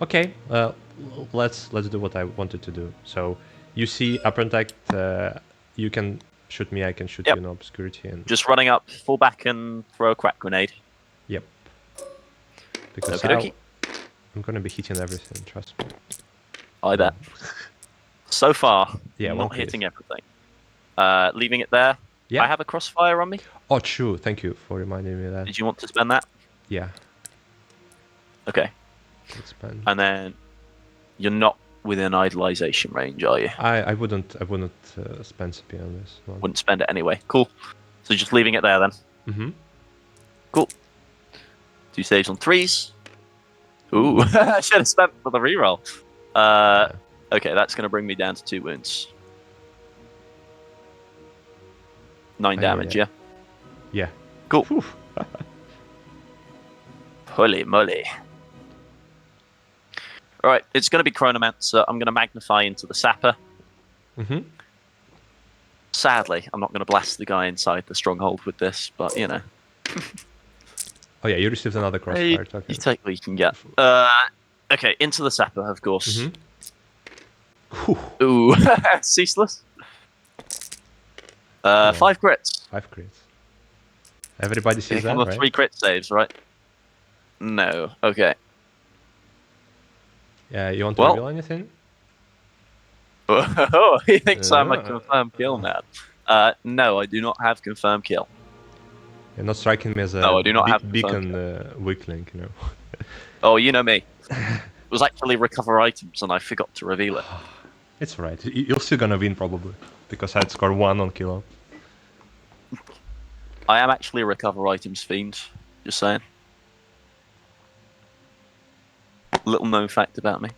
Okay. Let's do what I wanted to do. So, you see, Apprentice, you can shoot me. I can shoot Yep. you in obscurity, and Just running up, fall back, and throw a crack grenade. yep. Because Okie dokie. I'm gonna be hitting everything. Trust me. I bet. So far, Yeah, one not crit. hitting everything. Leaving it there. Yeah. I have a crossfire on me. Oh, true. Thank you for reminding me of that. Did you want to spend that? Yeah. Okay. Let's spend. And then you're not within idolization range, are you? I wouldn't spend CP on this one. Wouldn't spend it anyway. Cool. So just leaving it there then. Mm-hmm. Cool. 2 saves on 3s. Ooh, I should have spent for the reroll. Okay, that's going to bring me down to 2 wounds. 9 damage, yeah? Yeah. Cool. Holy moly. Alright, it's going to be Chronomancer. I'm going to magnify into the Sapper. Mm-hmm. Sadly, I'm not going to blast the guy inside the stronghold with this, but you know. Oh yeah, you received another crossfire token. You take what you can get. Okay, into the Sapper, of course. Mm-hmm. Ooh, ceaseless. 5 crits. 5 crits. Everybody sees that, On the right? 3 crit saves, right? No. Okay. Yeah, you want to reveal anything? Oh, he thinks I'm a confirmed kill now. No, I do not have confirmed kill. You're not striking me as a I do not have beacon weak link, you know. Oh, you know me. It was actually recover items, and I forgot to reveal it. It's alright. You're still gonna win probably, because I'd score 1 on kilo. I am actually a recover items fiend. Just saying. Little known fact about me.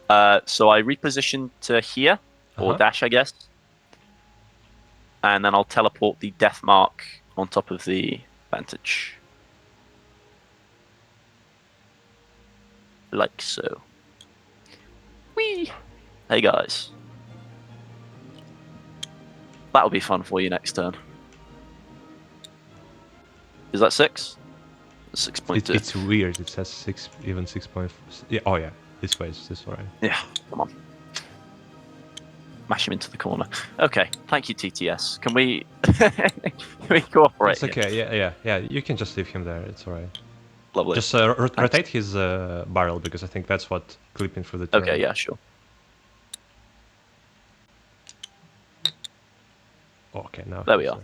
So I reposition to here, or dash, I guess. And then I'll teleport the death mark on top of the vantage. Like so. Whee! Hey guys. That'll be fun for you next turn. Is that 6? 6.2. It's weird. It says 6, even 6.4. Yeah. Oh yeah. This way is this way. Yeah. Come on. Mash him into the corner. Okay. Thank you, TTS. Can we cooperate? It's okay. Yeah. You can just leave him there. It's alright. Lovely. Just rotate his barrel, because I think that's what clipping through the turn. Okay. Yeah. Sure. Okay. Now. There we are.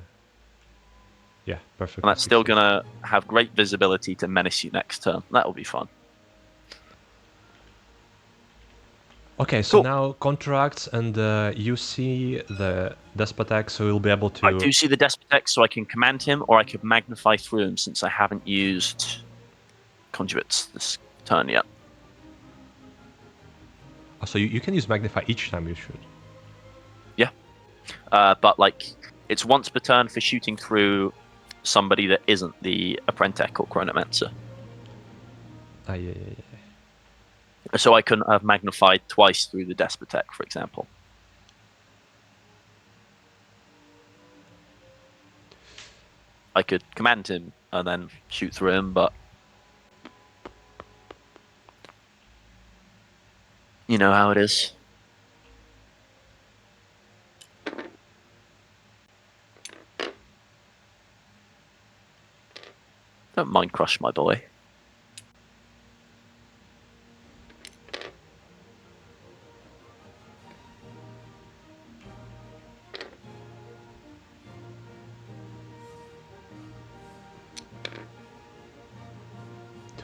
Yeah. Perfect. And that's still gonna have great visibility to menace you next turn. That will be fun. Okay, so now contracts, and you see the Despotek, so you'll be able to... I do see the Despotek, so I can command him, or I could magnify through him, since I haven't used conduits this turn yet. Oh, so you can use magnify each time you shoot? Yeah. But, like, it's once per turn for shooting through somebody that isn't the Apprentice or Chronomancer. Yeah. So I couldn't have magnified twice through the Despotek, for example. I could command him and then shoot through him, but... You know how it is. Don't mind Crush, my boy.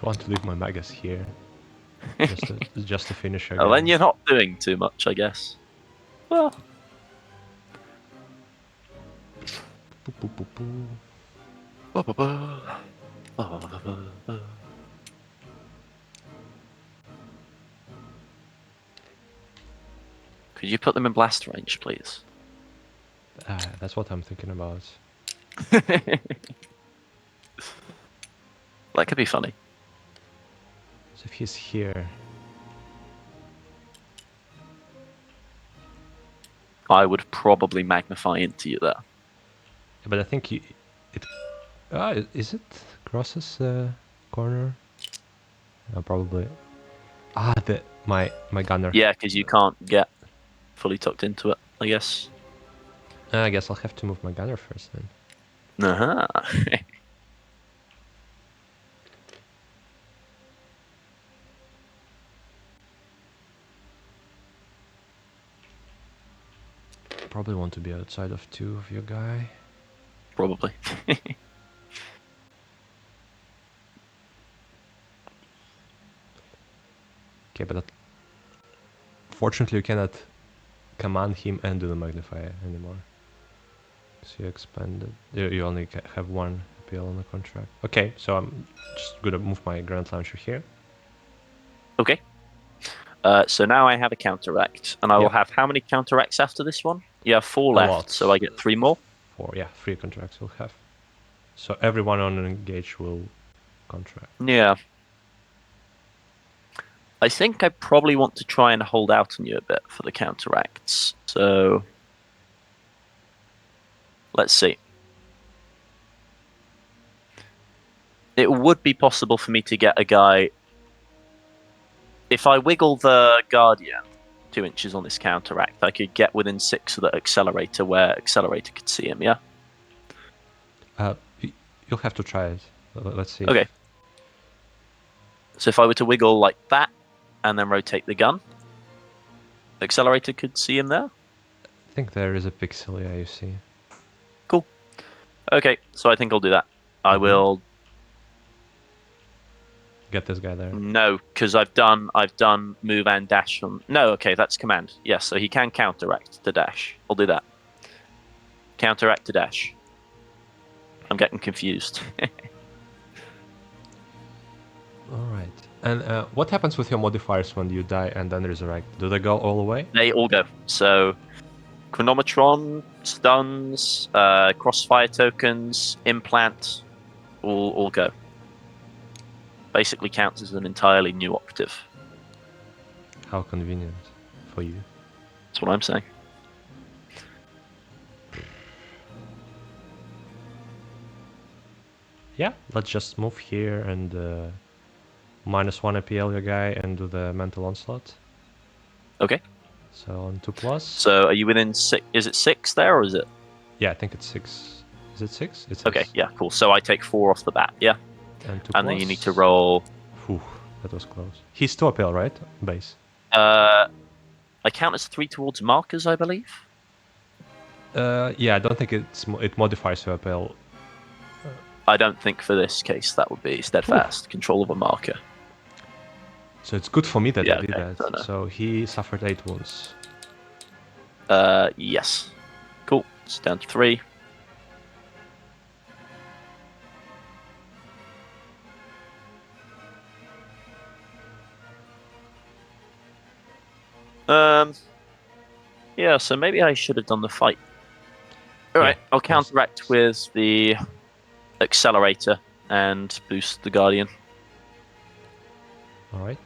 want to leave my magas here. just to finish Well, then again. you're not doing too much, I guess. Well, Boo, boo, boo, boo. could you put them in blast range, please? That's what I'm thinking about. That could be funny. So if he's here, I would probably magnify into you there. but I think it. Is it crosses the corner? Probably. My gunner. Yeah, because you can't get fully tucked into it, I guess. I guess I'll have to move my gunner first then. Uh-huh. Probably want to be outside of 2 of your guy. Probably. Okay, but fortunately you cannot command him and do the magnifier anymore. So you expanded. You only have 1 appeal on the contract. Okay, so I'm just gonna move my Grand Launcher here. Okay. So now I have a counteract, and I will have how many counteracts after this one? You have 4 left, lot. so I get 3 more. 4, yeah, 3 contracts we'll have. So everyone on an engage will contract. Yeah. I think I probably want to try and hold out on you a bit for the counteracts. So let's see. It would be possible for me to get a guy. If I wiggle the Guardian 2 inches on this counteract, I could get within 6 of the Accelerator where Accelerator could see him, yeah? You'll have to try it. Let's see. Okay. So if I were to wiggle like that, and then rotate the gun, Accelerator could see him there? I think there is a pixel, yeah, you see. Cool. Okay, so I think I'll do that. I will... Get this guy there. No, because I've done move and dash from... No, okay, that's command. Yes, so he can counteract to dash. I'll do that. Counteract to dash. I'm getting confused. Alright. And what happens with your modifiers when you die and then resurrect? Do they go all away? They all go. So, Chronometron, stuns, crossfire tokens, implant, all go. Basically counts as an entirely new operative. How convenient for you. That's what I'm saying. Yeah, let's just move here and -1 APL your guy and do the mental onslaught. Okay. So on 2+. So are you within 6? Is it 6 there, or is it? Yeah, I think it's 6. Is it 6? It's 6. Okay, yeah, cool. So I take 4 off the bat, yeah? And 2+. And then you need to roll... Whew, that was close. He's 2 APL, right? Base. I count as 3 towards markers, I believe. Yeah, I don't think it modifies your APL. I don't think for this case that would be steadfast. Control of a marker. So it's good for me that I did okay, that. So he suffered 8 wounds. Yes. Cool. It's down to 3. Yeah, so maybe I should have done the fight. Alright, Yeah, I'll counteract with the Accelerator and boost the Guardian. Alright.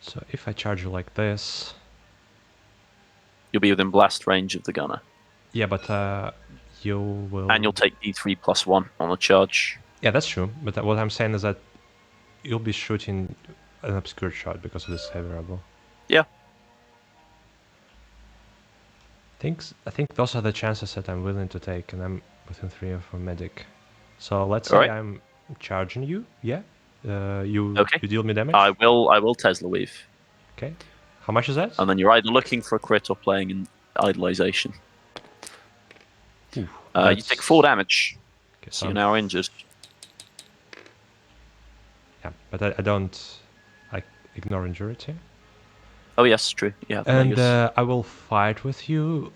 So if I charge you like this... You'll be within blast range of the gunner. Yeah, but you will... And you'll take D3 plus 1 on the charge. Yeah, that's true. But what I'm saying is that you'll be shooting an obscure shot because of this heavy rubble. Yeah. I think those are the chances that I'm willing to take, and within 3 of a medic. So let's say Alright. I'm charging you. Yeah. You Okay. you deal me damage. I will Tesla weave. Okay. How much is that? And then you're either looking for a crit or playing in idolization. Ooh, You take 4 damage. Okay, So you're now injured. Yeah, but I don't ignore injury. Oh yes, true. Yeah. And I will fight with you.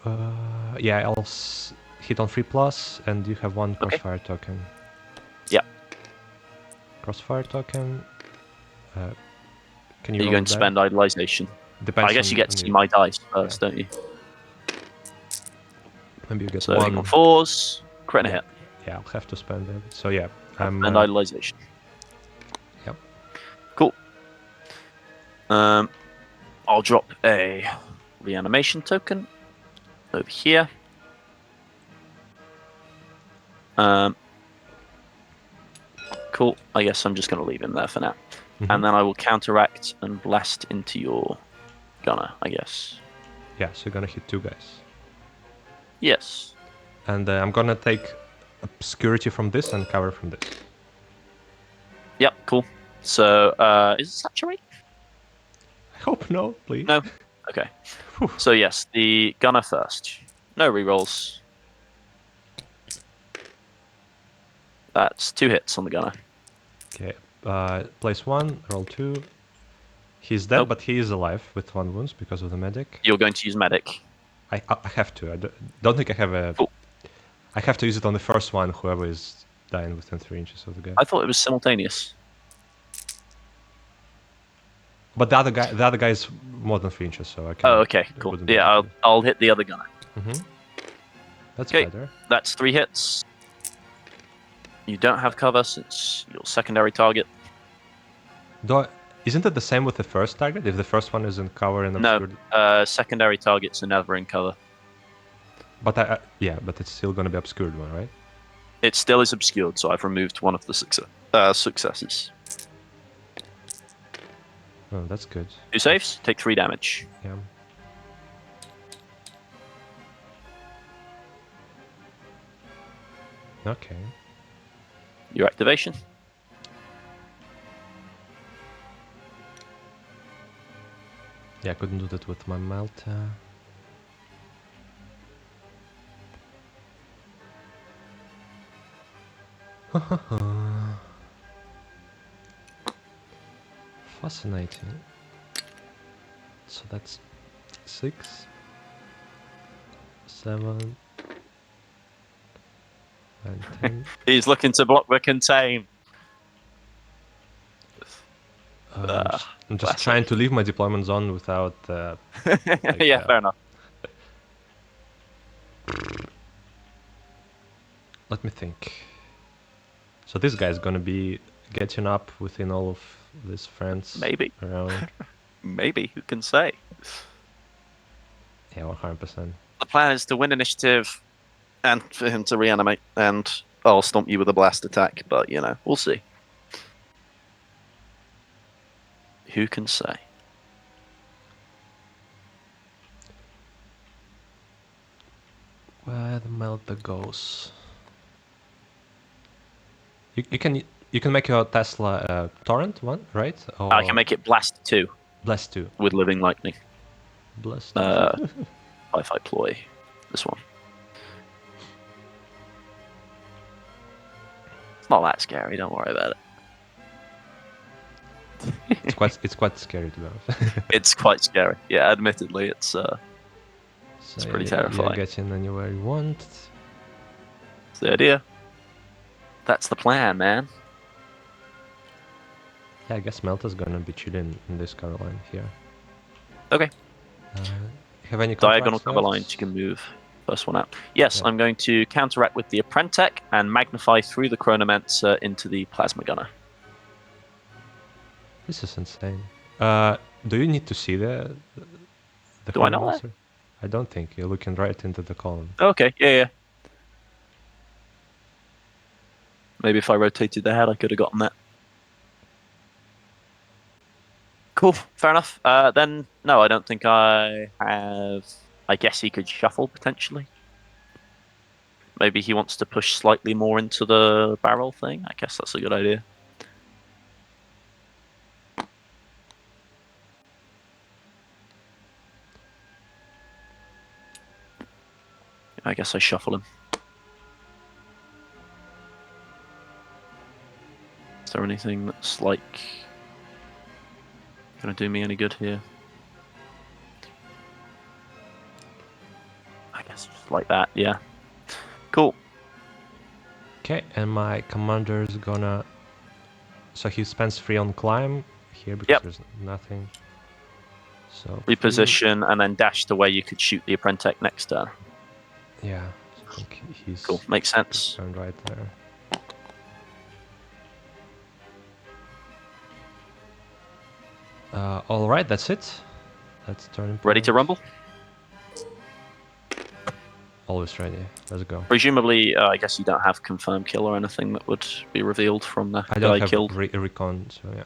Yeah, I'll hit on 3+, and you have 1 crossfire token. Yeah. Crossfire token. Can you? Are you going to spend idolization? Depends. I guess you get to see my dice first, don't you? Maybe you get so 1 on 4s, crit and a hit. Yeah, I'll have to spend it. So yeah, And idolization. Yep. Cool. I'll drop a reanimation token over here. Cool. I guess I'm just going to leave him there for now. And then I will counteract and blast into your gunner, I guess. Yeah, so you're going to hit 2 guys. Yes. And I'm going to take obscurity from this and cover from this. Yep, cool. So, is it saturate? I hope no, please. No? Okay. So yes, the gunner first. No rerolls. That's 2 hits on the gunner. Okay. Place 1, roll 2. He's dead, but he is alive with 1 wounds because of the medic. You're going to use medic. I have to. I don't think I have a... Cool. I have to use it on the first one, whoever is dying within 3 inches of the guy. I thought it was simultaneous. But the other guy is more than 3 inches, so I can... Oh, okay, cool. Yeah, I'll hit the other gunner. That's better. That's 3 hits. You don't have cover since your secondary target. Isn't it the same with the first target? If the first one is in cover and obscured? No, secondary targets are never in cover. But yeah, but it's still going to be obscured one, right? It still is obscured, so I've removed one of the successes. Oh, that's good. 2 saves, take 3 damage. Yeah. Okay. Your activation. Yeah, I couldn't do that with my Malta. Fascinating. So that's 6, 7, and 10. He's looking to block the contain. I'm just trying to leave my deployment zone without... yeah, fair enough. Let me think. So this guy's gonna be getting up within all of his friends. Maybe. Around. Maybe, who can say? Yeah, 100%. The plan is to win initiative and for him to reanimate, and I'll stomp you with a blast attack, but, you know, we'll see. Who can say? Where the Melta goes. You can make your Tesla torrent one, right? Or I can make it blast 2. Blast 2. With living lightning. Blast 2. If I ploy this one. It's not that scary, don't worry about it. It's quite scary to be honest. It's quite scary. Yeah, admittedly, it's pretty terrifying. You get in anywhere you want. That's the idea. That's the plan, man. Yeah, I guess Melta's gonna be chilling in this cover line here. Okay. Have any diagonal cover lines you can move? First one out. Yes, yeah. I'm going to counteract with the Apprentech and magnify through the Chronomancer into the Plasma Gunner. This is insane. Do you need to see the Do I not? I don't think. You're looking right into the column. Okay, yeah. Maybe if I rotated the head, I could have gotten that. Cool, fair enough. Then, no, I don't think I have... I guess he could shuffle, potentially. Maybe he wants to push slightly more into the barrel thing. I guess that's a good idea. I guess I shuffle him. Is there anything that's like gonna do me any good here? I guess just like that, yeah. Cool. Okay, and my commander is gonna... So he spends 3 on climb here because there's nothing. So reposition and then dash to where you could shoot the Apprentech next turn. Yeah, I think he's... Cool, makes sense. Turned right there. Alright, that's it. That's turn. Ready to rumble? Always ready. Let's go. Presumably, I guess you don't have confirmed kill or anything that would be revealed from the I don't guy have killed. recon, so yeah.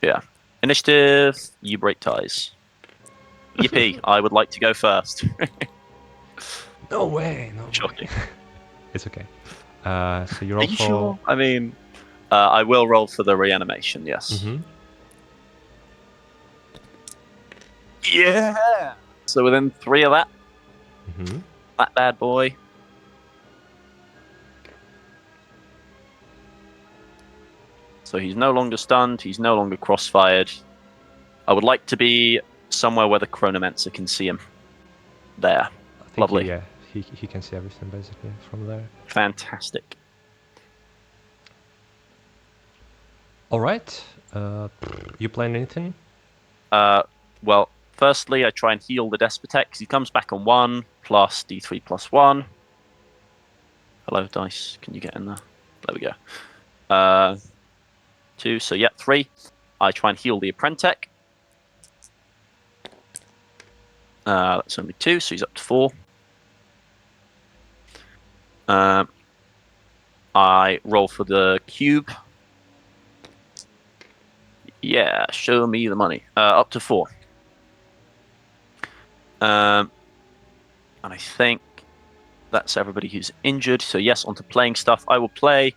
Yeah. Initiative, you break ties. Yippee, I would like to go first. No way, no Shocking. way. It's okay. So you roll Are you for... sure? I mean, I will roll for the reanimation, yes. Mm-hmm. Yeah! So within 3 of that, Mm-hmm. that bad boy. So he's no longer stunned, he's no longer crossfired. I would like to be somewhere where the Chronomancer can see him. There. Lovely. He can see everything basically from there. Fantastic. Alright. You playing anything? Well, firstly, I try and heal the Despotek because he comes back on 1 plus D3 plus 1. Hello, dice. Can you get in there? There we go. 2, so yeah, 3. I try and heal the Apprentech. That's only 2, so he's up to 4. I roll for the cube. Yeah, show me the money. Up to 4. And I think that's everybody who's injured. So yes, onto playing stuff. I will play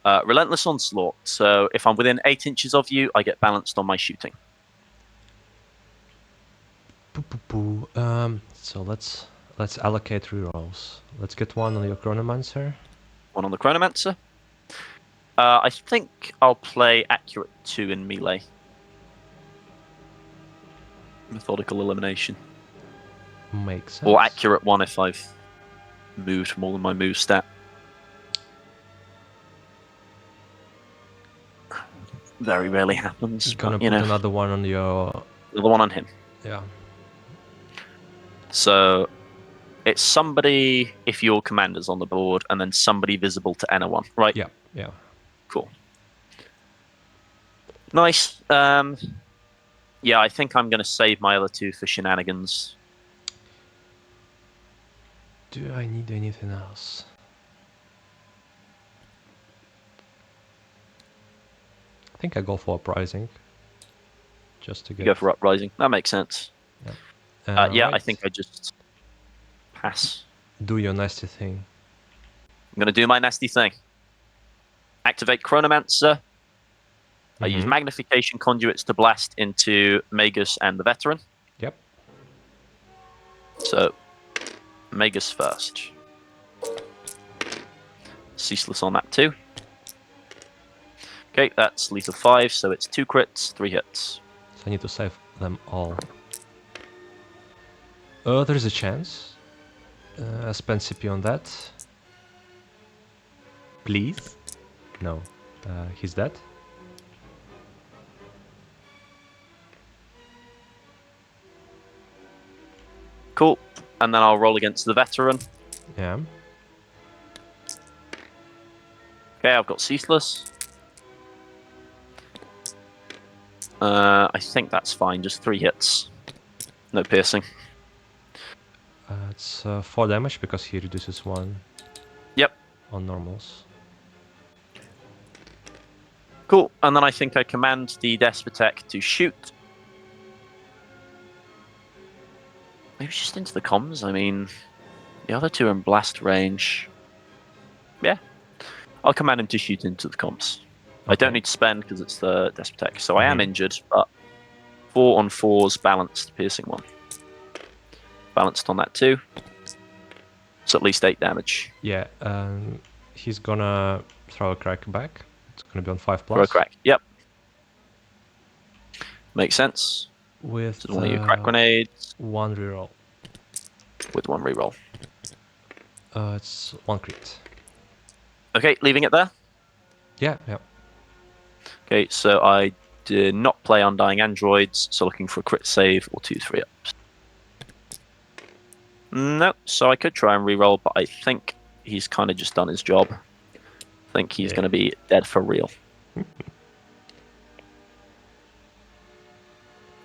Relentless Onslaught. So if I'm within 8 inches of you, I get balanced on my shooting. So let's allocate rerolls. Let's get 1 on your Chronomancer. 1 on the Chronomancer. I think I'll play Accurate 2 in melee. Methodical Elimination. Makes sense. Or Accurate 1 if I've moved more than my move stat. Very rarely happens. Gonna but, put another 1 on your... Another 1 on him. Yeah. So it's somebody if your commander's on the board, and then somebody visible to anyone, right? Yeah, yeah. Cool. Nice. Yeah, I think I'm going to save my other 2 for shenanigans. Do I need anything else? I think I go for Uprising. Just to get... You go for Uprising. That makes sense. Yeah, yeah, right. I think I just pass. Do your nasty thing. I'm going to do my nasty thing. Activate Chronomancer. I use Magnification Conduits to blast into Magus and the Veteran. Yep. So, Magus first. Ceaseless on that too. Okay, that's lethal 5, so it's 2 crits, 3 hits. So I need to save them all. There's a chance. Spend CP on that. Please? No. He's dead. Cool. And then I'll roll against the Veteran. Yeah. Okay, I've got Ceaseless. I think that's fine, just 3 hits. No piercing. It's 4 damage because he reduces 1. Yep. On normals. Cool, and then I think I command the Despotek to shoot. Maybe just into the comms. I mean, the other 2 are in blast range. I'll command him to shoot into the comps. I Okay. don't need to spend because it's the Despotek, so I am injured, but 4 on 4s balanced, piercing 1. Balanced on that too. It's at least 8 damage. Yeah, he's gonna throw a crack back. It's gonna be on 5+. For a crack. Yep. Makes sense. With This is one of your crack grenades. 1 reroll. With 1 reroll. It's 1 crit. Okay, leaving it there. Yeah, yeah. Okay, so I did not play Undying Androids, so looking for a crit save or 2 3-ups. No, so I could try and reroll, but I think he's kind of just done his job. I think he's going to be dead for real.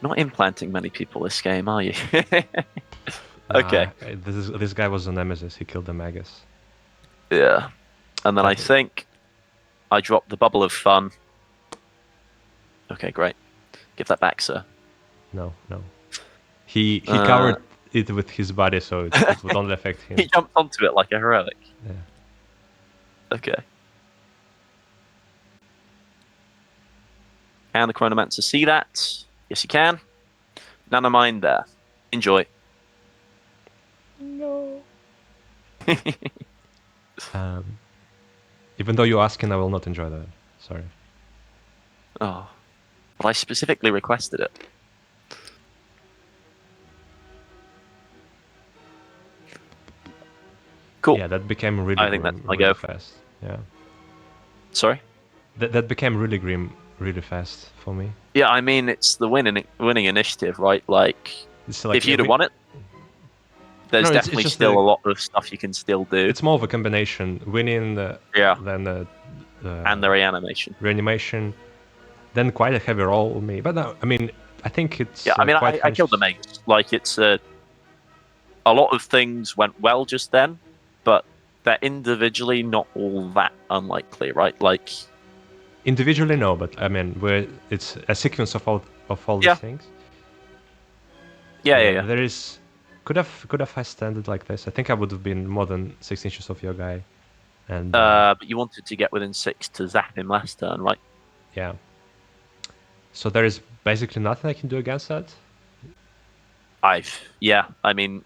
Not implanting many people this game, are you? Okay. This guy was a nemesis. He killed the Magus. Yeah. And then I think I dropped the Bubble of Fun. Okay, great. Give that back, sir. No. He covered it with his body, so it would only affect him. He jumped onto it like a heroic. Yeah. Okay. Can the Chronomancer see that? Yes, you can. Nanomine there. Enjoy. No. Even though you're asking, I will not enjoy that. Sorry. Oh. But I specifically requested it. Cool. Yeah, that became really I think grim, that's my really go. fast. Yeah. Sorry? That became really grim really fast for me. Yeah, I mean, it's the winning initiative, right? Like, It's like if you'd have won it, there's No, it's definitely just still a lot of stuff you can still do. It's more of a combination. Winning, then and the reanimation. Reanimation, then quite a heavy roll on me. But no, I mean, I think it's Yeah, I mean, quite I killed the Magus. Like, it's a lot of things went well just then, but they're individually not all that unlikely, right? Like, individually, no, but I mean, it's a sequence of all these things. Yeah. There is could have I standed like this. I think I would have been more than 6 inches of your guy, and but you wanted to get within 6 to zap him last turn, right? Yeah. So there is basically nothing I can do against that. I mean,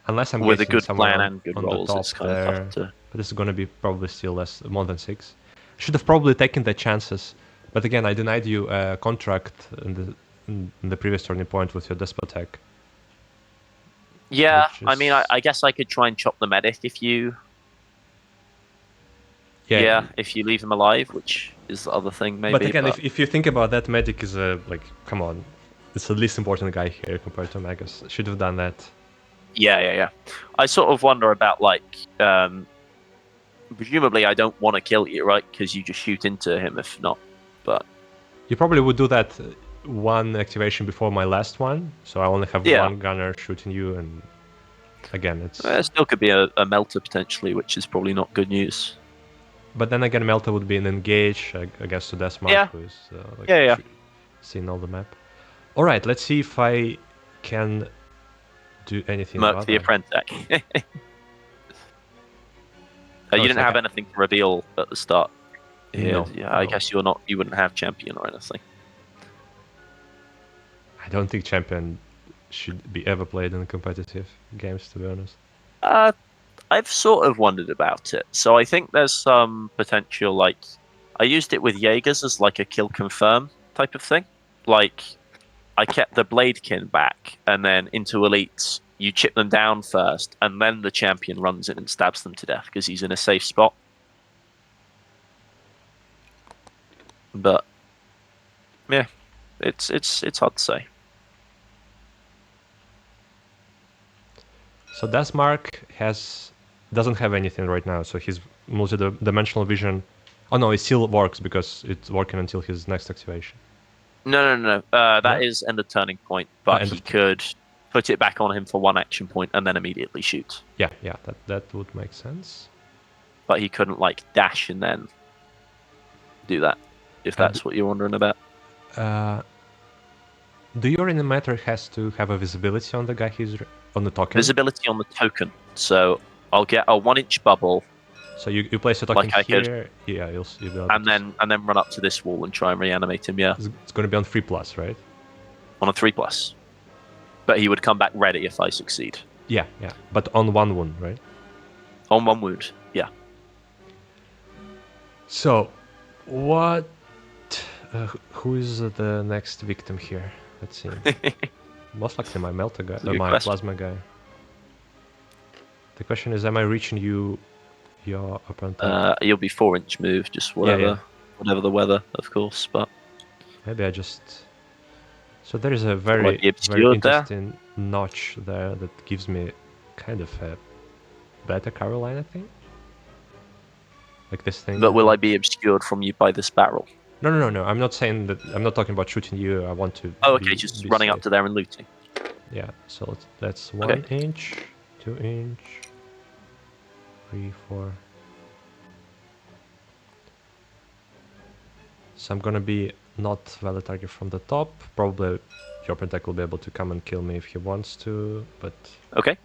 unless I'm with a guessing good somewhere plan and good on rolls, the top it's kind there, of tough to. But this is going to be probably still more than 6. Should have probably taken the chances, but again, I denied you a contract in the previous turning point with your Despotek. Yeah, I mean, I guess I could try and chop the medic if you. Yeah, if you leave him alive, which is the other thing, maybe. But again, if you think about that, medic is come on, it's the least important guy here compared to Magus. Should have done that. Yeah. I sort of wonder about, like, presumably I don't want to kill you, right? Because you just shoot into him if not, but... You probably would do that one activation before my last one, so I only have one gunner shooting you, and again, it's... There still could be a melter, potentially, which is probably not good news. But then again, melter would be an engage, I guess, to Desmark, who's seen all the map. Alright, let's see if I can do anything Merc the Apprentice. You didn't have anything to reveal at the start. No, I guess you wouldn't have champion or anything. I don't think champion should be ever played in competitive games, to be honest. I've sort of wondered about it. So I think there's some potential, like, I used it with Jaegers as like a kill confirm type of thing. Like, I kept the Bladekin back, and then into elites, you chip them down first, and then the champion runs in and stabs them to death because he's in a safe spot. But yeah, it's hard to say. So Desmark doesn't have anything right now, so his multi-dimensional vision... Oh no, it still works because it's working until his next activation. No. That is end of turning point, but he could put it back on him for one action point and then immediately shoot. Yeah, that would make sense. But he couldn't, like, dash and then do that, if that's what you're wondering about. Do your Reanimator has to have a visibility on the guy on the token? Visibility on the token. So I'll get a 1-inch bubble So you place a token Like I could- here. Yeah, you'll be able and to then run up to this wall and try and reanimate him. Yeah, it's going to be on 3+, right? on a 3+. But he would come back ready if I succeed. Yeah, yeah. But on 1 wound, right? On 1 wound. Yeah. So, what? Who is the next victim here? Let's see. Most likely my Melta guy, That's a good my question. Plasma guy. The question is, am I reaching you, your opponent? You'll be 4-inch move, just whatever the weather, of course. But Maybe I just. So there is a Might very be obscured there. interesting notch there that gives me kind of a better Caroline, I think. Like this thing. but will I be obscured from you by this barrel? No. I'm not saying that. I'm not talking about shooting you. I want to. Oh, okay, just running up safe. to there and looting. Yeah. So that's 1 inch, 2 inch, 3, 4. So I'm gonna be not valid target from the top. Probably your Protect will be able to come and kill me if he wants to, but Okay.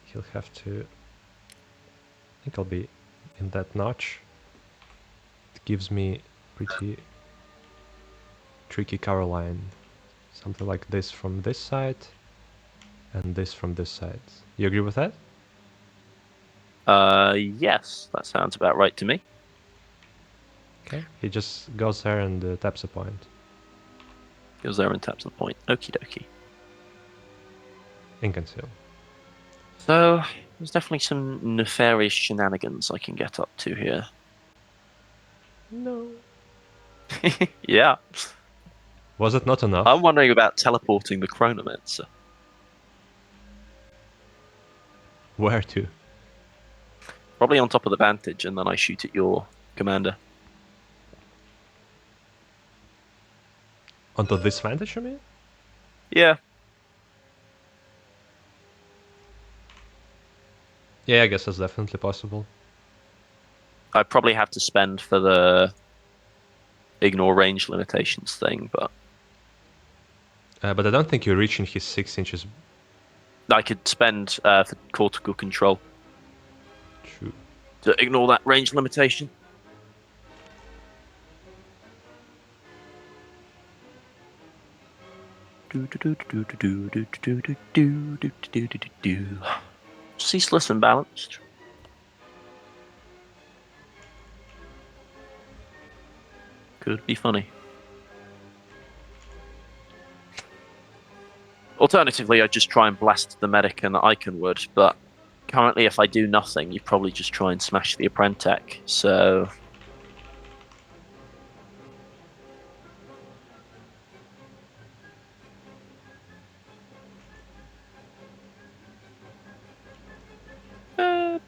he'll have to. I think I'll be in that notch. It gives me pretty tricky Caroline. Something like this from this side, and this from this side. You agree with that? Yes, that sounds about right to me. Okay. He just goes there and taps a point. Goes there and taps the point. Okie dokie. Inconceal. So there's definitely some nefarious shenanigans I can get up to here. No. Yeah. Was it not enough? I'm wondering about teleporting the Chronomancer. Where to? Probably on top of the vantage, and then I shoot at your commander. Onto this vantage, you mean? Yeah. Yeah, I guess that's definitely possible. I probably have to spend for the ignore range limitations thing, but But I don't think you're reaching his 6 inches. I could spend for cortical control True. to ignore that range limitation. Ceaseless and balanced. Could be funny. Alternatively, I'd just try and blast the medic and the Iconwood, but currently if I do nothing, you probably just try and smash the Apprentech, so...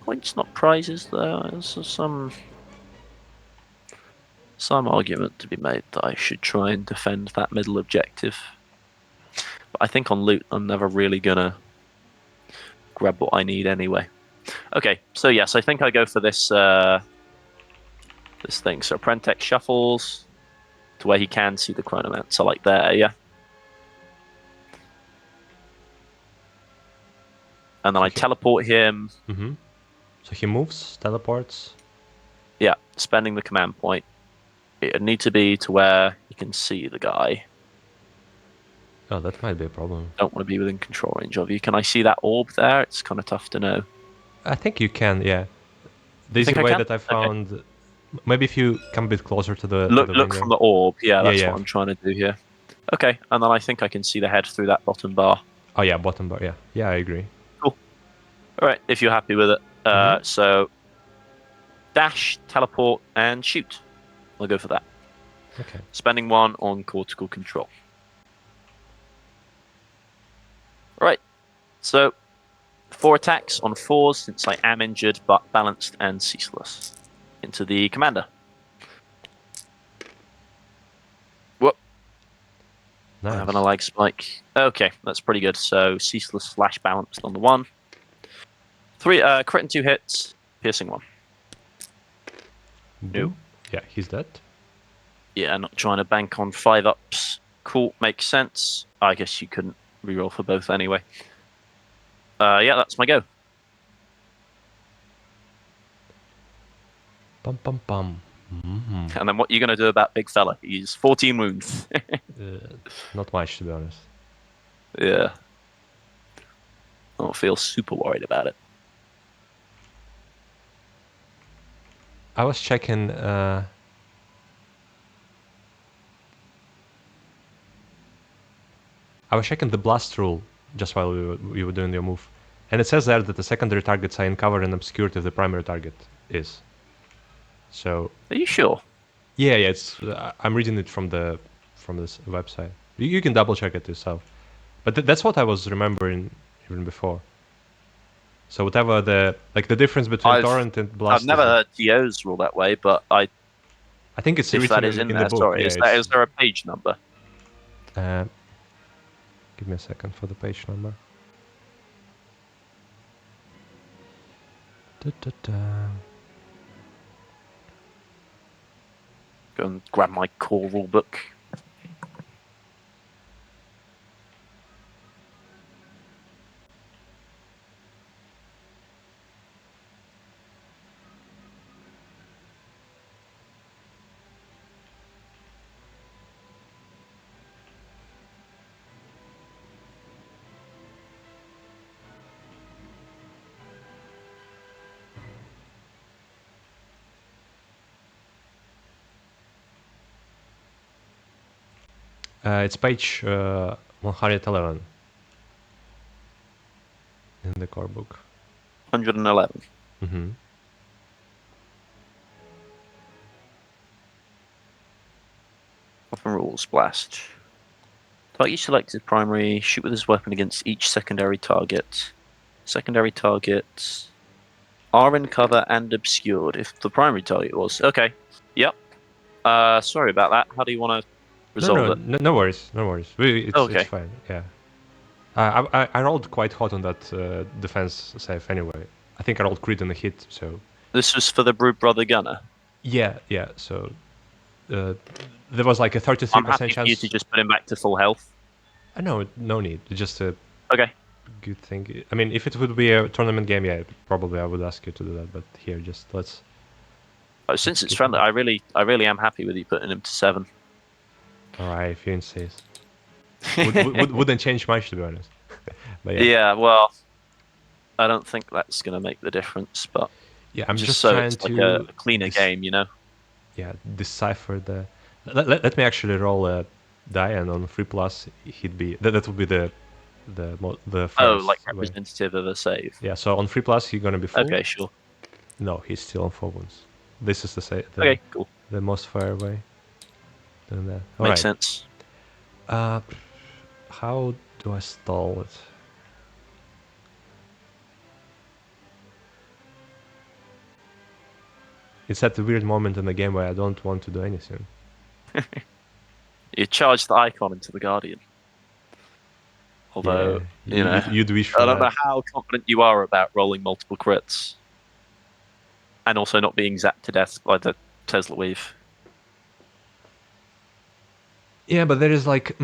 Points, not prizes, though. There's some argument to be made that I should try and defend that middle objective. But I think on loot, I'm never really gonna grab what I need anyway. Okay, so yes, I think I go for this this thing. So Apprentech shuffles to where he can see the Chronomancer, like there, yeah. And then I teleport him. Mm-hmm. So he moves, teleports. Yeah, spending the command point. It need to be to where you can see the guy. Oh, that might be a problem. Don't want to be within control range of you. Can I see that orb there? It's kind of tough to know. I think you can, yeah. The easy think I way can? that I found... Maybe if you come a bit closer to the Look window. from the orb. Yeah, that's yeah. what I'm trying to do here. Okay, and then I think I can see the head through that bottom bar. Oh yeah, bottom bar, yeah. Yeah, I agree. Cool. Alright, if you're happy with it. So, dash, teleport, and shoot. I'll go for that. Okay. Spending 1 on cortical control. Right, so 4 attacks on 4s since I am injured but balanced and ceaseless. Into the commander. Whoop. Nice. Having a lag spike. Okay, that's pretty good. So ceaseless / balanced on the 1. 3 crit and 2 hits, piercing 1. No. Yeah, he's dead. Yeah, not trying to bank on 5 ups. Cool, makes sense. I guess you couldn't reroll for both anyway. Yeah, that's my go. Pum pum pum. Mm-hmm. And then what are you going to do about big fella? He's 14 wounds. Not much, to be honest. Yeah. I don't feel super worried about it. I was checking. I was checking the blast rule just while we were doing your move, and it says there that the secondary targets are in cover and obscured if the primary target is. So. Are you sure? Yeah, it's. I'm reading it from this website. You can double check it yourself, but that's what I was remembering even before. So whatever the difference between torrent and I've blast. never heard TOs rule that way, but I think it's if that written is in in the there, book. sorry, Yeah, is there a page number? Give me a second for the page number. Da, da, da. Go and grab my core rule book. It's page 111 in the core book. 111. Mm-hmm. Weapon rules, blast. Target selected primary, shoot with his weapon against each secondary target. Secondary targets are in cover and obscured if the primary target was. Okay. Yep. Sorry about that. How do you want to resolve it? No worries, no worries. It's Okay. fine. Yeah. I rolled quite hot on that defense save anyway. I think I rolled crit on the hit, so. This was for the Brood Brother Gunner. Yeah. So there was like a 33% I'm happy chance. for you to just put him back to full health. No need. Just a Okay. good thing. I mean, if it would be a tournament game, yeah, probably I would ask you to do that. But here, just let's. Since it's friendly, I really am happy with you putting him to 7. All right, if you insist. Wouldn't change much, to be honest. But yeah. Yeah, well, I don't think that's going to make the difference, but Yeah, I'm just so trying it's like to a cleaner game, you know? Yeah, decipher the. Let me actually roll a die, and on 3+, he'd be that would be the first. Like way. representative of a save. Yeah, so on 3+, he's gonna be full. Okay, sure. No, he's still on 4 wounds. This is Okay, cool. the most fair way. Doing that. All Makes right. sense. How do I stall it? It's at the weird moment in the game where I don't want to do anything. You charge the icon into the Guardian. Although, you'd wish for I don't that. know how confident you are about rolling multiple crits. And also not being zapped to death by the Tesla Weave. Yeah, but there is like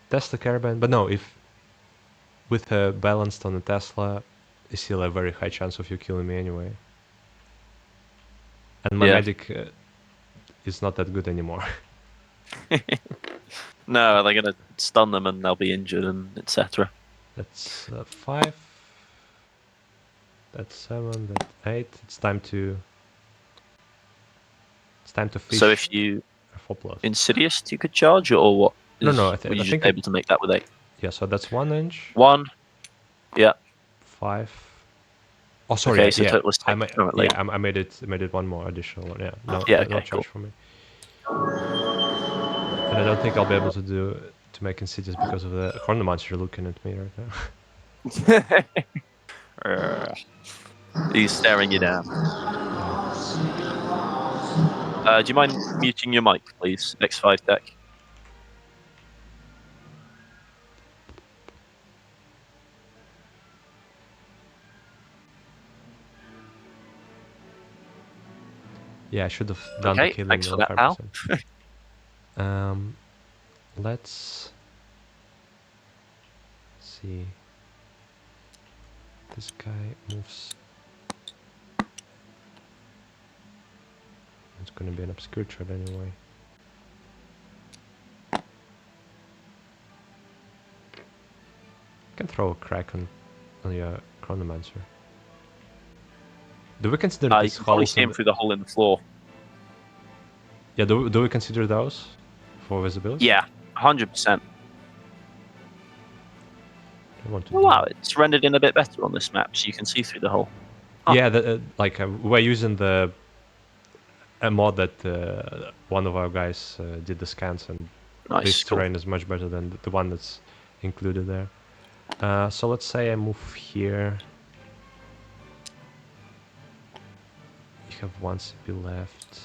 Tesla Caravan. But no, if with a balanced on a Tesla, is still a very high chance of you killing me anyway. And my medic is not that good anymore. No, they're gonna stun them and they'll be injured and etc. That's 5. That's 7. That's 8. It's time to fish. So if you 4+. Insidious, you could charge, or what? No. Were you just able to make that with 8? Yeah, so that's 1 inch. 1. Yeah. 5. Oh, sorry. Okay, so total is 6 currently. I made it one more additional one. Yeah. No charge cool. for me. And I don't think I'll be able to make Insidious because of the Chronomancer looking at me right now. He's staring you down. Do you mind muting your mic, please? X5 deck. Yeah, I should have done the killing. Thanks for that, pal. Let's see. This guy moves. It's gonna be an obscure trade anyway. Can throw a crack on your Chronomancer. Do we consider You these can probably holes see him through the hole in the floor. Yeah, do we consider those for visibility? Yeah, 100%. I want to Oh, do wow, that. it's rendered in a bit better on this map, so you can see through the hole. Huh. Yeah, we're using a mod that one of our guys did the scans, and Nice, this cool. terrain is much better than the one that's included there. So let's say I move here. You have one CP left.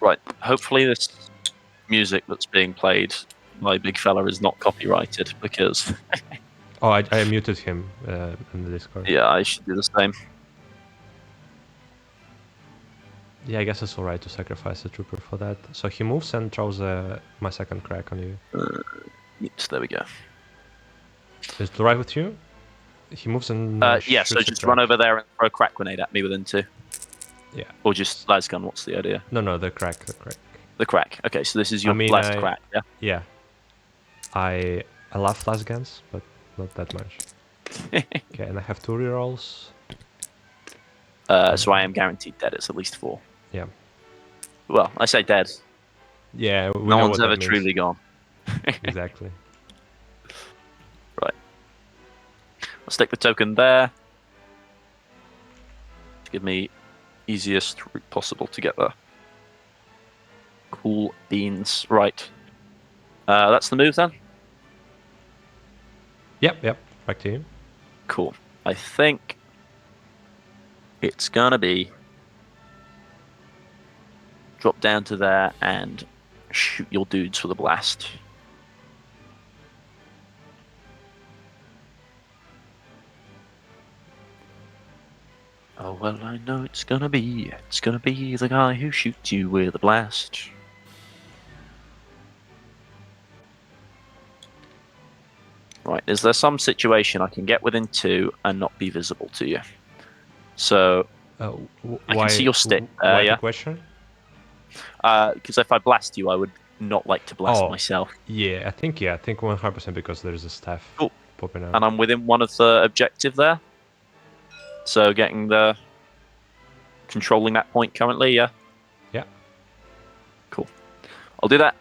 Right, hopefully this music that's being played by Big Fella is not copyrighted, because, Oh, I muted him in the Discord. yeah, I should do the same. Yeah, I guess it's alright to sacrifice the trooper for that. So he moves and throws my second crack on you. Yes, there we go. Is it alright with you? He moves and Yeah, so shoots a just crack. run over there and throw a crack grenade at me within 2. Yeah. Or just las gun, what's the idea? No, the crack. The crack. Okay, so this is your I mean, last crack, yeah? Yeah. I love flash guns, but not that much. Okay, and I have 2 rerolls. So I am guaranteed dead. It's at least 4. Yeah. Well, I say dead. Yeah, we No know one's what ever that means. truly gone. Exactly. Right. I'll stick the token there. To give me easiest route possible to get there. Cool beans. Right. That's the move then? Yep. Back to you. Cool. I think it's gonna be drop down to there and shoot your dudes for the blast. Oh well, I know it's gonna be the guy who shoots you with a blast. Right, is there some situation I can get within 2 and not be visible to you? So I can see your stick. Why Yeah. the question? Because if I blast you, I would not like to blast myself. Yeah, I think 100% because there's a staff Cool. popping out. And I'm within one of the objective there. So controlling that point currently, yeah? Yeah. Cool. I'll do that.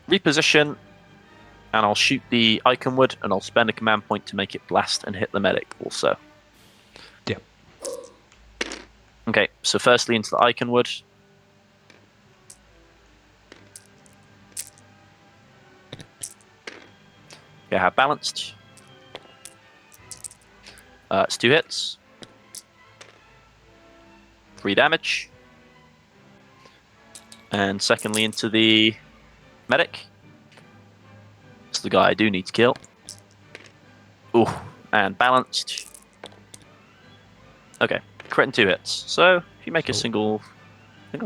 Reposition, and I'll shoot the icon wood, and I'll spend a command point to make it blast and hit the medic also. Yeah. Okay, so firstly into the icon wood. Okay, I have balanced. It's 2 hits. 3 damage. And secondly into the medic. It's the guy I do need to kill. Ooh, and balanced. Okay, crit and 2 hits. So if you make a single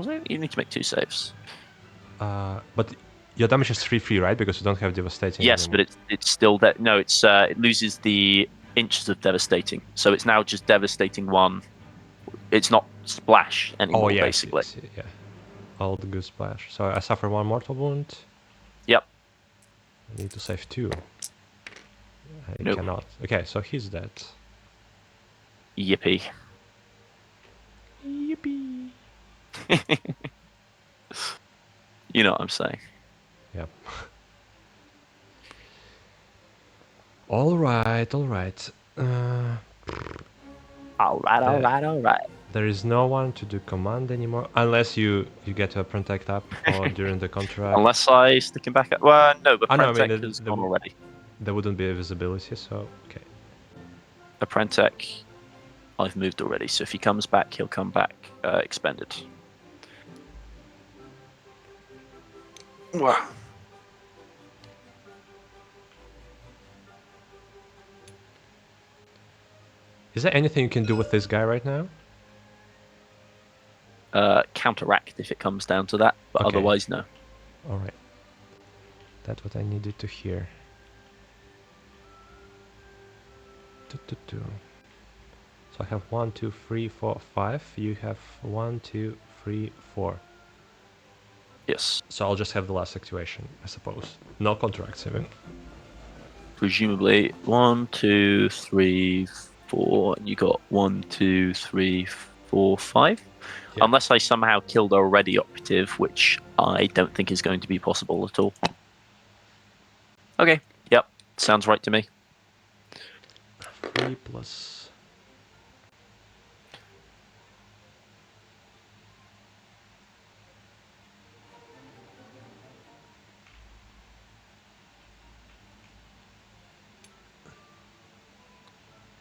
save, you need to make 2 saves. But your damage is 3-3, right? Because you don't have devastating. Yes, anymore. but it's still that. No, it loses the inches of devastating. So it's now just devastating 1. It's not splash anymore, basically. Yeah. All the good splash. So I suffer 1 mortal wound. Yep. I need to save 2. I Nope. cannot. Okay, so he's dead. Yippee. Yippee. You know what I'm saying. Yep. All right. All right. There is no one to do command anymore, unless you get a protect up or during the contract. Unless I stick him back up. Well, no, but Prentec has there gone already. There wouldn't be a visibility, so okay. A Prentec, I've moved already, so if he comes back, he'll come back expended. Wow. Is there anything you can do with this guy right now? Counteract if it comes down to that, but Okay. otherwise, no. All right. That's what I needed to hear. So So I have 1, 2, 3, 4, 5. You have 1, 2, 3, 4. Yes. So I'll just have the last activation, I suppose. No contracts even. Presumably 1, 2, 3, 4, and you got 1, 2, 3, 4, 5. Yeah. Unless I somehow killed a ready operative, which I don't think is going to be possible at all. Okay. Yep. Sounds right to me. 3 plus...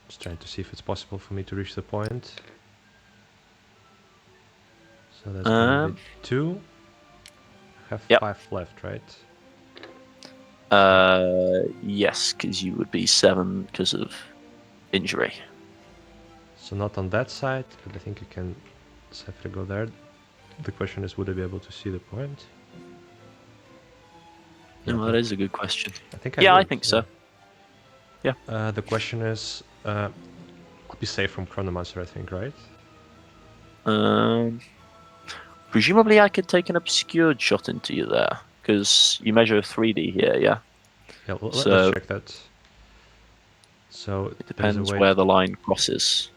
Just trying to see if it's possible for me to reach the point. So that's gonna be 2. I have Yep. 5 left, right? Yes, because you would be 7 because of injury. So not on that side, but I think you can safely go there. The question is, would I be able to see the point? Yeah, No, that is a good question. I think I Yeah, I would, think so. Yeah. The question is, I'll be safe from Chronomancer, I think, right? Presumably I could take an obscured shot into you there, because you measure 3D here, yeah? Yeah, let's So check that. So it there's a depends way where the line crosses.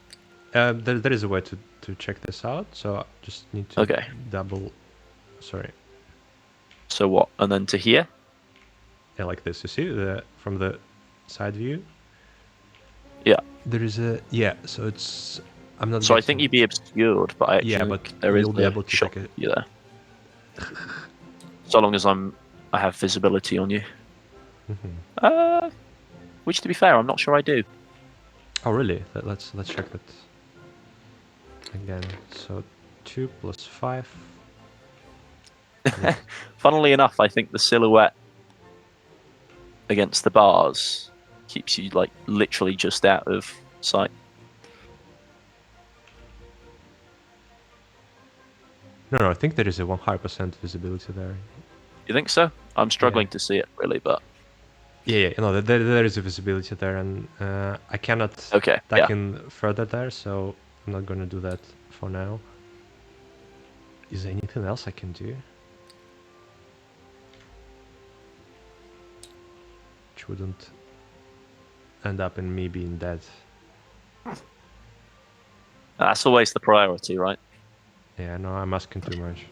there is a way to check this out, so I just need to Okay. double... Sorry. So what? And then to here? Yeah, like this. You see, from the side view? Yeah. There is a... Yeah, so it's... I'm not So I getting... think you'd be obscured, but I actually Yeah, but think there is you'll be a able to shot take a... you there. So long as I have visibility on you. Which, to be fair, I'm not sure I do. Oh, really? Let's check that again. So 2 plus 5. Funnily enough, I think the silhouette against the bars keeps you like literally just out of sight. No, I think there is a 100% visibility there. You think so? I'm struggling to see it really, but Yeah, no, there is a visibility there, and I cannot okay, tack yeah. in further there, so I'm not gonna do that for now. Is there anything else I can do? Which wouldn't end up in me being dead. That's always the priority, right? Yeah, no, I'm asking too much.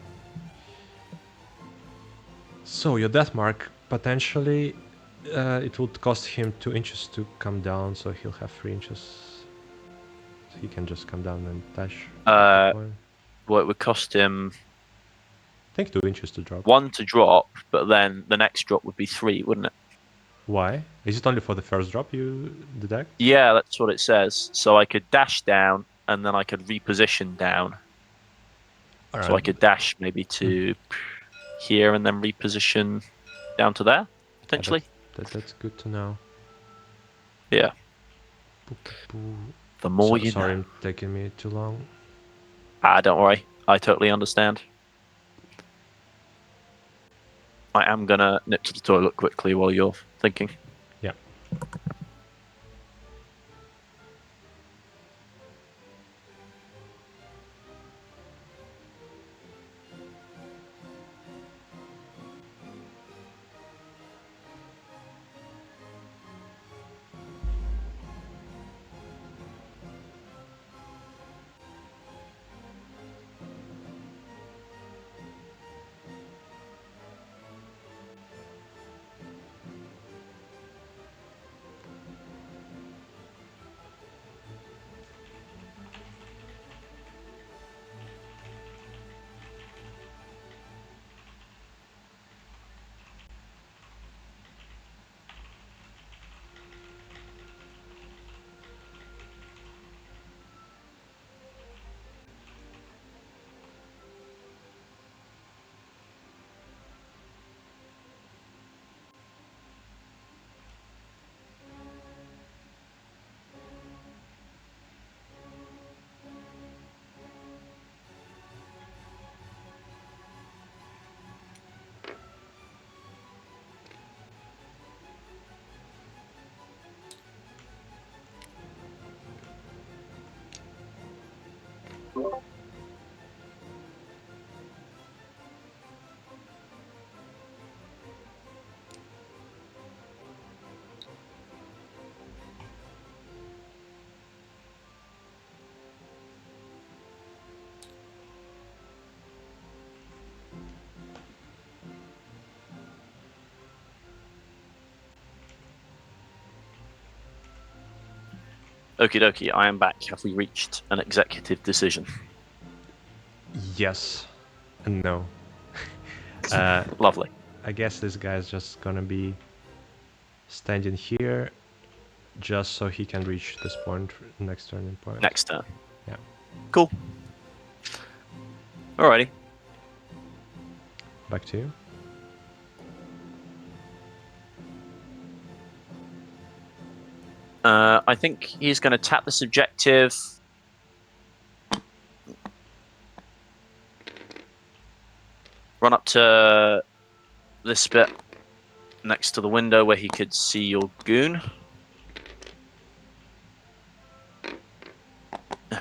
So your death mark, potentially, it would cost him 2 inches to come down, so he'll have 3 inches. So he can just come down and dash. Well, it would cost him I think 2 inches to drop. 1 to drop, but then the next drop would be 3, wouldn't it? Why? Is it only for the first drop you deduct? Yeah, that's what it says. So I could dash down, and then I could reposition down. All So I right. could dash maybe to here and then reposition down to there, potentially. That's good to know. Yeah. The more you Sorry, know. I'm taking me too long. Don't worry. I totally understand. I am gonna nip to the toilet quickly while you're thinking. Yeah. Okie dokie, I am back. Have we reached an executive decision? Yes and no. Lovely. I guess this guy's just gonna be standing here just so he can reach this point, next turning point. Next turn. Yeah. Cool. Alrighty. Back to you. I think he's going to tap this objective. Run up to this bit next to the window where he could see your goon. I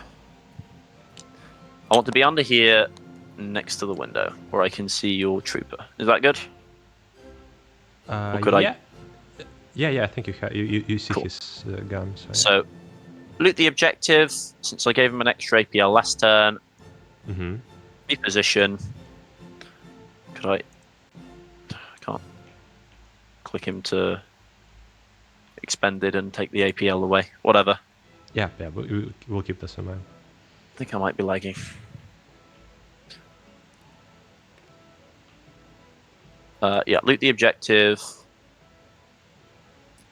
want to be under here next to the window where I can see your trooper. Is that good? Or could yeah. Yeah, I think you see Cool. his gun. So, loot the objective, since I gave him an extra APL last turn. Mm-hmm. Reposition. Could I can't click him to expended and take the APL away. Whatever. Yeah, we'll keep this in mind. I think I might be lagging. Yeah, loot the objective.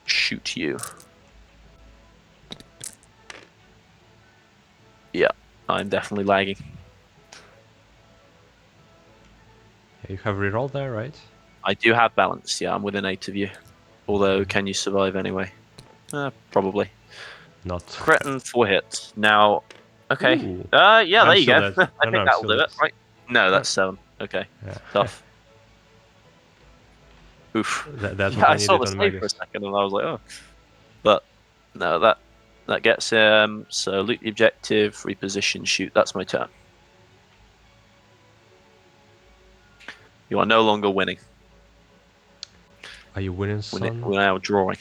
Shoot you. Yeah, I'm definitely lagging. Yeah, you have reroll there, right? I do have balance, yeah, I'm within 8 of you. Although, can you survive anyway? Probably. Not. Crit and 4 hits. Now, okay. Ooh. Yeah, there I'm you go. still dead. I No, think I'm that'll still do it, dead. right? No, that's 7. Okay, Yeah. tough. Oof. That's Yeah, what I I saw needed the on save for a Magus. second and I was like, oh. But, no, that gets him. So, loot the objective, reposition, shoot. That's my turn. You are no longer winning. Are you winning, son? We're now drawing.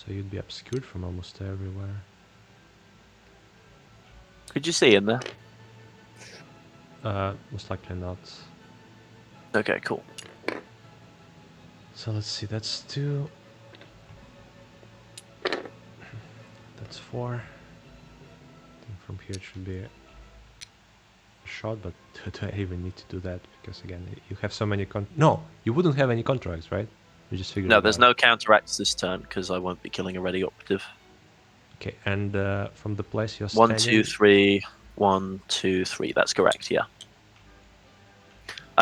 So you'd be obscured from almost everywhere. Could you see in there? Most likely not. Okay, cool. So let's see, that's 2. That's 4. I think from here it should be a shot, but do I even need to do that? Because again, you have so many No, you wouldn't have any contracts, right? You just figured No, it there's out. no counteracts this turn because I won't be killing a ready operative. Okay, and from the place you're 1, standing... 2, 3. 1, 2, 3. That's correct, yeah.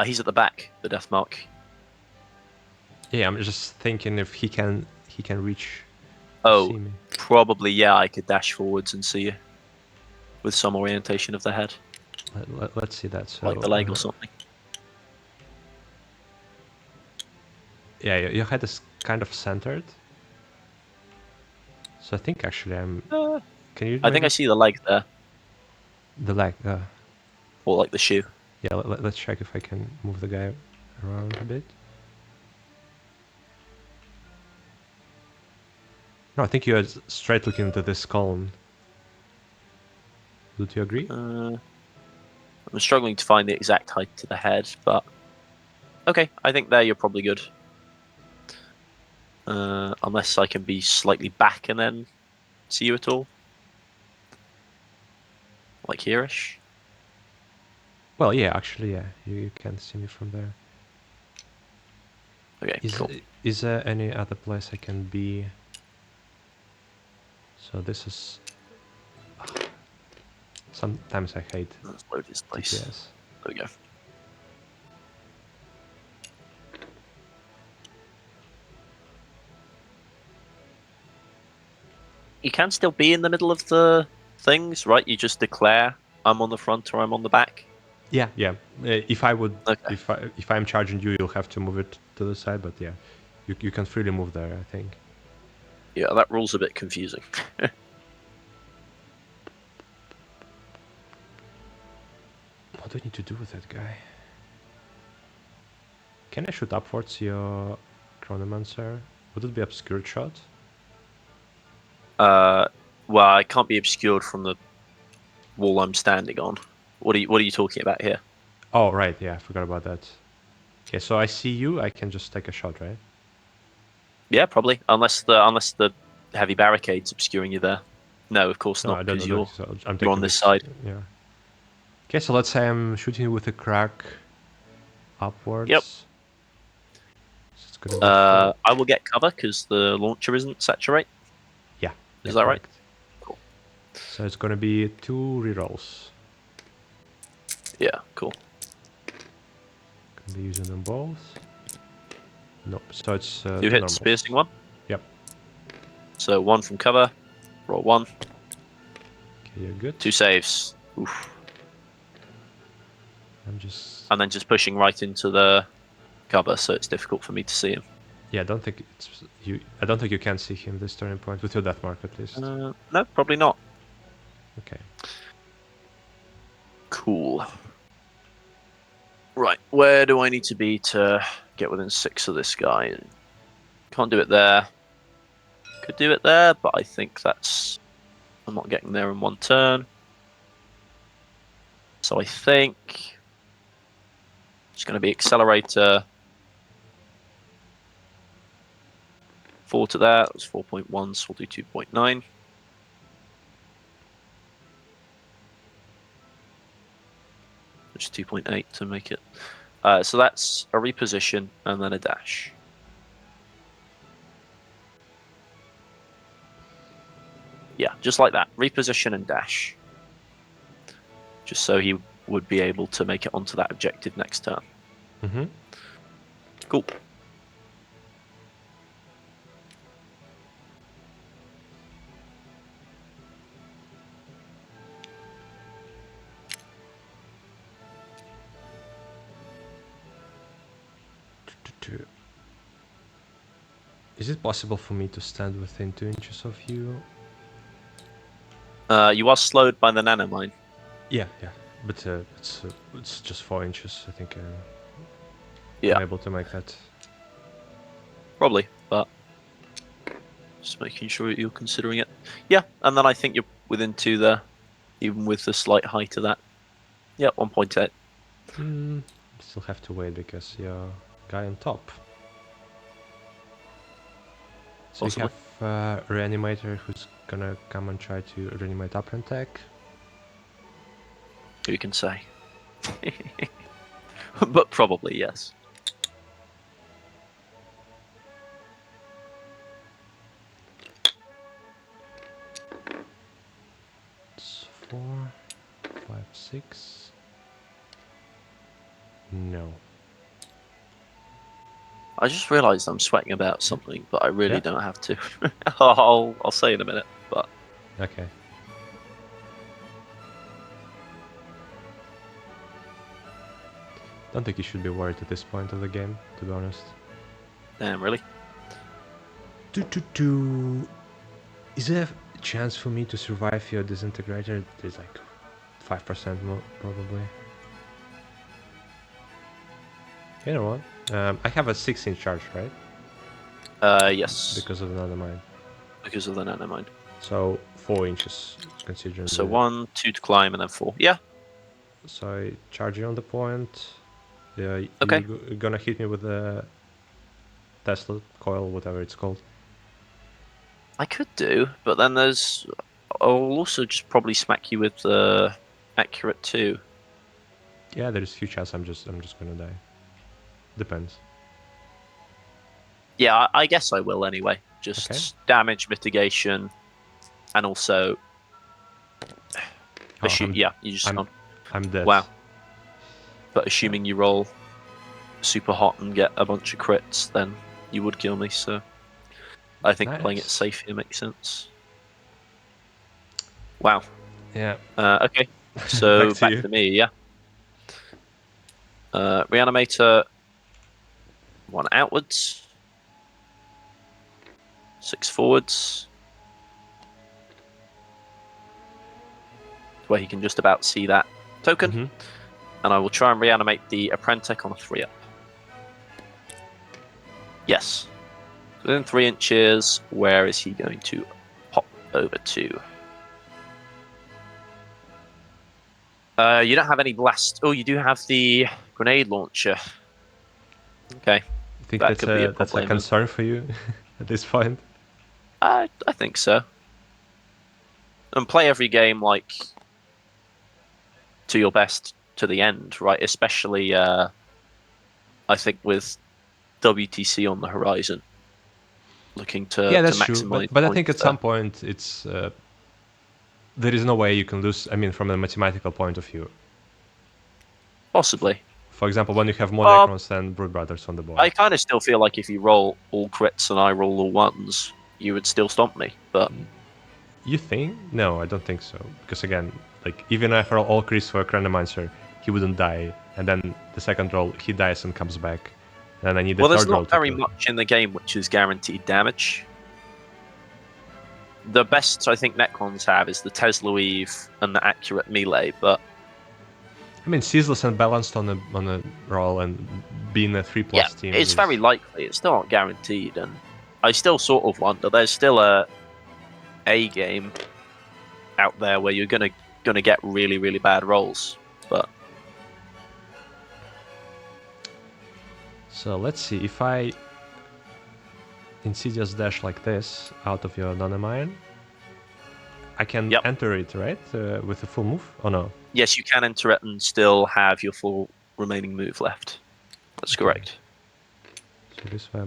He's at the back, the death mark. Yeah, I'm just thinking if he can reach. Oh, see me. probably, yeah, I could dash forwards and see you. With some orientation of the head. Let's see that. So, Like the leg or something. Yeah, your head is kind of centered. So I think actually I'm... Can you... I think I see the leg there. The leg, Or like the shoe. yeah, let's check if I can move the guy around a bit. No, I think you are straight looking into this column. Would you agree? I'm struggling to find the exact height to the head, but... Okay, I think there you're probably good. Unless I can be slightly back and then see you at all. Like here-ish. Well, yeah, actually, yeah. You can see me from there. Okay, cool. Is there any other place I can be? So this is... Sometimes I hate Let's load this place. TPS. There we go. You can still be in the middle of the things, right? You just declare I'm on the front or I'm on the back. Yeah. If I would, Okay. if I'm charging you, you'll have to move it to the side. But yeah, you can freely move there, I think. Yeah, that rule's a bit confusing. do I need to do with that guy? Can I shoot upwards your Chronomancer? Would it be obscured shot? Well, I can't be obscured from the wall I'm standing on. What are you talking about here? Oh, right, yeah, I forgot about that. Okay, so I see you, I can just take a shot, right? Yeah, probably. Unless the heavy barricade's obscuring you there. No, of course No, not, I don't because know. So I'm you're taking on this side. Yeah. Okay, so let's say I'm shooting with a crack upwards. Yep. So it's gonna be four. I will get cover because the launcher isn't saturate. Yeah. Is that right? Correct. Cool. So it's gonna be 2 rerolls. Yeah, cool. Gonna be using them both. Nope. So it's 2 two hits, normals. piercing 1. Yep. So 1 from cover, roll 1. Okay, you're good. 2 saves. Oof. I'm just. And then just pushing right into the cover, so it's difficult for me to see him. Yeah, I don't think it's you. I don't think you can see him this turning point with your death mark at least. No, probably not. Okay. Cool. Right, where do I need to be to get within 6 of this guy? Can't do it there. Could do it there, but I think that's... I'm not getting there in 1 turn. So I think... It's going to be Accelerator. 4 to that. That was 4.1, so we'll do 2.9. Which is 2.8 to make it. So that's a reposition and then a dash. Yeah, just like that. Reposition and dash. Just so he would be able to make it onto that objective next turn. Mm-hmm. Cool. Is it possible for me to stand within 2 inches of you? You are slowed by the nanomine. Yeah, but it's just 4 inches. I think Yeah, I'm able to make that. probably, but just making sure you're considering it. Yeah, and then I think you're within 2 there, even with the slight height of that. Yeah, 1.8. Still have to wait because you're guy on top. So Possibly. we have a reanimator who's gonna come and try to reanimate Apprentech. Who can say? But probably, yes. It's 4, 5, 6. No. I just realised I'm sweating about something, but I really Yeah? don't have to. I'll say in a minute, but Okay. Don't think you should be worried at this point of the game, to be honest. damn, really? Is there a chance for me to survive your disintegrator? There's like 5% more, probably. You know what? I have a 6-inch charge, right? Yes. Because of the nanomine. Because of the nanomine. So 4 inches, considering. So 1, 2 to climb, and then 4. Yeah. So I charge you on the point. Yeah, Okay. you're gonna hit me with the Tesla coil, whatever it's called. I could do, but then there's... I'll also just probably smack you with the accurate 2. Yeah, there's a huge chance I'm just gonna die. Depends. Yeah, I guess I will anyway. Just Okay. damage mitigation, and also... yeah, you just... I'm dead. Wow. But assuming you roll super hot and get a bunch of crits, then you would kill me, so... I think playing it Nice. safe here makes sense. Wow. Yeah. Okay, so back to me, yeah. Reanimator, 1 outwards, 6 forwards, where he can just about see that token. And I will try and reanimate the Apprentice on a 3-up. Yes. Within 3 inches, where is he going to pop over to? You don't have any blast. Oh, you do have the grenade launcher. Okay. I think That could be a that's a problem. concern for you at this point. I think so. And play every game like to your best to the end, right? Especially, I think with WTC on the horizon, looking to Yeah, that's maximize. true. But I think points at some point it's there is no way you can lose. I mean, from a mathematical point of view. possibly. For example, when you have more Well, Necrons than Brood Brothers on the board. I kind of still feel like if you roll all crits and I roll all ones, you would still stomp me. But You think? No, I don't think so. Because again, like even if I roll all crits for a Chronomancer, he wouldn't die. And then the second roll, he dies and comes back. And then I need the there's third roll not to very kill him. much in the game which is guaranteed damage. The best I think Necrons have is the Tesla Weave and the accurate melee, but I mean, ceaseless and balanced on a roll and being a 3+ yeah, team. it's is... very likely. It's still not guaranteed, and I still sort of wonder. There's still a game out there where you're gonna get really bad rolls, but So let's see if I Insidious dash like this out of your Nanomine. I can Yep. enter it, right? With a full move? Oh no. yes, you can enter it and still have your full remaining move left. That's Okay. correct. So this way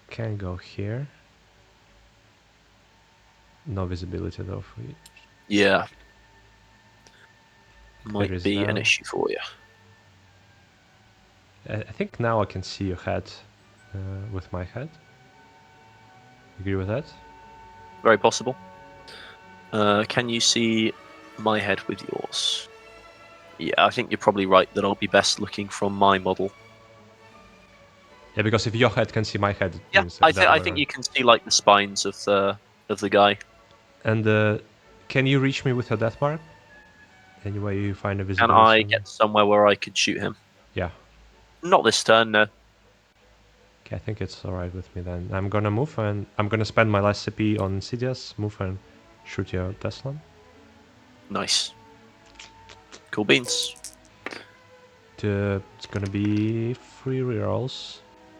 can go here. No visibility though for you. Yeah, There might is be an now. issue for you. I think now I can see your head with my head. Agree with that? Very possible. Can you see my head with yours? Yeah, I think you're probably right that I'll be best looking from my model. Yeah, because if your head can see my head, it Yeah, means I that think you can see like the spines of the guy. And can you reach me with your death mark? Any way you find a Can visibility? I get somewhere where I could shoot him? Yeah. Not this turn, no. Okay, I think it's alright with me then. I'm gonna move and I'm gonna spend my last CP on Insidious, move and shoot your Tesla. Nice. Cool beans. It's gonna be 3 rerolls.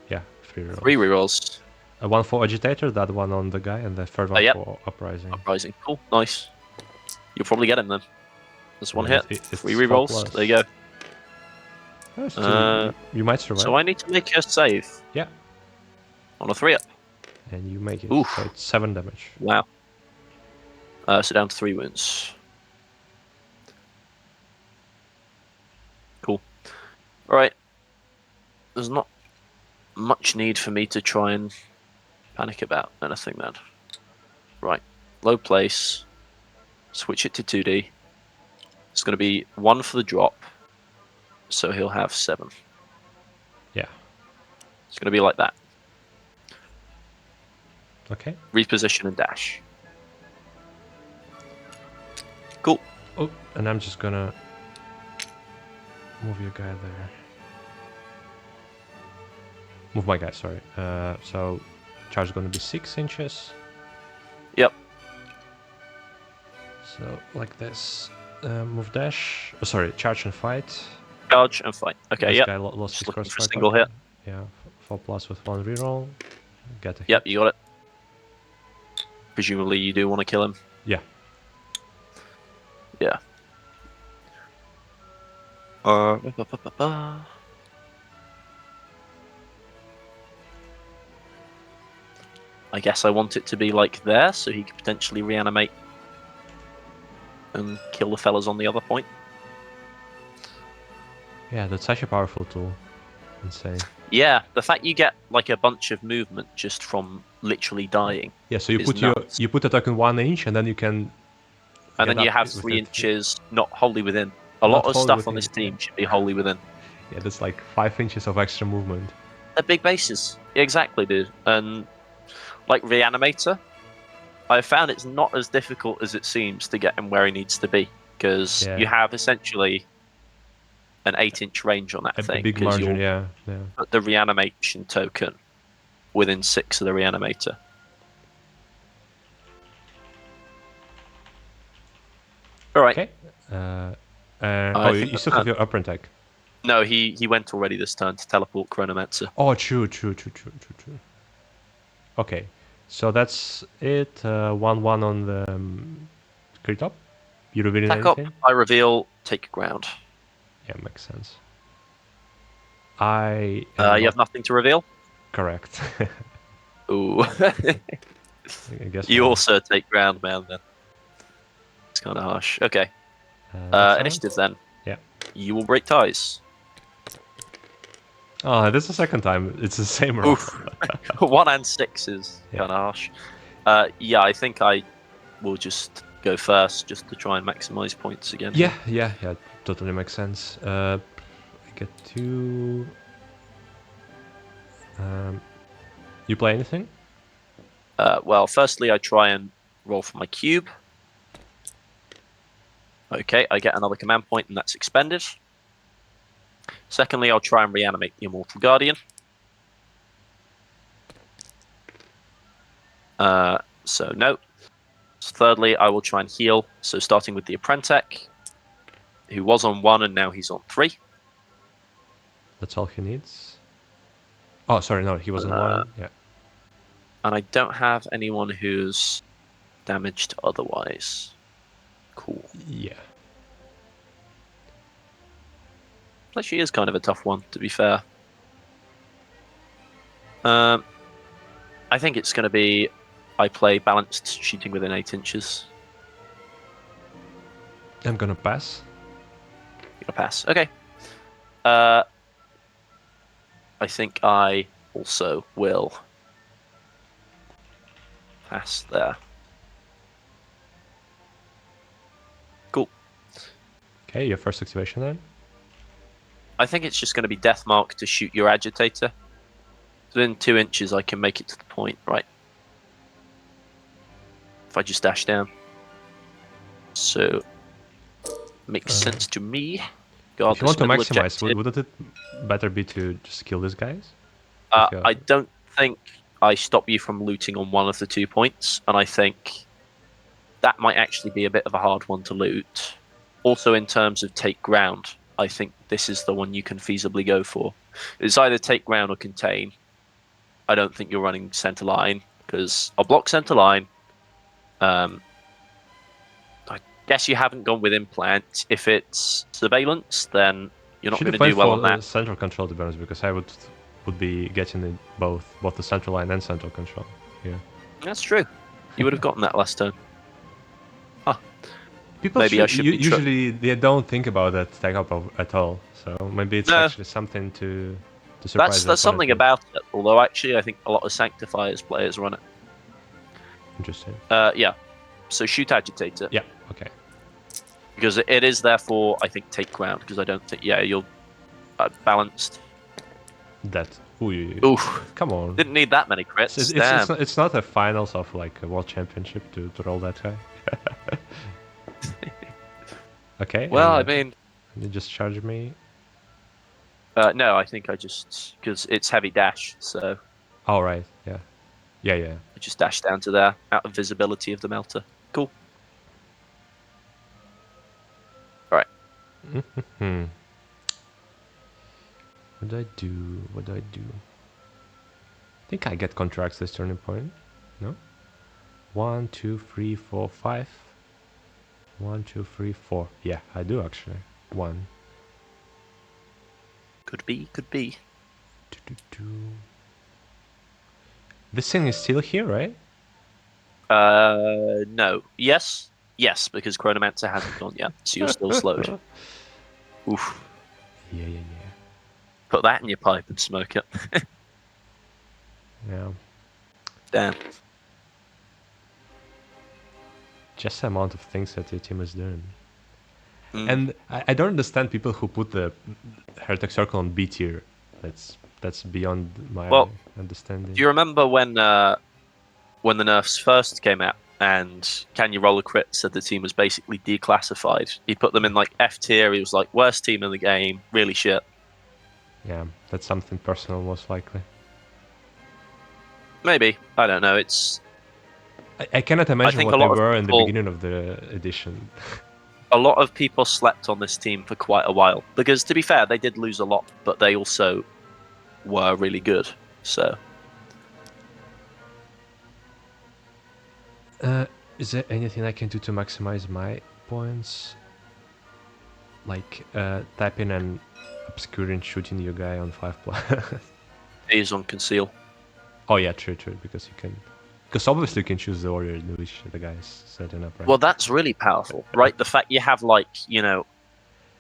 Yeah, 3 rerolls. 3 rerolls. One for Agitator, that one on the guy, and the third one Yep. for Uprising. Uprising. Cool. Nice. You'll probably get him then. There's one Yeah, hit. it's 3 4+. rerolls. There you go. Oh, still, you might survive. So I need to make a save. Yeah. On a 3-up. And you make it. Oof. So it's 7 damage. Wow. So down to 3 wounds. Cool. Alright. There's not much need for me to try and panic about anything then. Right. Low place. Switch it to 2D. It's going to be 1 for the drop. So he'll have 7. Yeah. It's going to be like that. Okay. Reposition and dash. Cool. Oh, and I'm just gonna move your guy there. Move my guy, sorry. So charge is gonna be 6 inches. Yep. So like this. Move dash. Oh, sorry, charge and fight. Charge and fight. Okay, This yep. guy lost Just his looking for a crossfire single token. hit. Yeah, 4+ with 1 reroll. Get a hit. Yep, you got it. Presumably you do want to kill him. Yeah. Yeah. I guess I want it to be like there, so he could potentially reanimate and kill the fellas on the other point. Yeah, that's such a powerful tool. Insane. Yeah, the fact you get like a bunch of movement just from literally dying. Yeah, so you is put nuts. you put a token 1 inch, and then you can. And get then you up have with 3 it. inches not wholly within. A Not lot of wholly stuff on within, this team yeah. should be wholly within. Yeah, that's like 5 inches of extra movement. They're big bases. Exactly, dude. And like Reanimator, I found it's not as difficult as it seems to get him where he needs to be. Because Yeah. you have essentially an 8-inch range on that A thing. big 'cause margin, you'll yeah. put the reanimation token within 6 of the reanimator. All right. Okay. I think you still have your upper attack. No, he went already this turn to teleport Chronomancer. Oh, true. Okay, so that's it. 1-1 on the crit up. You revealing Attack up, anything? I reveal, take ground. Yeah, makes sense. I You am have nothing to reveal? correct. Ooh. I guess You not. also take ground, man, then. It's kind of harsh. Okay. That's Initiative, then. Yeah. You will break ties. Oh, this is the second time. It's the same roll. Oof. 1 and 6 is Yeah. kind of harsh. Yeah, I think I will just go first, just to try and maximize points again. Yeah, totally makes sense. I get 2. You play anything? Well, firstly, I try and roll for my cube. Okay, I get another command point, and that's expended. Secondly, I'll try and reanimate the Immortal Guardian. So no. Thirdly, I will try and heal. So starting with the Apprentec, who was on 1 and now he's on 3. That's all he needs. Oh, sorry, no, he was on 1. Yeah. And I don't have anyone who's damaged otherwise. Cool. Yeah. Actually is kind of a tough one, to be fair. I think it's going to be I play balanced shooting within 8 inches. I'm gonna pass. You're gonna pass. Okay. I think I also will pass there. Cool. Okay, your first activation then? I think it's just going to be Death Mark to shoot your agitator. Within 2 inches, I can make it to the point, right? If I just dash down. So, makes sense to me. God, If you want to middle maximize, objective. wouldn't it better be to just kill these guys? I don't think I stop you from looting on one of the 2 points, and I think that might actually be a bit of a hard one to loot. Also, in terms of take ground, I think this is the one you can feasibly go for. It's either take ground or contain. I don't think you're running center line, because I'll block center line. I guess you haven't gone with implant. If it's surveillance, then you're not going to do well on that. Central control, to be honest, because I would be getting it both the central line and central control. Yeah, that's true. You would have gotten that last turn. Huh. People Maybe I should be usually they don't think about that tag up at all. So maybe it's actually something to surprise. That's something about it. Although actually, I think a lot of Sanctifiers players run it. Interesting. Yeah. So shoot agitator. Yeah. Okay. Because it is therefore, I think, take ground. Because I don't think, you're balanced. That. Ooh. Oof. Come on. Didn't need that many crits. It's not a finals of like a world championship to roll that high. Okay. Well, I mean, you just charge me. no, I think I just because it's heavy dash, so. Oh right. Yeah. I just dash down to there, out of visibility of the melter. Cool. All right. What do I do? I think I get contracts this turning point. No? 1, 2, 3, 4, 5. 1, 2, 3, 4. Yeah, I do actually. 1. Could be. This thing is still here, right? No. Yes, because Chronomancer hasn't gone yet, so you're still slowed. Oof. Yeah. Put that in your pipe and smoke it. Yeah. Damn. Just the amount of things that your team is doing. And I don't understand people who put the Hierotek Circle on B tier. That's beyond my understanding. Do you remember when the nerfs first came out and Can You Roll a Crit said the team was basically declassified. He put them in like F tier. He was like, worst team in the game, really shit. Yeah, that's something personal, most likely. Maybe, I don't know. It's I cannot imagine think what a they lot of were in the people- beginning of the edition. a lot of people slept on this team for quite a while because, to be fair, they did lose a lot, but they also were really good. So, Is there anything I can do to maximize my points? Like tapping and obscuring, shooting your guy on 5+. he's on conceal. Oh yeah, true, because you can. Because obviously you can choose the order in which the guy is setting up, right? Well, that's really powerful, right? The fact you have like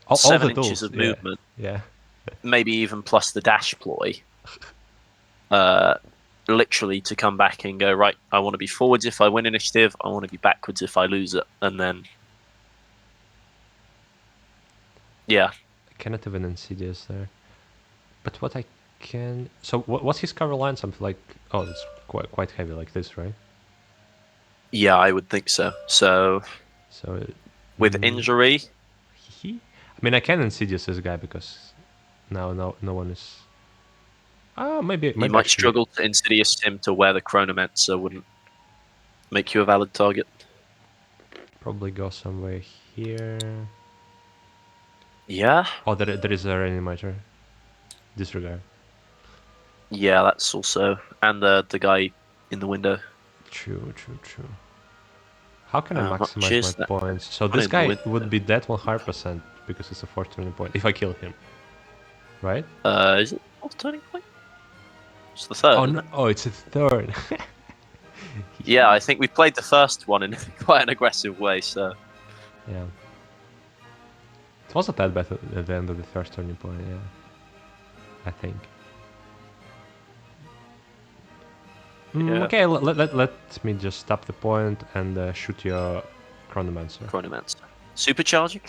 all 7 the inches tools, of movement, Yeah. maybe even plus the dash ploy. Literally to come back and go, right, I want to be forwards if I win initiative, I want to be backwards if I lose it, and then yeah. I cannot even insidious there. But what I can. So what's his cover line? Something like. Oh, it's quite heavy, like this, right? Yeah, I would think so. So So. with injury, I mean, I can insidious this guy because now no one is. Maybe you might actually, struggle to insidious him to where the chronomancer wouldn't make you a valid target. probably go somewhere here. Yeah. Oh, there is a reanimator. Disregard. Yeah, that's also, and the guy in the window. True. How can I How much maximize is my that? points? So One this in the guy window. would be dead 100% because it's a 4 turning point if I kill him, right? Is it fourth turning point? It's the third. Oh isn't no! it? Oh, it's a third. Yeah, I think we played the first one in quite an aggressive way. So Yeah. It wasn't that bad at the end of the first turning point, yeah. I think. Yeah. Okay, let me just stop the point and shoot your Chronomancer. chronomancer, supercharging.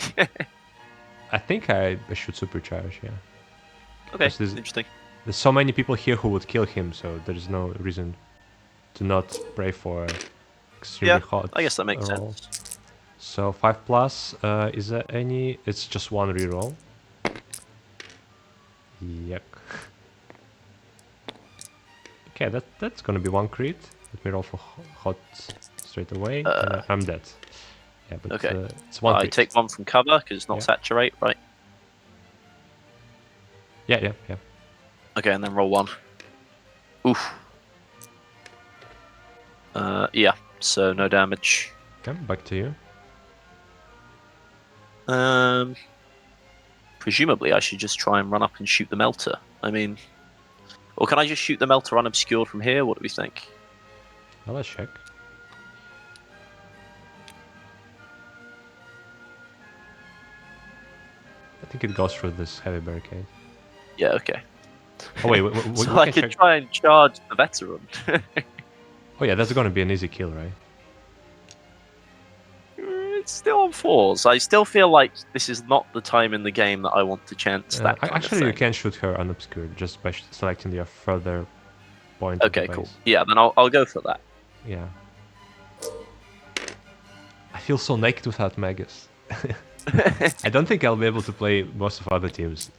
I think I should supercharge, yeah. Okay, Because interesting. there's so many people here who would kill him, so there's no reason to not pray for extremely hot I guess that makes roll. sense. So 5+, is there any? It's just one reroll. Yuck. Okay, that's gonna be one crit. Let me roll for hot straight away. And I'm dead. Yeah, but Okay. it's one I crit. take one from cover because it's not Yeah. saturate, right? Yeah. Okay, and then roll one. Oof. Yeah. So no damage. Okay, back to you. Presumably I should just try and run up and shoot the melter. I mean, or can I just shoot the melter unobscured from here? What do we think? Well, let's check. I think it goes through this heavy barricade. Yeah. Okay. Oh wait, So we I can could check. try and charge the veteran. Oh yeah, that's gonna be an easy kill, right? It's still on 4s. I still feel like this is not the time in the game that I want to chance that kind Actually, of you thing. can shoot her unobscured just by selecting the further point. Okay, of the cool. base. Yeah, then I'll go for that. Yeah. I feel so naked without Magus. I don't think I'll be able to play most of other teams.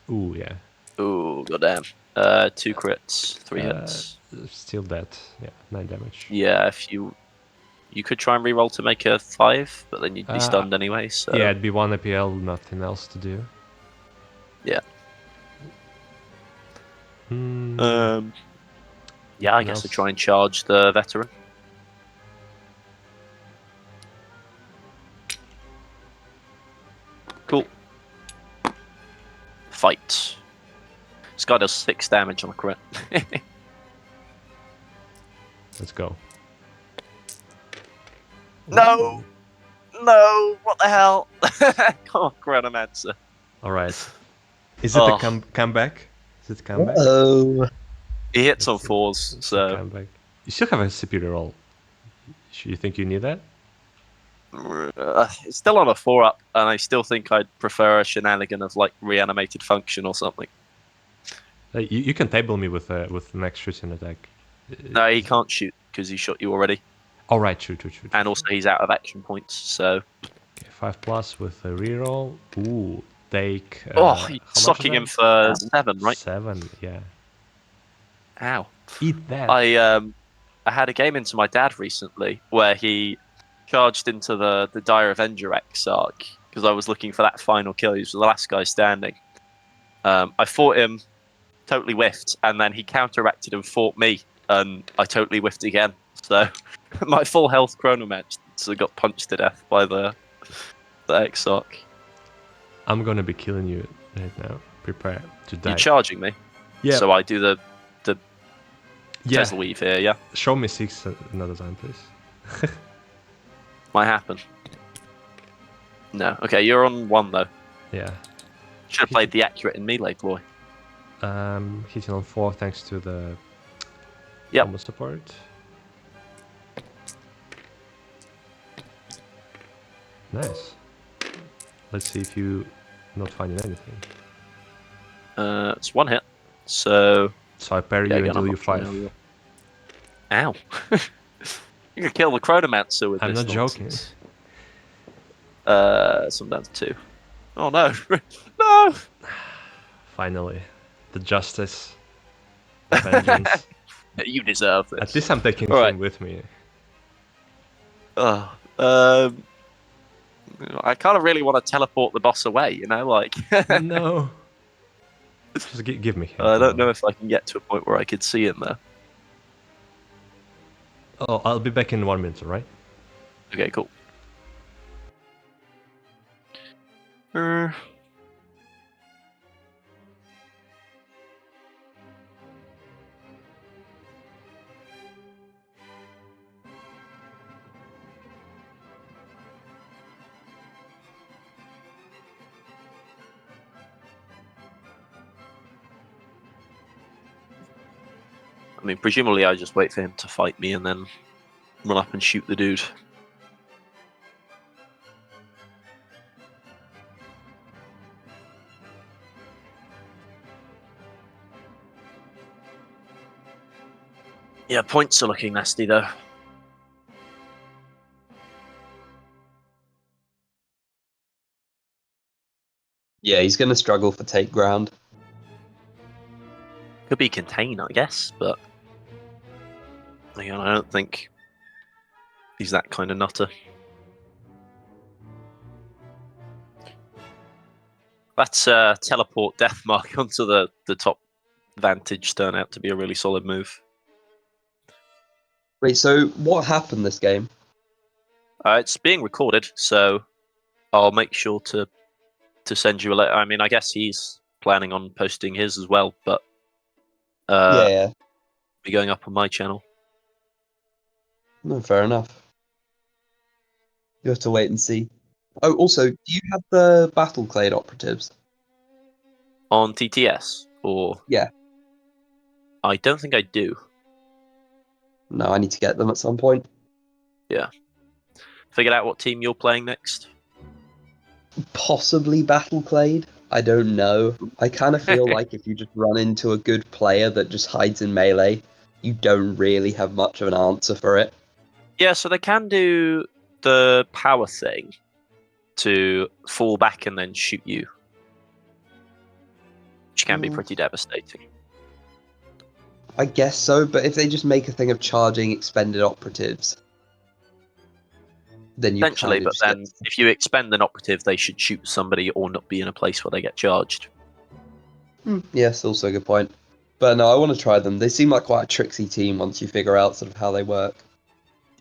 Ooh, yeah. Ooh, goddamn. 2 crits, 3 hits. Still dead. Yeah, 9 damage. Yeah, if you could try and reroll to make a 5, but then you'd be stunned anyway. So Yeah, it'd be 1 APL, nothing else to do. yeah. Hmm. Yeah, I guess I try and charge the veteran. Cool. Fight. This guy does 6 damage on a crit. Let's go. No! No! What the hell? Come on, Chronomancer. Alright. Is it a comeback? Is it a comeback? Oh, He hits on It's a 4s, so comeback. You still have a superior roll. You think you need that? it's still on a 4-up, and I still think I'd prefer a shenanigan of like reanimated function or something. You can table me with the next shooting attack. No, he can't shoot because he shot you already. Oh, right, true. And also he's out of action points, so... Okay, 5+ with a reroll. Ooh, take... Oh, how much socking is him that? for 7, right? 7, yeah. Ow. Eat that. I had a game into my dad recently where he charged into the Dire Avenger X arc because I was looking for that final kill. He was the last guy standing. I fought him, totally whiffed, and then he counteracted and fought me, and I totally whiffed again. So my full health chronomancer got punched to death by the X arc. I'm gonna be killing you right now. Prepare to die. You're charging me. Yeah. So I do the Yeah. Tesla weave here, yeah? Show me 6 another time, please. Might happen. No. Okay, you're on 1, though. Yeah. Should have played the accurate in melee, boy. Hitting on 4 thanks to the combo support. Nice. Let's see if you not finding anything. It's 1 hit. So I parry you until you 5. Ow. You can kill the chronomancer with I'm this not nonsense. joking. So I'm down to 2. Oh no. No! Finally. The justice. The vengeance. You deserve this. At least I'm taking All him right. with me. I kind of really want to teleport the boss away, you know, like... No. Just give me him. I don't know if I can get to a point where I could see him there. Oh, I'll be back in 1 minute, right? Okay, cool. I mean, presumably I just wait for him to fight me and then run up and shoot the dude. Yeah, points are looking nasty though. Yeah, he's going to struggle for take ground. Could be contain, I guess, but you know, I don't think he's that kind of nutter. That's teleport death mark onto the top vantage turned out to be a really solid move. Wait, so what happened this game? It's being recorded, so I'll make sure to send you a letter. I mean, I guess he's planning on posting his as well, but Yeah. be going up on my channel. No, fair enough. You have to wait and see. Oh, also, do you have the Battle Clade operatives? On TTS, or... Yeah. I don't think I do. No, I need to get them at some point. Yeah. Figured out what team you're playing next? Possibly Battle Clade. I don't know. I kind of feel like if you just run into a good player that just hides in melee, you don't really have much of an answer for it. Yeah, so they can do the power thing to fall back and then shoot you, which can be pretty devastating. I guess so, but if they just make a thing of charging expended operatives, then you Essentially, kind of but just then if you expend an operative, they should shoot somebody or not be in a place where they get charged. Yes, also a good point. But no, I want to try them. They seem like quite a tricksy team once you figure out sort of how they work.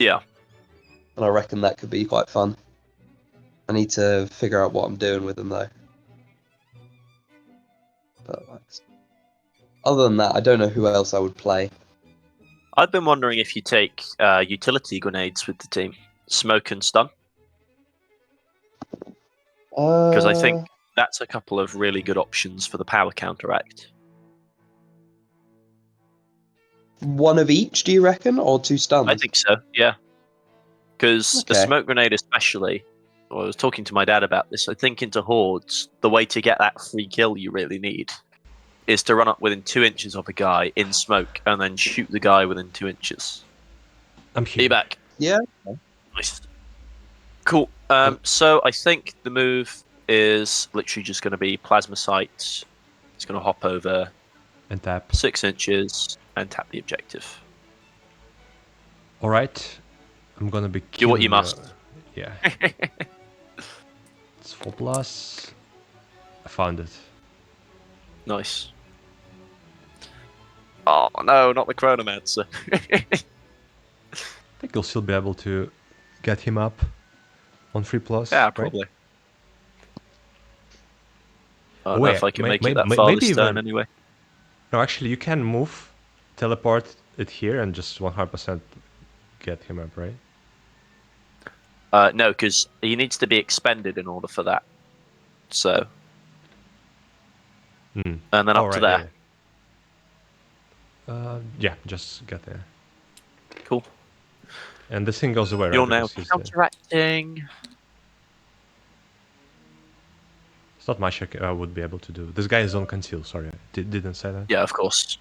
Yeah. And I reckon that could be quite fun. I need to figure out what I'm doing with them though. But other than that, I don't know who else I would play. I've been wondering if you take utility grenades with the team. Smoke and stun. Because I think that's a couple of really good options for the power counteract. One of each, do you reckon? Or 2 stuns? I think so, yeah. Because Okay. a smoke grenade especially, well, I was talking to my dad about this, I think into hordes, the way to get that free kill you really need is to run up within 2 inches of a guy in smoke and then shoot the guy within 2 inches. I'm here. Be back. Yeah. Nice. Cool. So I think the move is literally just going to be Plasma Sight. It's going to hop over And tap. 6 inches and tap the objective. All right. I'm gonna be Do what you killing must. Yeah. It's 4+. I found it. Nice. Oh no, not the Chronomancer. I think you'll still be able to get him up on 3+. Yeah, right? probably. I Oh, don't know if I can make it that far maybe this turn even. anyway. No, actually, you can move, teleport it here, and just 100% get him up, right? No, because he needs to be expended in order for that. So, Mm. and then Oh, up to right, there. Yeah, just get there. Cool. And this thing goes away, right? You're now Because he's there. counteracting. It's not much I would be able to do. This guy is on conceal, sorry. I didn't say that. Yeah, of course.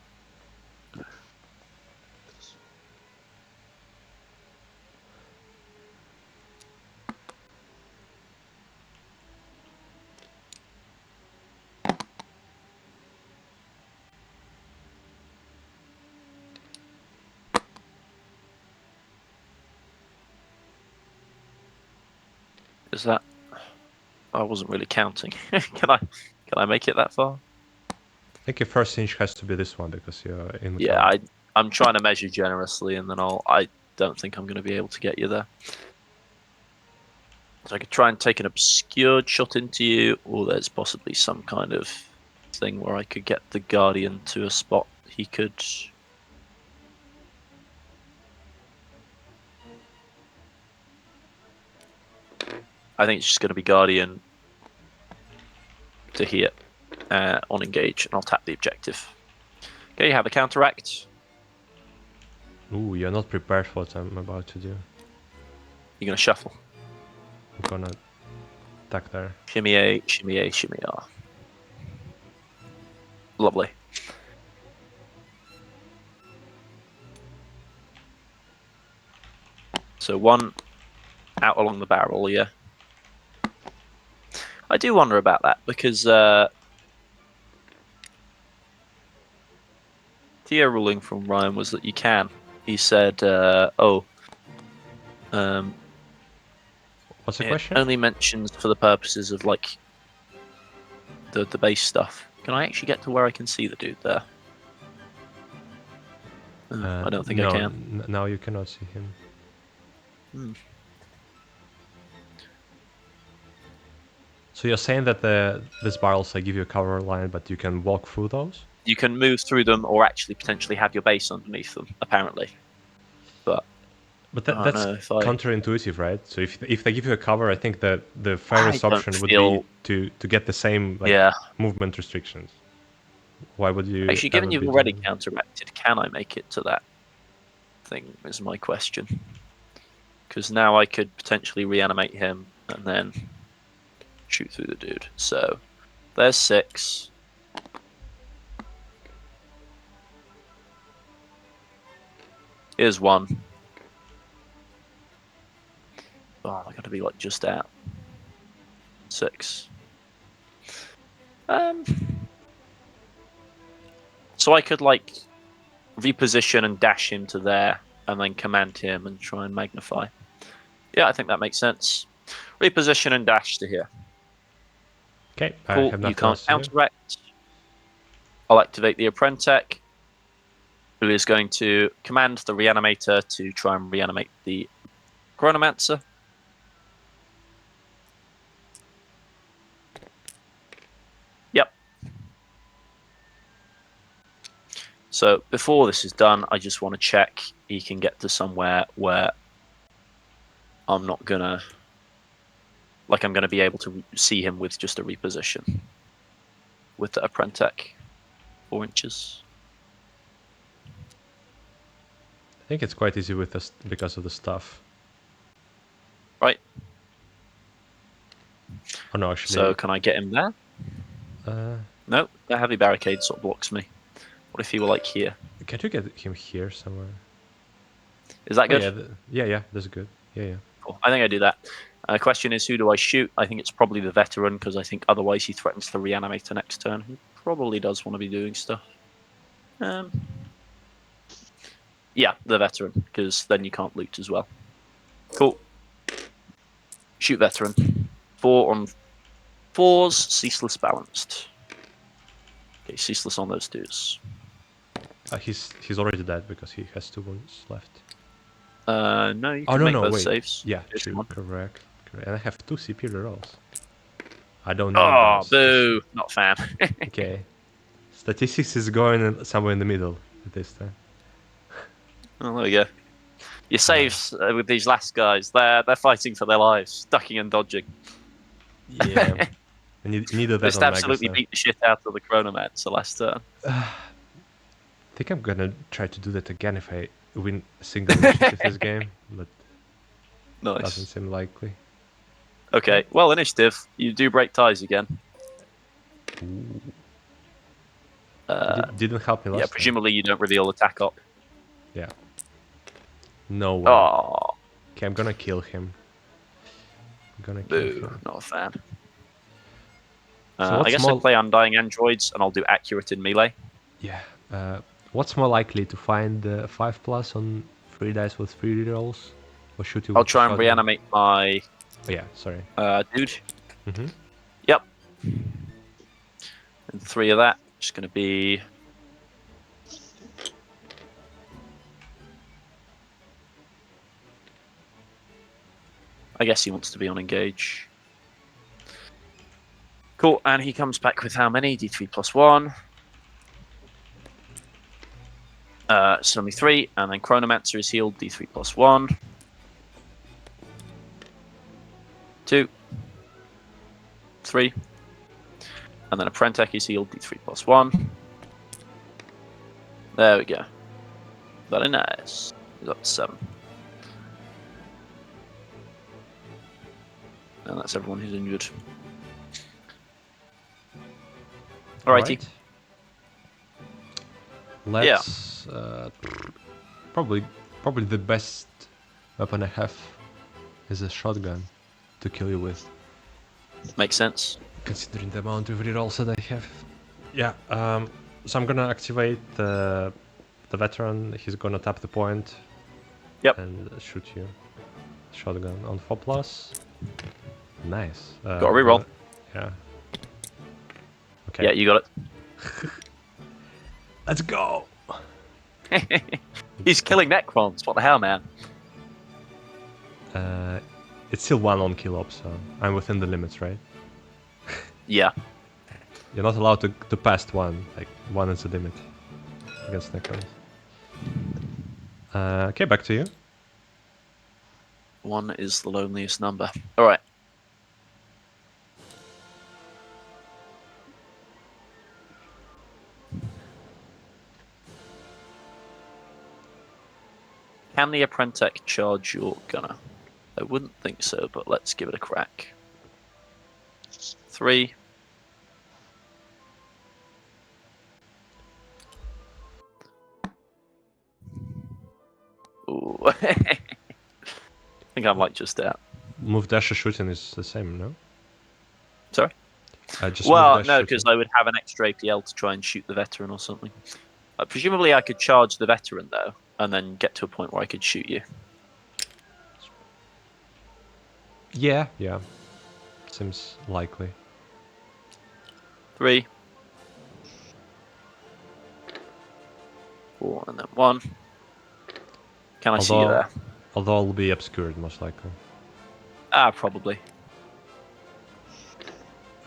Is that? I wasn't really counting. Can I make it that far? I think your first inch has to be this one because you're in the Yeah, cover. I'm trying to measure generously, and then I don't think I'm going to be able to get you there. So I could try and take an obscured shot into you, or there's possibly some kind of thing where I could get the Guardian to a spot he could. I think it's just going to be Guardian to here on engage, and I'll tap the objective. Okay, you have a counteract. Ooh, you're not prepared for what I'm about to do. You're going to shuffle. I'm gonna attack there. Shimmy A, shimmy A, shimmy R. Lovely. So one out along the barrel, yeah. I do wonder about that because Theo ruling from Ryan was that you can. He said, What's the it question? only mentions for the purposes of like the base stuff. Can I actually get to where I can see the dude there? I don't think no, I can. Now you cannot see him. Hmm. So you're saying that these barrels give you a cover line, but you can walk through those? You can move through them or actually potentially have your base underneath them, apparently. But But I don't that's know if I... counterintuitive, right? So if they give you a cover, I think that the I fairest don't option would feel... be to get the same Yeah. movement restrictions. Why would you Actually, ever given you've be already doing- counteracted, can I make it to that thing is my question. Because now I could potentially reanimate him and then shoot through the dude. So there's 6. Here's 1. Oh, I got to be like just out. 6. So I could like reposition and dash him to there, and then command him and try and magnify. Yeah, I think that makes sense. Reposition and dash to here. Okay, I Cool. have You nothing can't else to do. counteract. I'll activate the Apprentech, who is going to command the Reanimator to try and reanimate the Chronomancer. Yep. So before this is done, I just want to check he can get to somewhere where I'm not gonna... Like I'm gonna be able to see him with just a reposition. With the Apprentech. 4 inches. I think it's quite easy with this because of the stuff. Right. Oh no, actually. So can I get him there? No, the heavy barricade sort of blocks me. What if he were like here? Can't you get him here somewhere? Is that good? Yeah, yeah, that's good. Yeah. Cool. I think I do that. Question is, who do I shoot? I think it's probably the veteran, because I think otherwise he threatens to reanimate the next turn. He probably does want to be doing stuff. Yeah, the veteran, because then you can't loot as well. Cool. Shoot veteran. 4 on 4s, ceaseless balanced. Okay, ceaseless on those 2s. He's already dead because he has 2 wounds left. No, you can make both wait. saves. Yeah, true, correct. And I have 2 CP rerolls. I don't need Oh, those. boo! Not a fan. Okay. Statistics is going somewhere in the middle this time. Oh, there we go. Your saves with these last guys, they're fighting for their lives, ducking and dodging. Yeah. I needed that Just on absolutely Magus, beat the shit out of the Chronomancer last turn. I think I'm gonna try to do that again if I win a single initiative this game, but Nice. doesn't seem likely. Okay, well, initiative. You do break ties again. Didn't help me last Yeah, time. presumably you don't reveal attack op. Yeah. No way. Oh, Okay, I'm gonna kill him. boo! Not a fan. So I guess I play Undying Androids, and I'll do accurate in melee. Yeah. What's more likely to find 5+ on 3 dice with 3 rerolls, or shoot you? I'll with try and shotgun? reanimate my Oh, yeah, sorry. dude. Mm-hmm. Yep. And 3 of that. Just going to be... I guess he wants to be on engage. Cool, and he comes back with how many? D3 plus 1. It's only 3, and then Chronomancer is healed, D3 plus 1. 2. 3. And then Apprentech is healed, D3 plus 1. There we go. Very nice. We got 7. And that's everyone who's injured. Alrighty. Right. Let's probably the best weapon I have is a shotgun to kill you with. Makes sense. Considering the amount of rerolls that I have. Yeah. So I'm gonna activate the veteran. He's gonna tap the point. Yep. And shoot you. Shotgun on 4+. Nice. Got a reroll. Yeah. Okay. Yeah, you got Let's go. it. He's killing Necrons. What the hell, man? It's still 1 on kill op, so I'm within the limits, right? Yeah. You're not allowed to pass 1. Like 1 is the limit against Necrons. Okay, back to you. 1 is the loneliest number. Alright. Can the Apprentech charge your gunner? I wouldn't think so, but let's give it a crack. 3. Ooh. I think I'm like just out. Move dash shooting is the same, no? Sorry? Just Well, move dash no, shooting. because I would have an extra APL to try and shoot the veteran or something. Presumably I could charge the veteran, though, and then get to a point where I could shoot you. Yeah. Seems likely. 3. 4, and then 1. Can I see you there? Although I'll be obscured, most likely. Probably.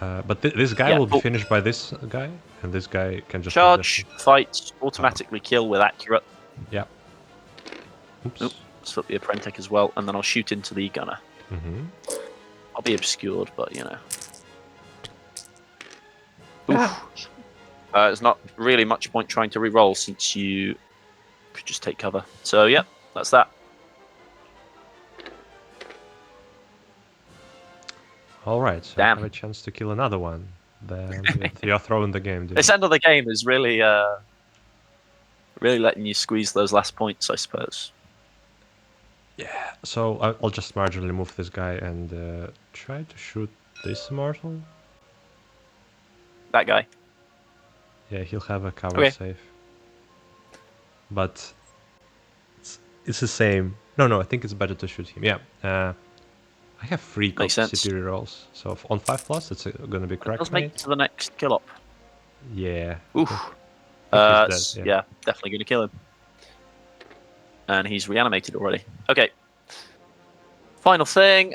But this guy will be finished by this guy, and this guy can just... Charge, fight, automatically kill with accurate. Yeah. Oops. Nope. Slip the Apprentech as well, and then I'll shoot into the gunner. Mm-hmm. I'll be obscured, but you know. Oof. There's not really much point trying to re-roll since you could just take cover. So, yep, that's that. Alright, so Damn. I have a chance to kill another one. Then you're throwing the game, dude. This end of the game is really, really letting you squeeze those last points, I suppose. So I'll just marginally move this guy and try to shoot this immortal. That guy. Yeah, he'll have a cover Okay. save. But it's the same. No, I think it's better to shoot him. Yeah. I have 3 Makes sense. superior rolls. So on 5+, it's going to be correct. Let's make it to the next kill up. Yeah. Oof. I think he's dead. Yeah, definitely going to kill him. And he's reanimated already. Okay. Final thing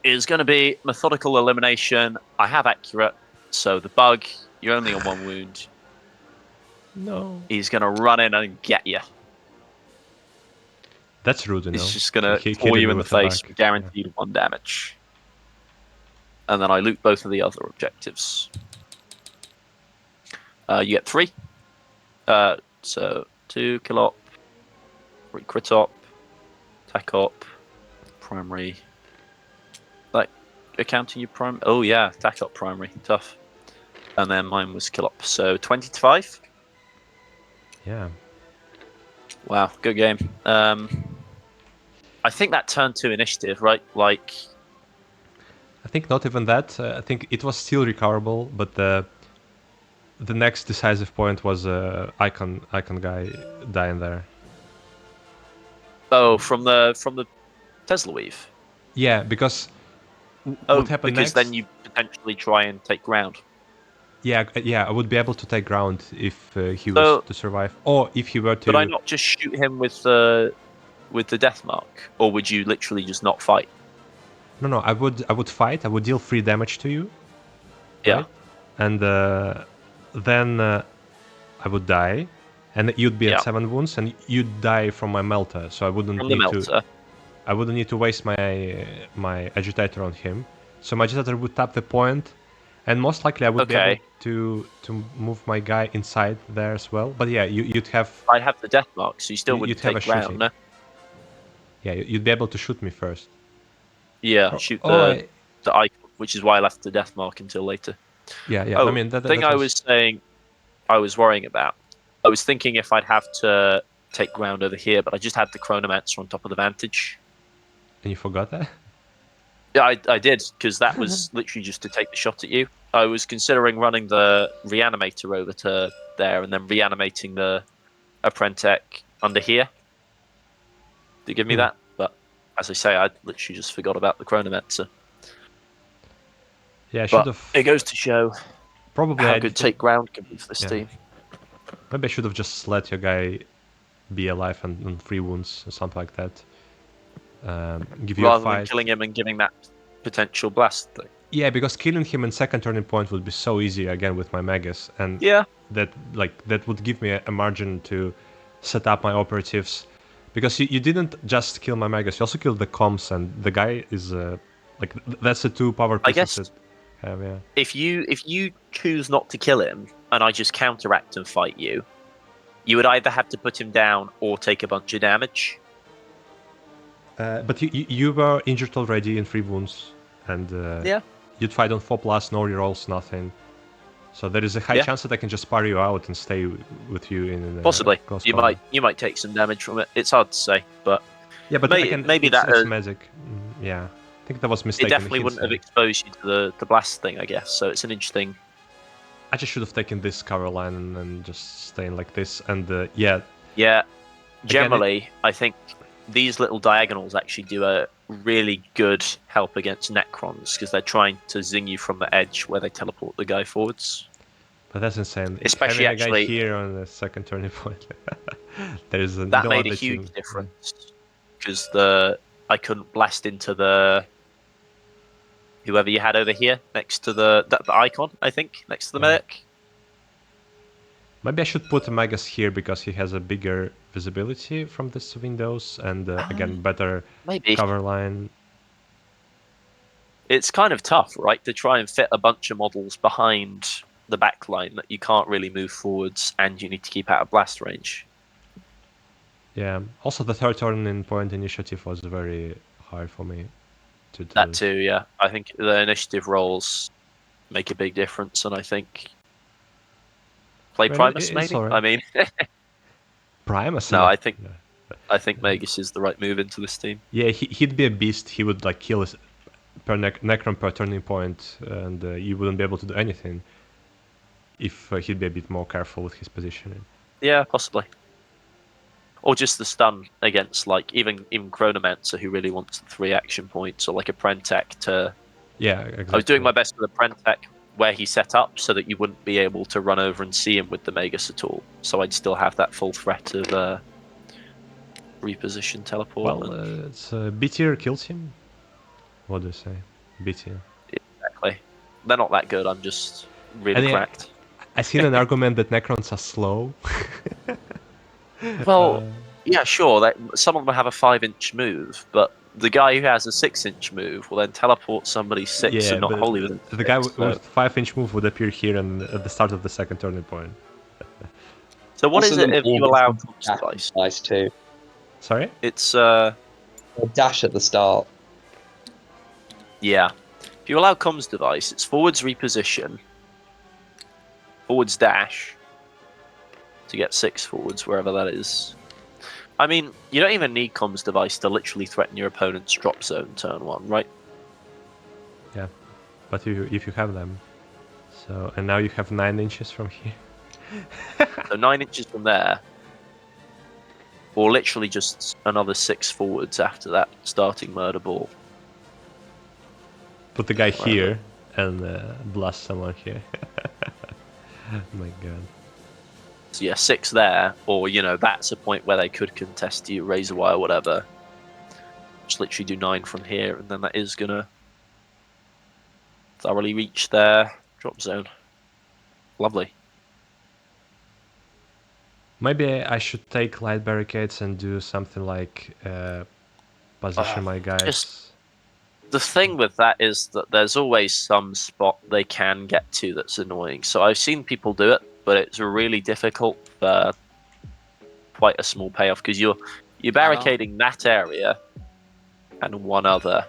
is going to be methodical elimination. I have accurate, so the bug, you're only on 1 wound. No. He's going to run in and get you. That's rude, you know. He's just going to He claw hit you me in the with a face, bug. guaranteed 1 damage. And then I loot both of the other objectives. You get 3. So 2 kill op, 3 crit op, attack op, primary. Like accounting your prime. Oh yeah, attack op primary, tough. And then mine was kill op. So 20 to 5. Yeah. Wow, good game. I think that turned to initiative, right? Like, I think not even that. I think it was still recoverable, but the next decisive point was icon guy dying there. oh, from the Tesla weave. Yeah, because Oh, what happened because next? then you potentially try and take ground. Yeah, I would be able to take ground if he So- was to survive, or if he were to. Could I not just shoot him with the death mark, or would you literally just not fight? No, I would fight. I would deal 3 damage to you. Yeah. Right? And then I would die, and you'd be Yeah. at 7 wounds, and you'd die from my melter. So I wouldn't From the need melter. to. I wouldn't need to waste my agitator on him. So my agitator would tap the point, and most likely I would be Okay. able to move my guy inside there as well. But yeah, you'd have. I have the death mark, so you still You'd wouldn't have take a ground, shooting. no? Yeah, you'd be able to shoot me first. Yeah, shoot Oh, the icon, which is why I left the death mark until later. yeah. Oh, I mean, that thing I was saying, I was worrying about. I was thinking if I'd have to take ground over here, but I just had the Chronomancer on top of the Vantage. And you forgot that? Yeah, I did, because that was literally just to take the shot at you. I was considering running the Reanimator over to there and then reanimating the Apprentec under here to give me that. But as I say, I literally just forgot about the Chronomancer. Yeah, I should But have. it goes to show Probably how I good did- take ground can be for this Yeah. team. Maybe I should have just let your guy be alive and 3 wounds or something like that. Give you a Rather than fight. killing him and giving that potential blast thing. Yeah, because killing him in second turning point would be so easy again with my Magus, and Yeah, that would give me a margin to set up my operatives. Because you didn't just kill my Magus, you also killed the comms, and the guy is that's the 2 power I pieces guess that have, yeah. if you choose not to kill him and I just counteract and fight you, you would either have to put him down or take a bunch of damage. But you were injured already in 3 wounds, and Yeah. you'd fight on 4+, no rerolls, nothing. So there is a high Yeah. chance that I can just spar you out and stay with you in Possibly, close you combat. might take some damage from it. It's hard to say, but Yeah, but maybe it's, that, it's magic. Yeah, I think that was it mistaken. definitely wouldn't have exposed you to the blast thing, I guess. So it's an interesting. I just should have taken this cover line and just staying like this. And yeah, Yeah, generally, I think these little diagonals actually do a really good help against Necrons because they're trying to zing you from the edge where they teleport the guy forwards. but that's insane. Especially having a actually- guy here on the second turning point. There's That no made a other huge team. difference because I couldn't blast into whoever you had over here next to the icon. I think next to the Yeah. medic. Maybe I should put Magus here because he has a bigger visibility from these windows and again better Maybe cover line. it's kind of tough, right, to try and fit a bunch of models behind the back line that you can't really move forwards and you need to keep out of blast range. Yeah. Also, the third turning point initiative was very hard for me to do. That too, yeah. I think the initiative rolls make a big difference, and I think play Well, Primus it's maybe. alright. I mean, Primus. no, yeah. I think Yeah. I think Magus is the right move into this team. Yeah, he'd be a beast. He would like kill his Necron per turning point, and you wouldn't be able to do anything if he'd be a bit more careful with his positioning. Yeah, possibly. Or just the stun against like even Chronomancer who really wants the 3 action points, or like a Prentek to. Yeah, exactly. I was doing my best with a Prentek where he set up so that you wouldn't be able to run over and see him with the Magus at all. So I'd still have that full threat of reposition teleport. Well, it's B tier kills him. What do you say? B tier. Exactly. They're not that good. I'm just really cracked. I seen an argument that Necrons are slow. Well, yeah, sure. Some of them have a 5-inch move, but the guy who has a 6-inch move will then teleport somebody 6 and not wholly within. The guy with 5-inch move would appear here and at the start of the second turning point. So what is it if you allow comms device? Nice too. Sorry? It's A dash at the start. yeah. If you allow comms device, it's forwards reposition, forwards dash to get 6 forwards wherever that is. I mean, you don't even need comms device to literally threaten your opponent's drop zone turn 1, right? Yeah, but if you have them. So, and now you have 9 inches from here. So 9 inches from there, or literally just another 6 forwards after that starting murder ball. Put the guy here and blast someone here. Oh my god. So yeah, 6 there, or that's a point where they could contest you, razor wire, whatever. Just literally do 9 from here, and then that is gonna thoroughly reach their drop zone. Lovely. Maybe I should take light barricades and do something like position my guys. The thing with that is that there's always some spot they can get to that's annoying. So I've seen people do it, but it's really difficult for quite a small payoff because you're barricading that area and one other.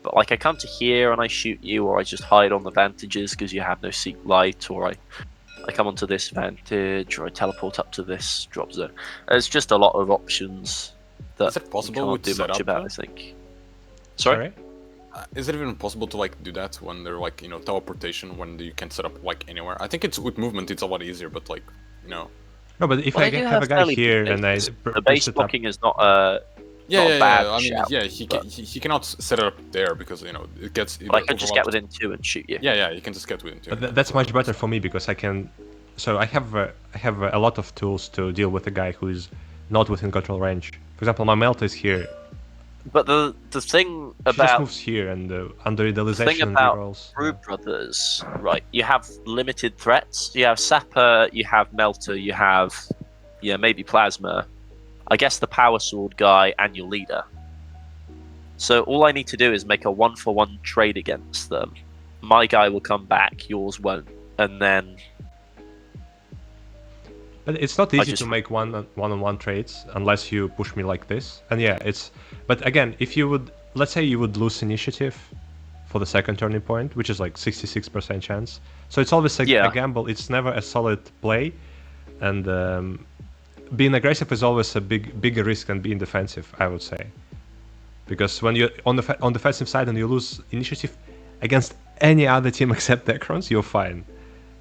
But like I come to here and I shoot you, or I just hide on the vantages because you have no seek light, or I come onto this vantage, or I teleport up to this drop zone. There's just a lot of options that Is it possible you with can't do much setup, about, though? I think. Sorry? Is it even possible to like do that when they're like teleportation when you can set up like anywhere? I think it's with movement it's a lot easier, but like No, but if Well, I they do have a guy fairly here good and I bases. The push base it up, blocking is not a yeah. bad I mean, shout, yeah, but- he cannot set it up there because it gets. But I could just get within 2 and shoot you. Yeah, you can just get within 2. but that's much better for me because I can. So I have a lot of tools to deal with a guy who is not within control range. For example, my melt is here. But the thing She just about moves here and under the idealization thing and about rerolls. Brood Brothers, right? You have limited threats. You have Sapper, you have Melter, you have maybe Plasma. I guess the Power Sword guy and your leader. So all I need to do is make a 1-for-1 trade against them. My guy will come back, yours won't, and then. But it's not easy just- to make one-on-one trades unless you push me like this. And yeah, it's. But again, if you would, let's say you would lose initiative for the second turning point, which is like 66% chance. So it's always a gamble. It's never a solid play, and being aggressive is always a bigger risk than being defensive, I would say. Because when you're on the defensive side and you lose initiative against any other team except Necrons, you're fine.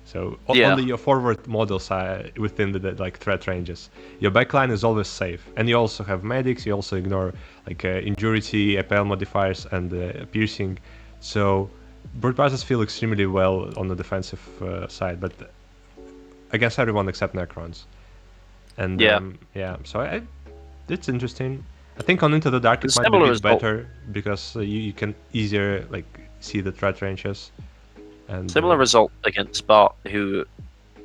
So only your forward models are within the like threat ranges. Your backline is always safe, and you also have medics. You also ignore like injurity, APL modifiers, and piercing. So Brood Brothers feel extremely well on the defensive side, but against everyone except Necrons. And so it's interesting. I think on Into the Dark it might be a bit better because you can easier like see the threat ranges. And, Similar result against Bart, who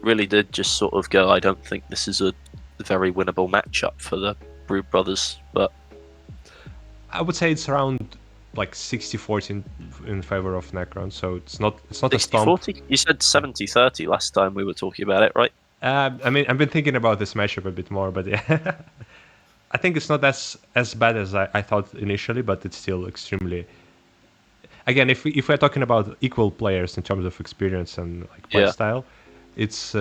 really did just sort of go, I don't think this is a very winnable matchup for the Brood Brothers, but I would say it's around like 60-40 in favor of Necron, so it's not a stomp. 60-40? You said 70-30 last time we were talking about it, right? I mean, I've been thinking about this matchup a bit more, but yeah. I think it's not as bad as I thought initially, but it's still extremely. Again, if we're talking about equal players in terms of experience and like play style, it's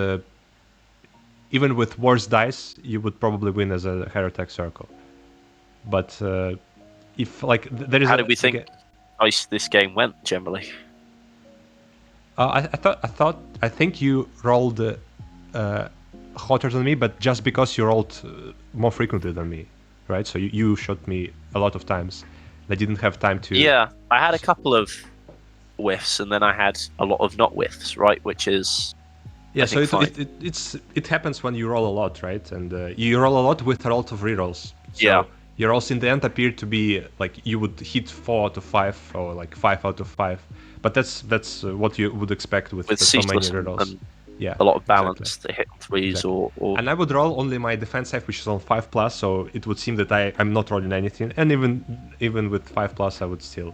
even with worse dice, you would probably win as a Hierotek Circle. But if like there is How did we think this game went generally? I think you rolled hotter than me, but just because you rolled more frequently than me, right? So you shot me a lot of times. I didn't have time to. Yeah, I had a couple of whiffs, and then I had a lot of not whiffs, right? Which is Yeah, I so think it happens when you roll a lot, right? And you roll a lot with a lot of rerolls. So Yeah. your rolls in the end appear to be like you would hit 4 out of 5 or like 5 out of 5. But that's what you would expect with so many ceaseless rerolls. and Yeah, a lot of exactly. balance to hit threes Exactly. or And I would roll only my defense save, which is on 5+, so it would seem that I'm not rolling anything. And even with 5+, I would still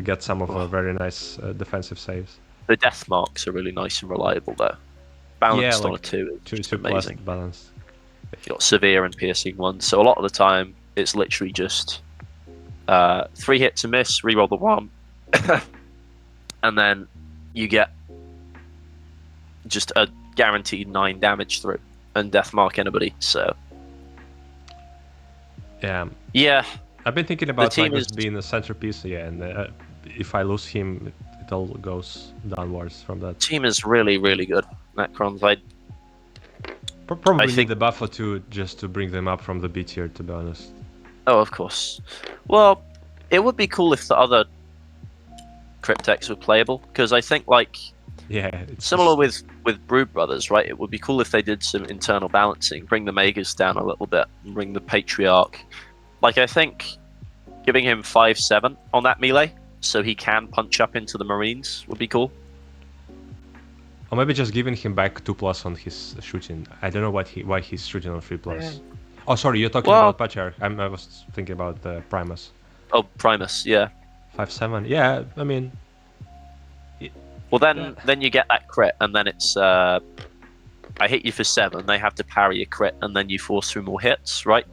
get some of very nice defensive saves. the death marks are really nice and reliable though. Balanced like on a 2 is just 2+ amazing. balance. You got severe and piercing ones, so a lot of the time it's literally just 3 hits a miss, reroll the 1, and then you get just a guaranteed 9 damage through and death mark anybody. So Yeah. I've been thinking about team Magnus is- being a centerpiece, and if I lose him, it all goes downwards from that. team is really, really good. Necrons, Probably I need think- the buffer just to bring them up from the B tier, to be honest. oh, of course. Well, it would be cool if the other cryptex were playable, because I think Yeah, it's similar with Brood Brothers, right? It would be cool if they did some internal balancing, bring the Magas down a little bit, and bring the Patriarch. Like, I think giving him 5/7 on that melee, so he can punch up into the Marines, would be cool. Or maybe just giving him back 2+ on his shooting. I don't know why he's shooting on 3+. Yeah. Oh, sorry, you're talking Well- about Patriarch. I was thinking about Primus. Oh, Primus, yeah. 5/7. Yeah, I mean, Well, then you get that crit, and then it's I hit you for 7. They have to parry a crit, and then you force through more hits, right?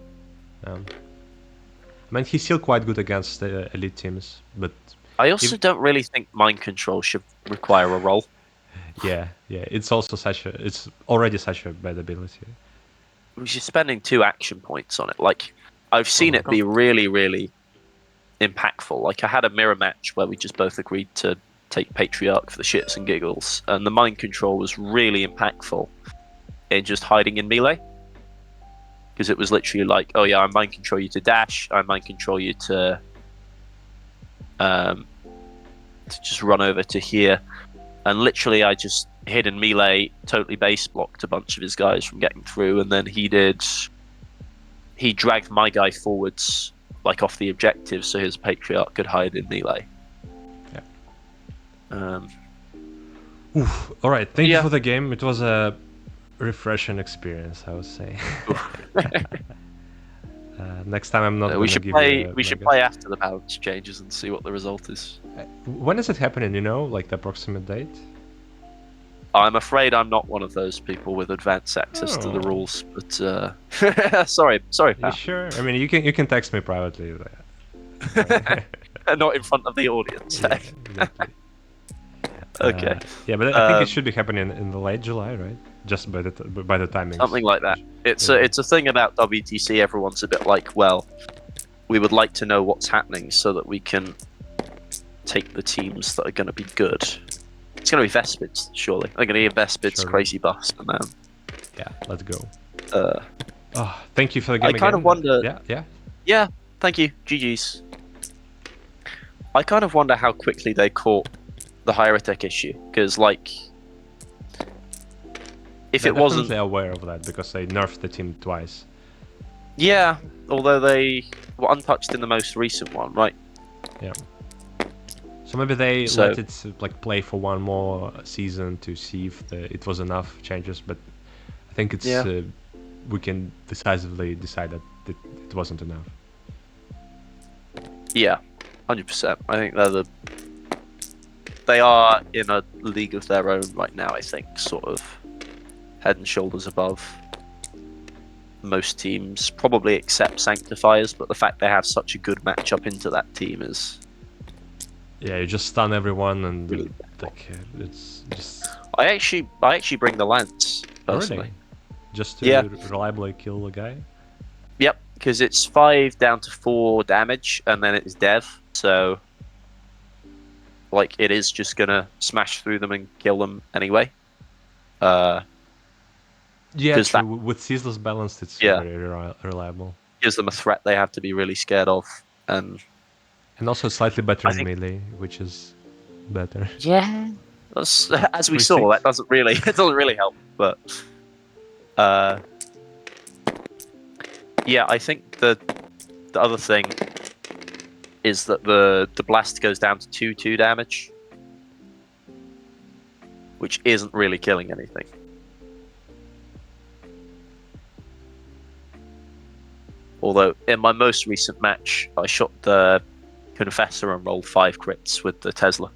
I mean, he's still quite good against elite teams, but I also don't really think mind control should require a roll. yeah, it's also it's already such a bad ability. You're spending 2 action points on it. Like, I've seen my it be really, really impactful. Like, I had a mirror match where we just both agreed to take Patriarch for the shits and giggles, and the mind control was really impactful in just hiding in melee. Because it was literally like, oh yeah, I mind control you to dash, I mind control you to just run over to here. And literally I just hid in melee, totally base blocked a bunch of his guys from getting through, and then he dragged my guy forwards, like off the objective, so his Patriarch could hide in melee. Oof. All right, thank you Yeah. for the game. It was a refreshing experience, I would say. Next time I'm not. we gonna should give play. you a We should mega. play after the balance changes and see what the result is. When is it happening? You know, like the approximate date? I'm afraid I'm not one of those people with advanced access to the Oh. rules, but sorry, You pal. sure? I mean, you can text me privately. Not in front of the audience. Yeah, exactly. Okay, Yeah, but I think Um, it should be happening in the late July, right? Just by the timing. something like that. It's Yeah. a thing about WTC. Everyone's a bit like, well, we would like to know what's happening so that we can take the teams that are going to be good. It's going to be Vespids, surely. They're going to be Vespids, Surely. Crazy Bust, and then. Yeah, let's go. Uh, Thank you for the game. I kind again. of wonder- Yeah. Yeah, thank you. GG's. I kind of wonder how quickly they caught the Hierotek issue, because, like, if They're it wasn't... definitely aware of that because they nerfed the team twice. Yeah, although they were untouched in the most recent one, right? Yeah. So maybe they So- let it like play for one more season to see if it was enough changes, but I think it's Yeah. we can decisively decide that it wasn't enough. Yeah, 100%. I think they are in a league of their own right now, I think, sort of head and shoulders above most teams, probably except Sanctifiers, but the fact they have such a good matchup into that team is... Yeah, you just stun everyone and Really? like it's just I actually bring the Lance, personally. just to Yeah. reliably kill a guy? Yep, because it's 5 down to 4 damage, and then it's dev. So, like, it is just gonna smash through them and kill them anyway. Yeah, 'Cause true. With ceaseless balanced, it's Yeah. very reliable. Gives them a threat they have to be really scared of, and And also slightly better I in think- melee, which is better. yeah, that's, as we 3-6. saw, that doesn't really it doesn't really help. But yeah, I think the other thing is that the blast goes down to 2 damage, which isn't really killing anything. Although in my most recent match, I shot the Confessor and rolled 5 crits with the Tesla.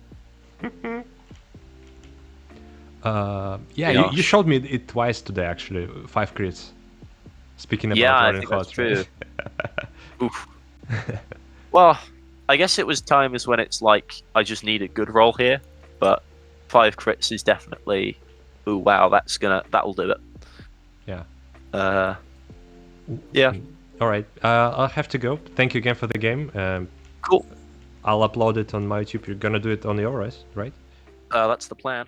Yeah, Yeah. you showed me it twice today, actually. 5 crits. Speaking about Yeah, I running think that's hot, true. right? Oof. Well, I guess it was times when it's like I just need a good roll here, but 5 crits is definitely. Ooh, wow, that'll do it. Yeah. Yeah. All right. I'll have to go. Thank you again for the game. Cool. I'll upload it on my YouTube. You're gonna do it on yours, right? That's the plan.